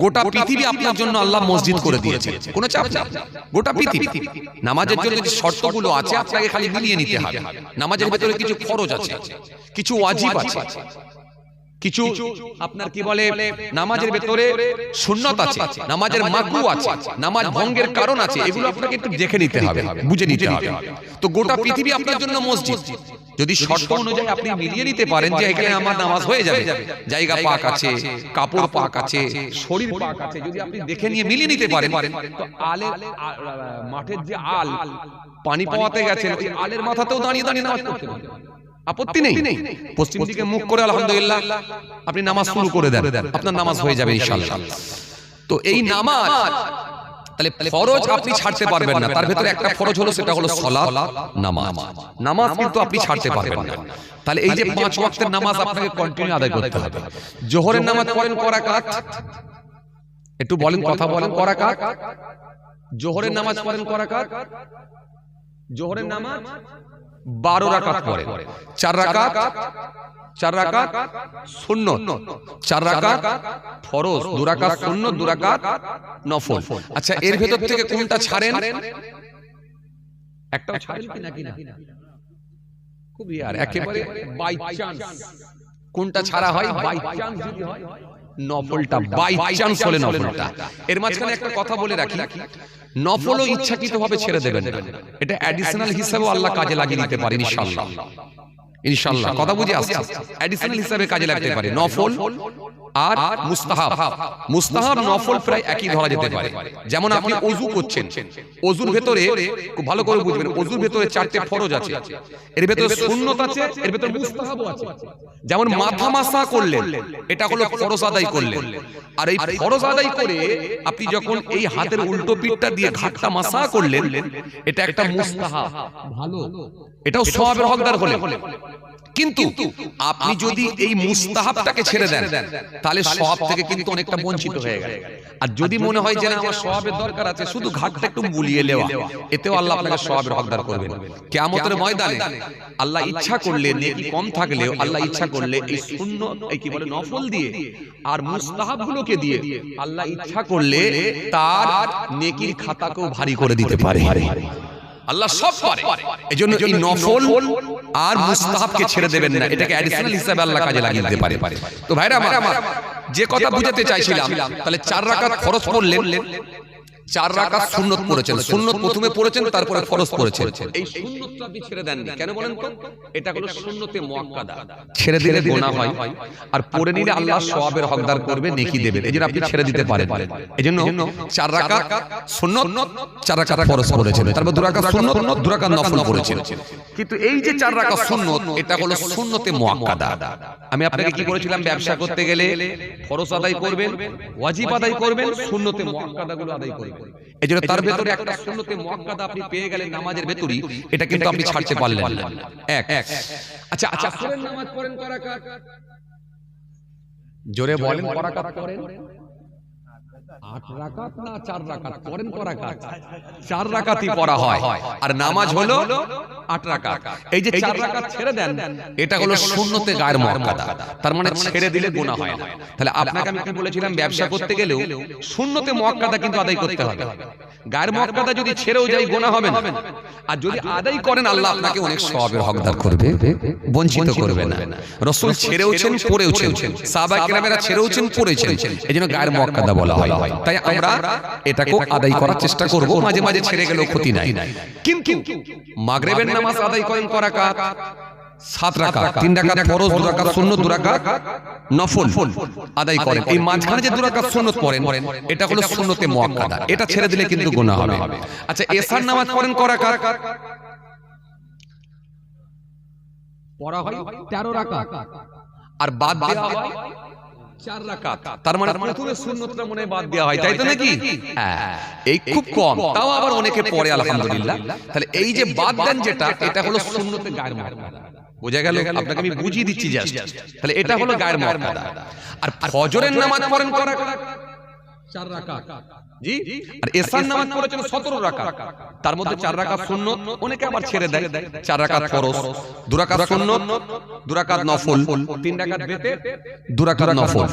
গোটা পৃথিবী আপনার জন্য আল্লাহ মসজিদ করে দিয়েছে, কোনো চাপ নেই। গোটা পৃথিবী নামাজের জন্য যে শর্তগুলো আছে আপনাকে খালি মিলিয়ে নিতে হবে। নামাজের ভিতরে কিছু ফরজ আছে, কিছু ওয়াজিব আছে, কিছু আপনার কি বলে নামাজের ভেতরে সুন্নাত আছে, নামাজের মাকরুহ আছে, নামাজ ভঙ্গের কারণ আছে, এগুলো আপনাকে একটু দেখে নিতে হবে, বুঝে নিতে হবে। তো গোটা পৃথিবী আপনার জন্য মসজিদ, যদি শর্ত অনুযায়ী আপনি মিলিয়ে নিতে পারেন যে এখানে আমার নামাজ হয়ে যাবে, জায়গা পাক আছে, কাপড় পাক আছে, শরীর পাক আছে, যদি আপনি দেখে নিয়ে মিলিয়ে নিতে পারেন, তো আলের মাঠের যে আল পানি পাওয়াতে গেছেন, ওই আলের মাথাতেও দাঁড়িয়ে দাঁড়িয়ে নামাজ পড়তে পারেন, আপত্তি নেই। পশ্চিম দিকে মুখ করে আলহামদুলিল্লাহ আপনি নামাজ শুরু করে দেন, আপনার নামাজ হয়ে যাবে ইনশাআল্লাহ। তো এই নামাজ, তাহলে ফরজ আপনি ছাড়তে পারবেন না। তার ভিতরে একটা ফরজ হলো, সেটা হলো সালাত, নামাজ। নামাজ কিন্তু আপনি ছাড়তে পারবেন না। তাহলে এই যে 5 ওয়াক্তের নামাজ আপনাকে কন্টিনিউ আদায় করতে হবে। জোহরের নামাজ পড়েন ক রাকাত? একটু বলেন, কথা বলেন, ক রাকাত? জোহরের নামাজ পড়েন ক রাকাত? জোহরের নামাজ 12 রাকাত পড়েন। 4 রাকাত, 4 রাকাত সুন্নত, 4 রাকাত ফরজ, 2 রাকাত সুন্নত, 2 রাকাত নফল। আচ্ছা, এর ভেতর থেকে কোনটা ছাড়েন? একটাও ছাড়েন কি নাকি? না, খুব ইয়ার একেবারে বাই চান্স কোনটা ছাড়া হয়? বাই চান্স যদি হয় নফলটা, বাই চান্স হলে নফলটা। এর মাঝখানে একটা কথা বলে রাখি, নফলও ইচ্ছাকৃতভাবে ছেড়ে দেবেন না, এটা অ্যাডিশনাল হিসেবেও আল্লাহ কাজে লাগিয়ে দিতে পারেন ইনশাআল্লাহ। ইনশাআল্লাহ, কথা বুঝে আসছে? অ্যাডিশনাল হিসেবে কাজে লাগতে পারে নফল আর মুস্তাহাব। মুস্তাহাব নফল প্রায় একই ধরা যেতে পারে। যেমন আপনি ওযু করছেন, ওযুর ভেতরে খুব ভালো করে বুঝবেন, ওযুর ভেতরে 4টে ফরজ আছে, এর ভেতরে সুন্নত আছে, এর ভেতরে মুস্তাহাবও আছে। যেমন মাথা মাসা করলেন, এটা হলো ফরজ আদায় করলেন, আর এই ফরজ আদায় করে আপনি যখন এই হাতের উল্টো পিঠটা দিয়ে ঘাটটা মাসা করলেন, এটা একটা মুস্তাহাব, ভালো, এটাও সওয়াবের হকদার হলেন। কিন্তু আপনি যদি এই মুস্তাহাবটাকে ছেড়ে দেন, তাহলে সওয়াব থেকে কিন্তু অনেকটা বঞ্চিত হয়ে গেল। আর যদি মনে হয় যে না আমার সওয়াবের দরকার আছে, শুধু ঘাটটা একটু বুলিয়ে নেওয়া, এতেও আল্লাহ আপনাকে সওয়াবের হকদার করবেন। কিয়ামতের ময়দানে আল্লাহ ইচ্ছা করলে, নেকি কম থাকলেও আল্লাহ ইচ্ছা করলে এই সুন্নত, এই কি বলে নফল দিয়ে আর মুস্তাহাবগুলোকে দিয়ে আল্লাহ ইচ্ছা করলে তার নেকির খাতাকেও ভারী করে দিতে পারে। আল্লাহ সব পারে, এজন্য এই নফল আর মুস্তাহাবকে ছেড়ে দেবেন না, এটাকে অ্যাডিশনাল হিসেবে আল্লাহ কাজে লাগিয়ে দিতে পারে। তো ভাইরা আমার, যে কথা বুঝাতে চাইছিলাম, তাহলে 4 রাকাত ফরজ পড়লেন, 4 রাকাত সুন্নত পড়েছেন, সুন্নত প্রথমে পড়েছেন তারপরে ফরজ পড়েছেন, এই সুন্নতটা আপনি ছেড়ে দেননি কেন বলেন তো? এটা হলো সুন্নতে মুআক্কাদা, ছেড়ে দিলে গুনাহ হয়, আর পড়ে নিলে আল্লাহ সওয়াবের হকদার করবে, নেকি দেবে, এজন্য আপনি ছেড়ে দিতে পারেন। এজন্য 4 রাকাত সুন্নত, 4 রাকাত ফরজ পড়েছেন, তারপর 2 রাকাত সুন্নত, 2 রাকাত নফল পড়েছেন। কিন্তু এই যে 4 রাকাত সুন্নত, এটা হলো সুন্নতে মুআক্কাদা। আমি আপনাকে কি বলেছিলাম, ব্যবসা করতে গেলে ফরজ আদায় করবেন, ওয়াজিব আদায় করবেন, সুন্নতে মুআক্কাদাগুলো আদায় করবেন। এজন্য তার ভেতরে একটা সুন্নতে মুআক্কাদা আপনি পেয়ে গেলেন নামাজের ভেতরই, এটা কিন্তু আপনি ছাড়তে পারলেন না। এক আচ্ছা, আসরের নামাজ পড়েন কয় রাকাত? জোরে বলেন, কয় রাকাত পড়েন? 8 রাকাত না 4 রাকাত পড়েন? কয় রাকাত? 4 রাকাতই পড়া হয়, আর নামাজ হলো 8 রাকাত। এই যে 4 রাকাত ছেড়ে দেন, এটা হলো সুন্নতে গায়ের মুআক্কাদা, তার মানে ছেড়ে দিলে গুনাহ হয় না। তাহলে আপনাকে আমি কি বলেছিলাম, ব্যবসা করতে গেলেও সুন্নতে মুআক্কাদা কিন্তু আদায় করতে হবে। গায়ের মুআক্কাদা যদি ছেড়েও যায় গুনাহ হবে না, আর যদি আদায় করেন আল্লাহ আপনাকে অনেক সওয়াবের হকদার করবে, বঞ্চিত করবে না। রাসূল ছেড়েওছেন, পড়েওছেন, সাহাবা কেরামেরা ছেড়েওছেন, পড়েছেন, এজন্য গায়ের মুআক্কাদা বলা হয়। তাই আমরা এটাকে আদায় করার চেষ্টা করব, মাঝে মাঝে ছেড়ে গেলেও ক্ষতি নাই। কিন্তু মাগরিবের নামাজ আদায় করেন কয় রাকাত? 7 রাকাত, 3 রাকাত ফরজ, 2 রাকাত সুন্নত, 2 রাকাত নফল আদায় করেন। এই মাঝখানে যে 2 রাকাত সুন্নত পড়েন, এটা হলো সুন্নতে মুআক্কাদা, এটা ছেড়ে দিলে কিন্তু গুনাহ হবে। আচ্ছা, এশার নামাজ পড়েন কয় রাকাত? পড়া হয় 13 রাকাত, আর বাদ দেওয়া হয় 4 রাকাত। তার মানে প্রথমে সুন্নতটা মনে বাদ দেওয়া হয়, তাই তো নাকি? হ্যাঁ, এই খুব কম, তাও আবার অনেকে পড়ে আলহামদুলিল্লাহ। তাহলে এই যে বাদ দেন যেটা, এটা হলো সুন্নতে গায়ের মুআক্কাদা। বোঝা গেল? আপনাকে আমি বুঝিয়ে দিচ্ছি জাস্ট। তাহলে এটা হলো গায়ের মুআক্কাদা। আর ফজরের নামাজ পড়েন কয় রাকাত? 4 রাকাত। জি। আর এশার নামাজ পড়েছেন 17 রাকাত, তার মধ্যে 4 রাকাত সুন্নত, অনেকে আবার ছেড়ে দেয়, 4 রাকাত ফরজ, 2 রাকাত সুন্নত, 2 রাকাত নফল, 3 রাকাত বেতের, 2 রাকাত নফল।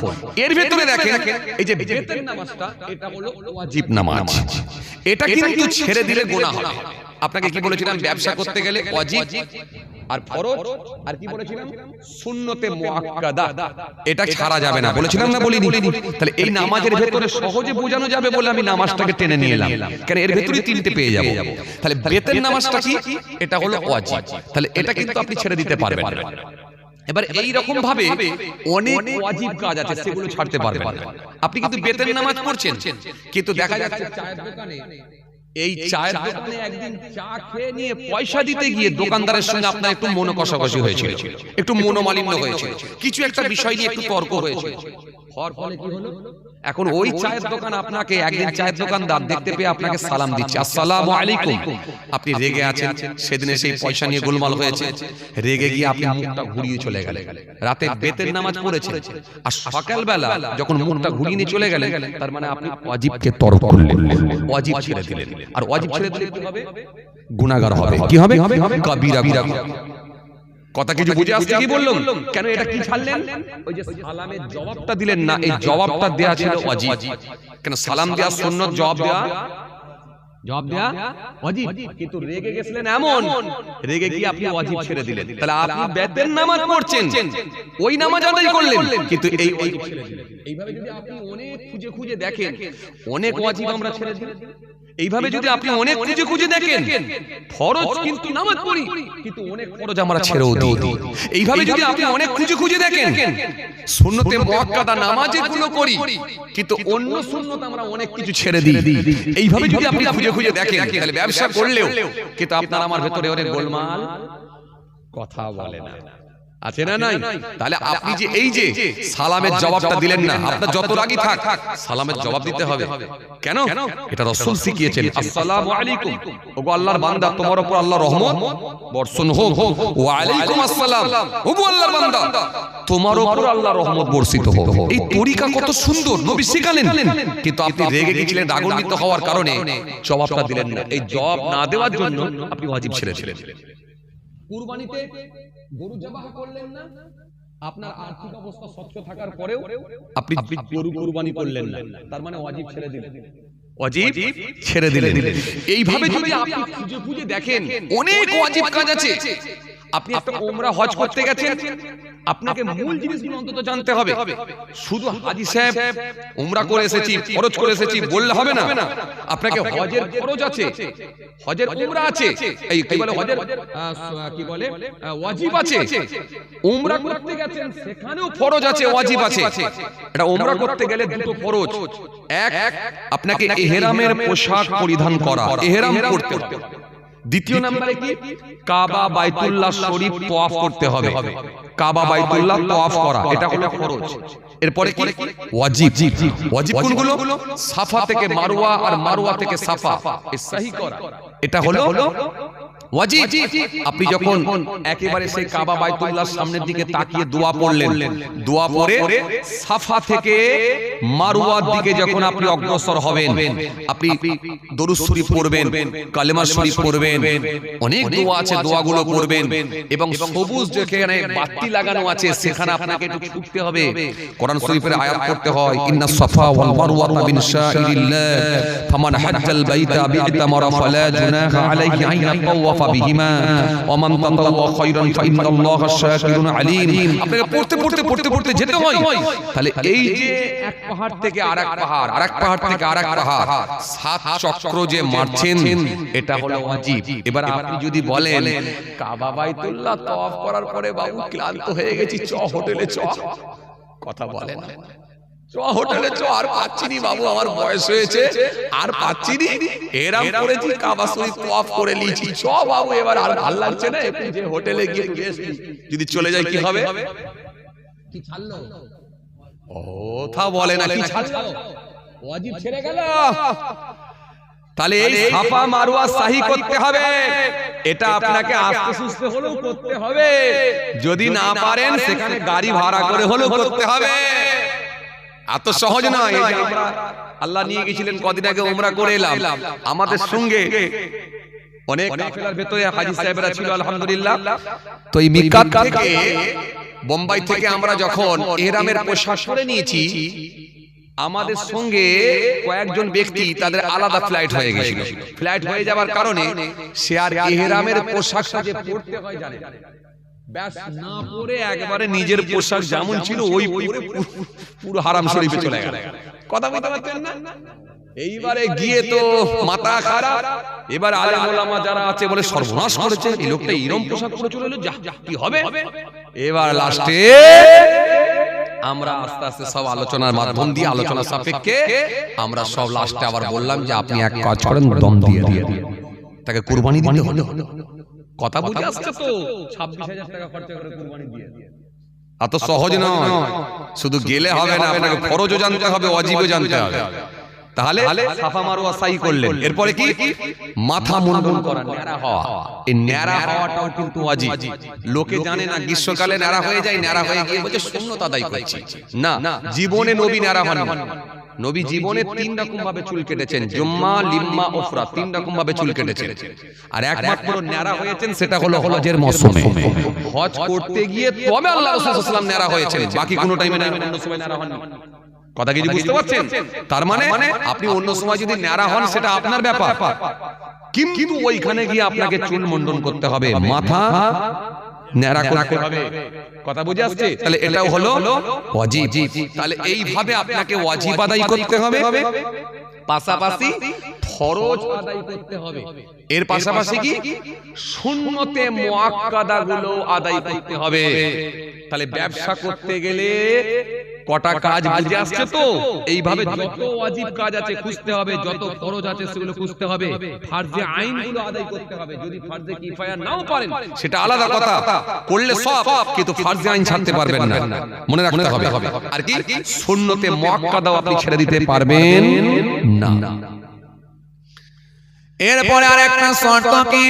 এর ভিতরে দেখেন এই যে বেতের নামাজটা, এটা হলো ওয়াজিব নামাজ, এটা কিন্তু ছেড়ে দিলে গুনাহ হবে। আপনাকে কি বলেছিলাম, ব্যবসা করতে গেলে ওয়াজিব আর ফরজ, আর কি বলেছিলাম, সুন্নতে মুআক্কাদা, এটা ছাড়া যাবে না, বলেছিলাম না বলিনি? তাহলে এই নামাজের ভেতরে সহজে বোঝানো যাবে বলে আমি নামাজটাকে টেনে নিয়ে এলাম, কারণ এর ভেতরেই 3টে পেয়ে যাব। তাহলে বেতের নামাজটা কি? এটা হলো ওয়াজিব, তাহলে এটা কিন্তু আপনি ছেড়ে দিতে পারবেন না। এবার এই রকম ভাবে অনেক ওয়াজিব কাজ আছে, সেগুলো ছাড়তে পারবেন না। আপনি কিন্তু বেতের নামাজ পড়ছেন, কিন্তু দেখা যাচ্ছে চায়ের দোকানে, এই চায়ের দোকানে একদিন চা খেয়ে নিয়ে পয়সা দিতে গিয়ে দোকানদারের সঙ্গে আপনার একটু মনোকষাকষি হয়েছিল, একটু মনোমালিন্য হয়েছিল, কিছু একটা বিষয় নিয়ে একটু তর্ক হয়েছিল। হওয়ার ফলে কি হলো, এখন ওই চায়ের দোকান আপনাকে, একদিন চায়ের দোকানদার দেখতে পেয়ে আপনাকে সালাম দিচ্ছে, আসসালামু আলাইকুম। আপনি রেগে আছেন, সেদিনে সেই পয়সা নিয়ে গোলমাল হয়েছে, রেগে গিয়ে আপনি মুখটা ঘুরিয়ে চলে গেলেন। রাতে বেতের নামাজ পড়েছেন, আর সকালবেলা যখন মুখটা ঘুরিয়ে নিয়ে চলে গেলেন, তার মানে আপনি ওয়াজিবকে তরক করলেন, ওয়াজিব ছেড়ে দিলেন। আর ওয়াজিব ছেড়ে দিলে কি হবে? গুনাহগার হবে। কি হবে? কাবীরা গুনাহ। কথা কিছু বুঝে আসছে কি বললাম? কেন এটা কি ছাড়লেন? ওই যে সালামের জবাবটা দিলেন না, এই জবাবটা দেয়া ছিল ওয়াজিব। কেন সালাম দেয়া সুন্নাত, জবাব দেয়া ওয়াজিব। কিন্তু রেগে গেছিলেন এমন, রেগে গিয়ে আপনি ওয়াজিব ছেড়ে দিলেন। তাহলে আপনি বেতের নামাজ পড়ছেন, ওই নামাজ আদায় করলেন, কিন্তু এই ওয়াজিব ছেড়ে দিলেন। এইভাবে যদি আপনি অনেক খুঁজে খুঁজে দেখেন, অনেক ওয়াজিব আমরা ছেড়ে দিই। এইভাবে যদি আপনি অনেক খুঁজে খুঁজে দেখেন, ফরজ কিন্তু নামাজ পড়ি, কিন্তু অনেক ফরজ আমরা ছেড়েও দিই। এইভাবে যদি আপনি অনেক খুঁজে খুঁজে দেখেন, সুন্নতে মুআক্কাদা নামাজগুলো করি, কিন্তু অন্য সুন্নত আমরা অনেক কিছু ছেড়ে দিই। এইভাবে যদি আপনি খুঁজে খুঁজে দেখেন, তাহলে ব্যবসা করলেও কিন্তু আপনার আমার ভেতরে অনেক গোলমাল, কথা বলে না, আছে না নাই? তাহলে আপনি যে এই যে সালামের জবাবটা দিলেন না, আপনার যত রাগই থাক, সালামের জবাব দিতে হবে। কেন? এটা রাসূল শিখিয়েছেন, আসসালামু আলাইকুম, ওগো আল্লাহর বান্দা, তোমার উপর আল্লাহর রহমত বর্ষণ হোক। ওয়া আলাইকুম আসসালাম, ওগো আল্লাহর বান্দা, তোমার উপর আল্লাহর রহমত বর্ষিত হোক। এই তরিকা কত সুন্দর, নবী শিখালেন। কিন্তু আপনি রেগে গিয়েছিলেন, রাগান্বিত হওয়ার কারণে জবাবটা দিলেন না। এই জবাব না দেওয়ার জন্য আপনি ওয়াজিব ছেড়েছিলেন। কুরবানিতে গরু জবাহ করলেন না, আপনার আর্থিক অবস্থা স্বচ্ছ থাকার পরেও আপনি গরু কুরবানি করলেন না, তার মানে ওয়াজিব ছেড়ে দিলেন, ওয়াজিব ছেড়ে দিলেন। এইভাবে যদি আপনি খুঁজে খুঁজে দেখেন, অনেক ওয়াজিব কাজ আছে। আপনি একটা উমরা হজ করতে গেছেন, আপনাকে মূল জিনিসগুলো অন্তত জানতে হবে। শুধু হাজী সাহেব উমরা করে এসেছি, ফরজ করে এসেছি বললে হবে না। আপনাকে হজের ফরজ আছে, হজের উমরা আছে, এই কি বলে হজের কি বলে ওয়াজিব আছে। উমরা করতে গেছেন সেখানেও ফরজ আছে, ওয়াজিব আছে। এটা উমরা করতে গেলে দুটো ফরজ। এক, আপনাকে ইহরামের পোশাক পরিধান করা, ইহরাম করতে হবে। দ্বিতীয় নম্বরে কি, কাবা বাইতুল্লাহ শরীফ তওয়াফ করতে হবে। কাবা বাইতুল্লাহ তওয়াফ করা, এটা হলো ফরজ। এরপরে কি ওয়াজিব। ওয়াজিব কোনগুলো? সাফা থেকে মারওয়া আর মারওয়া থেকে সাফা এই সহি করা, এটা হলো ওয়াজিব। আপনি যখন একেবারে সেই কাবা বাইতুল্লাহর সামনের দিকে তাকিয়ে দোয়া পড়লেন, দোয়া পড়ে সাফা থেকে মারওয়ার দিকে যখন আপনি অগ্রসর হবেন, আপনি দরুদ শরীফ পড়বেন, কালেমা শরীফ পড়বেন, অনেক দোয়া আছে, দোয়াগুলো পড়বেন। এবং সবুজ যেখানে বাতি লাগানো আছে সেখানে আপনাকে একটু ছুটতে হবে। কোরআন শরীফের আয়াত পড়তে হয়, ইন্নাস সাফা ওয়াল মারওয়াতা মিন শাইরিল্লাহ ফামান হাজ্জাল বাইতা বি'তামারা ফালা জুনাহা আলাইহি আন ইয়াতাওয়াফা বিহিমা ওয়া মান তাতাওয়া খায়রান ফাইন্নাল্লাহা শাকিরুন আলীম। আপনাকে পড়তে পড়তে যেতে হয়। তাহলে এই যে এক পাহাড় থেকে আরেক পাহাড়, আরেক পাহাড় থেকে আরেক পাহাড়, সাত চক্র যে মারছেন, এটা হলো ওয়াজিব। এবার আপনি যদি বলেন কাবা বাইতুল্লাহ তওয়াফ করার পরে বাবু ক্লান্ত হয়ে গেছি, চ হোটেলে চ, কথা বলেন না, চ হোটেলে চ, আর পাচ্ছি নি বাবু, আমার বয়স হয়েছে আর পাচ্ছি নি, এরকম করেছি কাবা শরীফ তওয়াফ করে নিয়েছি, চ বাবু এবার আর ভালো লাগছে না, একটু যে হোটেলে গিয়ে যদি চলে যায় কি হবে? কি ছাড়লো? কথা বলে না, কি ছাড়লো? ওয়াজিব ছেড়ে গেল। তাহলে এই সাফা মারওয়া সাহি করতে হবে, এটা আপনাকে আস্তে সুস্তে হলেও করতে হবে। যদি না পারেন সেখানে গাড়ি ভাড়া করে হলেও করতে হবে। এত সহজ নয়। আল্লাহ নিয়ে গেছিলেন কদিন আগে, উমরা করে এলাম, আমাদের সঙ্গে অনেক কাফেলার ভেতরে হাজী সাহেবরা ছিল আলহামদুলিল্লাহ। তো এই মিকাত থেকে বোম্বাই থেকে আমরা যখন ইহরামের পোশাক পরে নিয়েছি, আমাদের সঙ্গে কয়েকজন ব্যক্তি তাদের আলাদা ফ্লাইট হয়ে গেছিল। ফ্লাইট হয়ে যাওয়ার কারণে সে আর ইহরামের পোশাকটা যে পরতে হয় জানে ব্যাস না পরে একবারে নিজের পোশাক যেমন ছিল ওই পরে পুরো হারাম শরীফে চলে গেল। কথা বলতে পারছেন না? এইবারে গিয়ে তো মাথা খারাপ। এবার আলেম ওলামা যারা আছে বলে সর্বনাশ করেছে, এই লোকটা এরকম পোশাক পরে চলে এলো, যা কি হবে? এবার লাস্টে আমরা আস্তে আস্তে সব আলোচনার মাধ্যম দিয়ে, আলোচনা সাপেক্ষে আমরা সব লাস্টে আবার বললাম যে আপনি এক কাজ করেন, দম দিয়ে তাকে কুরবানি দিতে হলো। কথা বুঝে আসছে তো? 26,000 টাকা খরচা করে কুরবানি দিয়ে, এত সহজ নয়। শুধু গেলে হবে না, আপনাকে ফরজও জানতে হবে, ওয়াজিবও জানতে হবে। তাহলে সাফা মারওয়া সাই করলেন। এরপরে কি? মাথা মুন্ডন করা, ন্যাড়া হওয়া। এই ন্যাড়া হওয়াটাও কিন্তু ওয়াজিব। লোকে জানে না, গ্রীষ্মকালে ন্যাড়া হয়ে যায়, ন্যাড়া হয়ে গিয়ে বলছে সুন্নত আদায় করছি। না, জীবনে নবী ন্যাড়া হন। নবী জীবনে 3 রকম ভাবে চুল কেটেছেন, জুম্মা, লিম্মা, উফরা, 3 রকম ভাবে চুল কেটেছেন। আর একমাত্র ন্যাড়া হয়েছেন সেটা হলো হজের মৌসুমে। হজ করতে গিয়ে তবে আল্লাহ রাসূল সাল্লাল্লাহু আলাইহি ওয়াসাল্লাম ন্যাড়া হয়েছেন, বাকি কোনো টাইমে না, অন্য সময় ন্যাড়া হন। কথা কি বুঝতে পারছেন? তার মানে আপনি অন্য সময় যদি ন্যাড়া হন সেটা আপনার ব্যাপার, কিন্তু ওইখানে গিয়ে আপনাকে চুল মুন্ডন করতে হবে, মাথা ন্যাড়া করতে হবে। কথা বুঝে আসছে? তাহলে এটাও হলো ওয়াজিব। তাহলে এইভাবে আপনাকে ওয়াজিব আদায় করতে হবে, পাশাপাশি ফরজ আদায় করতে হবে। এর পাশাপাশি কি সুন্নতে মুআক্কাদা গুলো আদায় করতে হবে। তাহলে ব্যবসা করতে গেলে কটা কাজ বুঝে আসছে তো? এইভাবে যত ওয়াজিব কাজ আছে খুঁজতে হবে, যত ফরজ আছে সেগুলো খুঁজতে হবে, ফরজে আইন গুলো আদায় করতে হবে। যদি ফরজে কিফায়া নাও পারেন সেটা আলাদা কথা, করলে সব, কিন্তু ফরজে আইন ছাড়তে পারবেন না, মনে রাখতে হবে। আর কি সুন্নতে মুআক্কাদাও আপনি ছেড়ে দিতে পারবেন না। এরপরে আরেকটা শর্ত কি?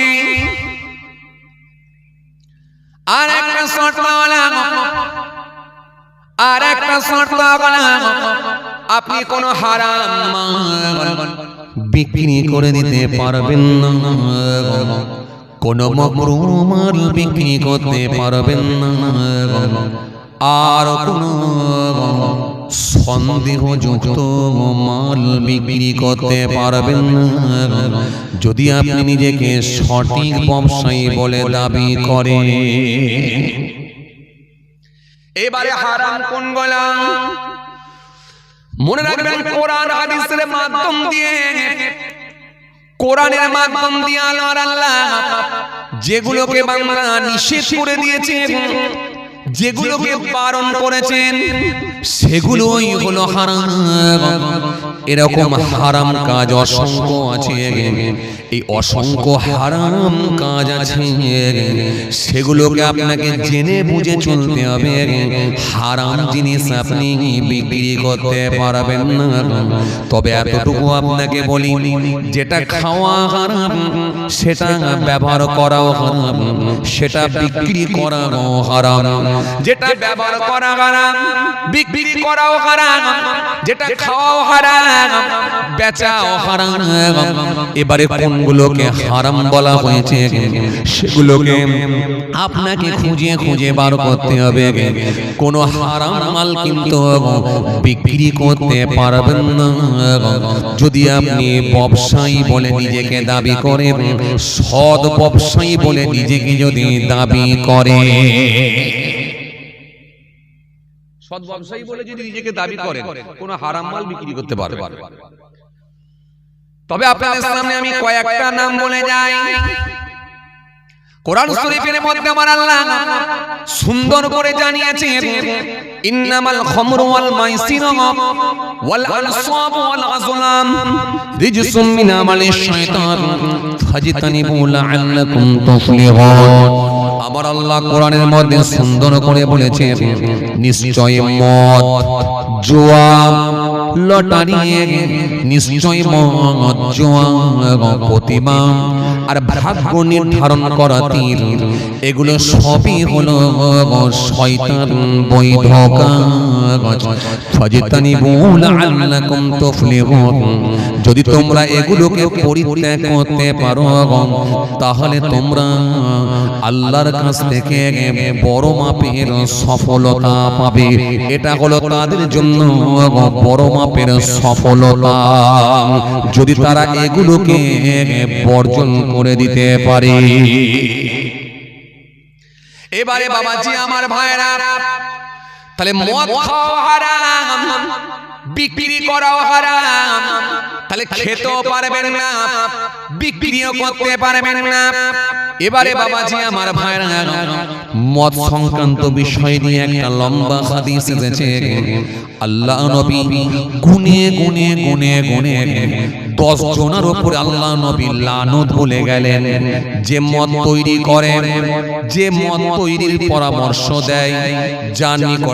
আরেকটা শর্ত হলো, আরেকটা শর্ত হলো আপনি কোন হারাম মাল বিক্রি করে দিতে পারবেন না, কোন মাকরুহ মাল বিক্রি করতে পারবেন না, আর কোন সন্দেহযুক্ত মাল বিক্রি করতে পারবেন না। যদি আপনি নিজেকে সঠিক ব্যবসায়ী বলে দাবি করেন, এবারে হারাম কোনগুলো মনে রাখবেন, কোরআন হাদিসের মাধ্যম দিয়ে, কোরআনের মাধ্যম দিয়ে আল্লাহ যেগুলোকে বাংলা নিষেধ করে দিয়েছেন, যেগুলোকে বারণ করেছেন, সেগুলোই হলো হারাম। এরকম হারাম কাজ অসংখ্য আছে, এই অসংখ্য হারাম কাজ আছে, সেগুলোকে আপনাকে জেনে বুঝে চলতে হবে। হারাম জিনিস আপনি বিক্রি করতে পারবেন না। তবে এতটুকু আপনাকে বলি, যেটা খাওয়া হারাম সেটা ব্যবহার করাও হারাম, সেটা বিক্রি করাও হারাম। যেটা ব্যবহার করা হারাম, বিক্রি করাও হারাম, যেটা খাওয়াও হারাম, বেচাও হারাম। এবারে কোনগুলোকে হারাম বলা হয়েছে সেগুলোকে আপনাকে খুঁজে খুঁজে বার করতে হবে। কোন হারাম মাল কিন্তু বিক্রি করতে পারবেন না। যদি আপনি ব্যবসায়ী বলে নিজেকে দাবি করেন, সৎ ব্যবসায়ী বলে নিজেকে যদি দাবি করে, সৎ ব্যবসায়ী বলে যদি নিজেকে দাবি করেন, কোনো হারাম মাল বিক্রি করতে পারবেন। তবে আপনাদের সামনে আমি কয়েকটা নাম বলে যাই। কোরআন শরীফের মধ্যে আমার আল্লাহ সুন্দর করে জানিয়েছেন, ইন্নামাল খামরু ওয়াল মাইসিরু ওয়াল আনসাবু ওয়াল আযলাম রিজসুম মিন আমালিশ শাইতান ফাজতানিবু লাআল্লাকুম তুফলিহুন। আমার আল্লাহ কোরআনের মধ্যে সুন্দর করে বলেছেন, নিশ্চয় মদ, জুয়া, লটারি, নিশ্চয় মদ, জুয়া, প্রতিমা আর ভাগ্য নির্ধারণ করা তীর, এগুলো সবই হলো শয়তান বৈধ কাজ। ফাজতানিবু লাআল্লাকুম তুফলিহুন। যদি তোমরা এগুলোকে পরিত্যাগ করতে পারো, তাহলে তোমরা আল্লাহর কাছ থেকে বড় মাপের সফলতা পাবে। এটা হলো তাদের জন্য বড় মাপের সফলতা, যদি তারা এগুলোকে বর্জন করে দিতে পারে। এবারে বাবাজি আমার ভাইরা, তাহলে মদ খাওয়া হারাম, বিক্রি করাও হারাম, তাহলে খেতেও পারবেন না, বিক্রিও করতে পারবেন না। এবারে বাবাজি আমার ভাইরা, মদ সংক্রান্ত বিষয় নিয়ে একটা লম্বা হাদিস এসেছে। আল্লাহ নবী গুনে গুনে গুনে গুনে 10 জনের উপরে আল্লাহ নবী লানত বলে গেলেন। যে মদ তৈরি করে, যে মদ তৈরির পরামর্শ দেয়, যার নিকট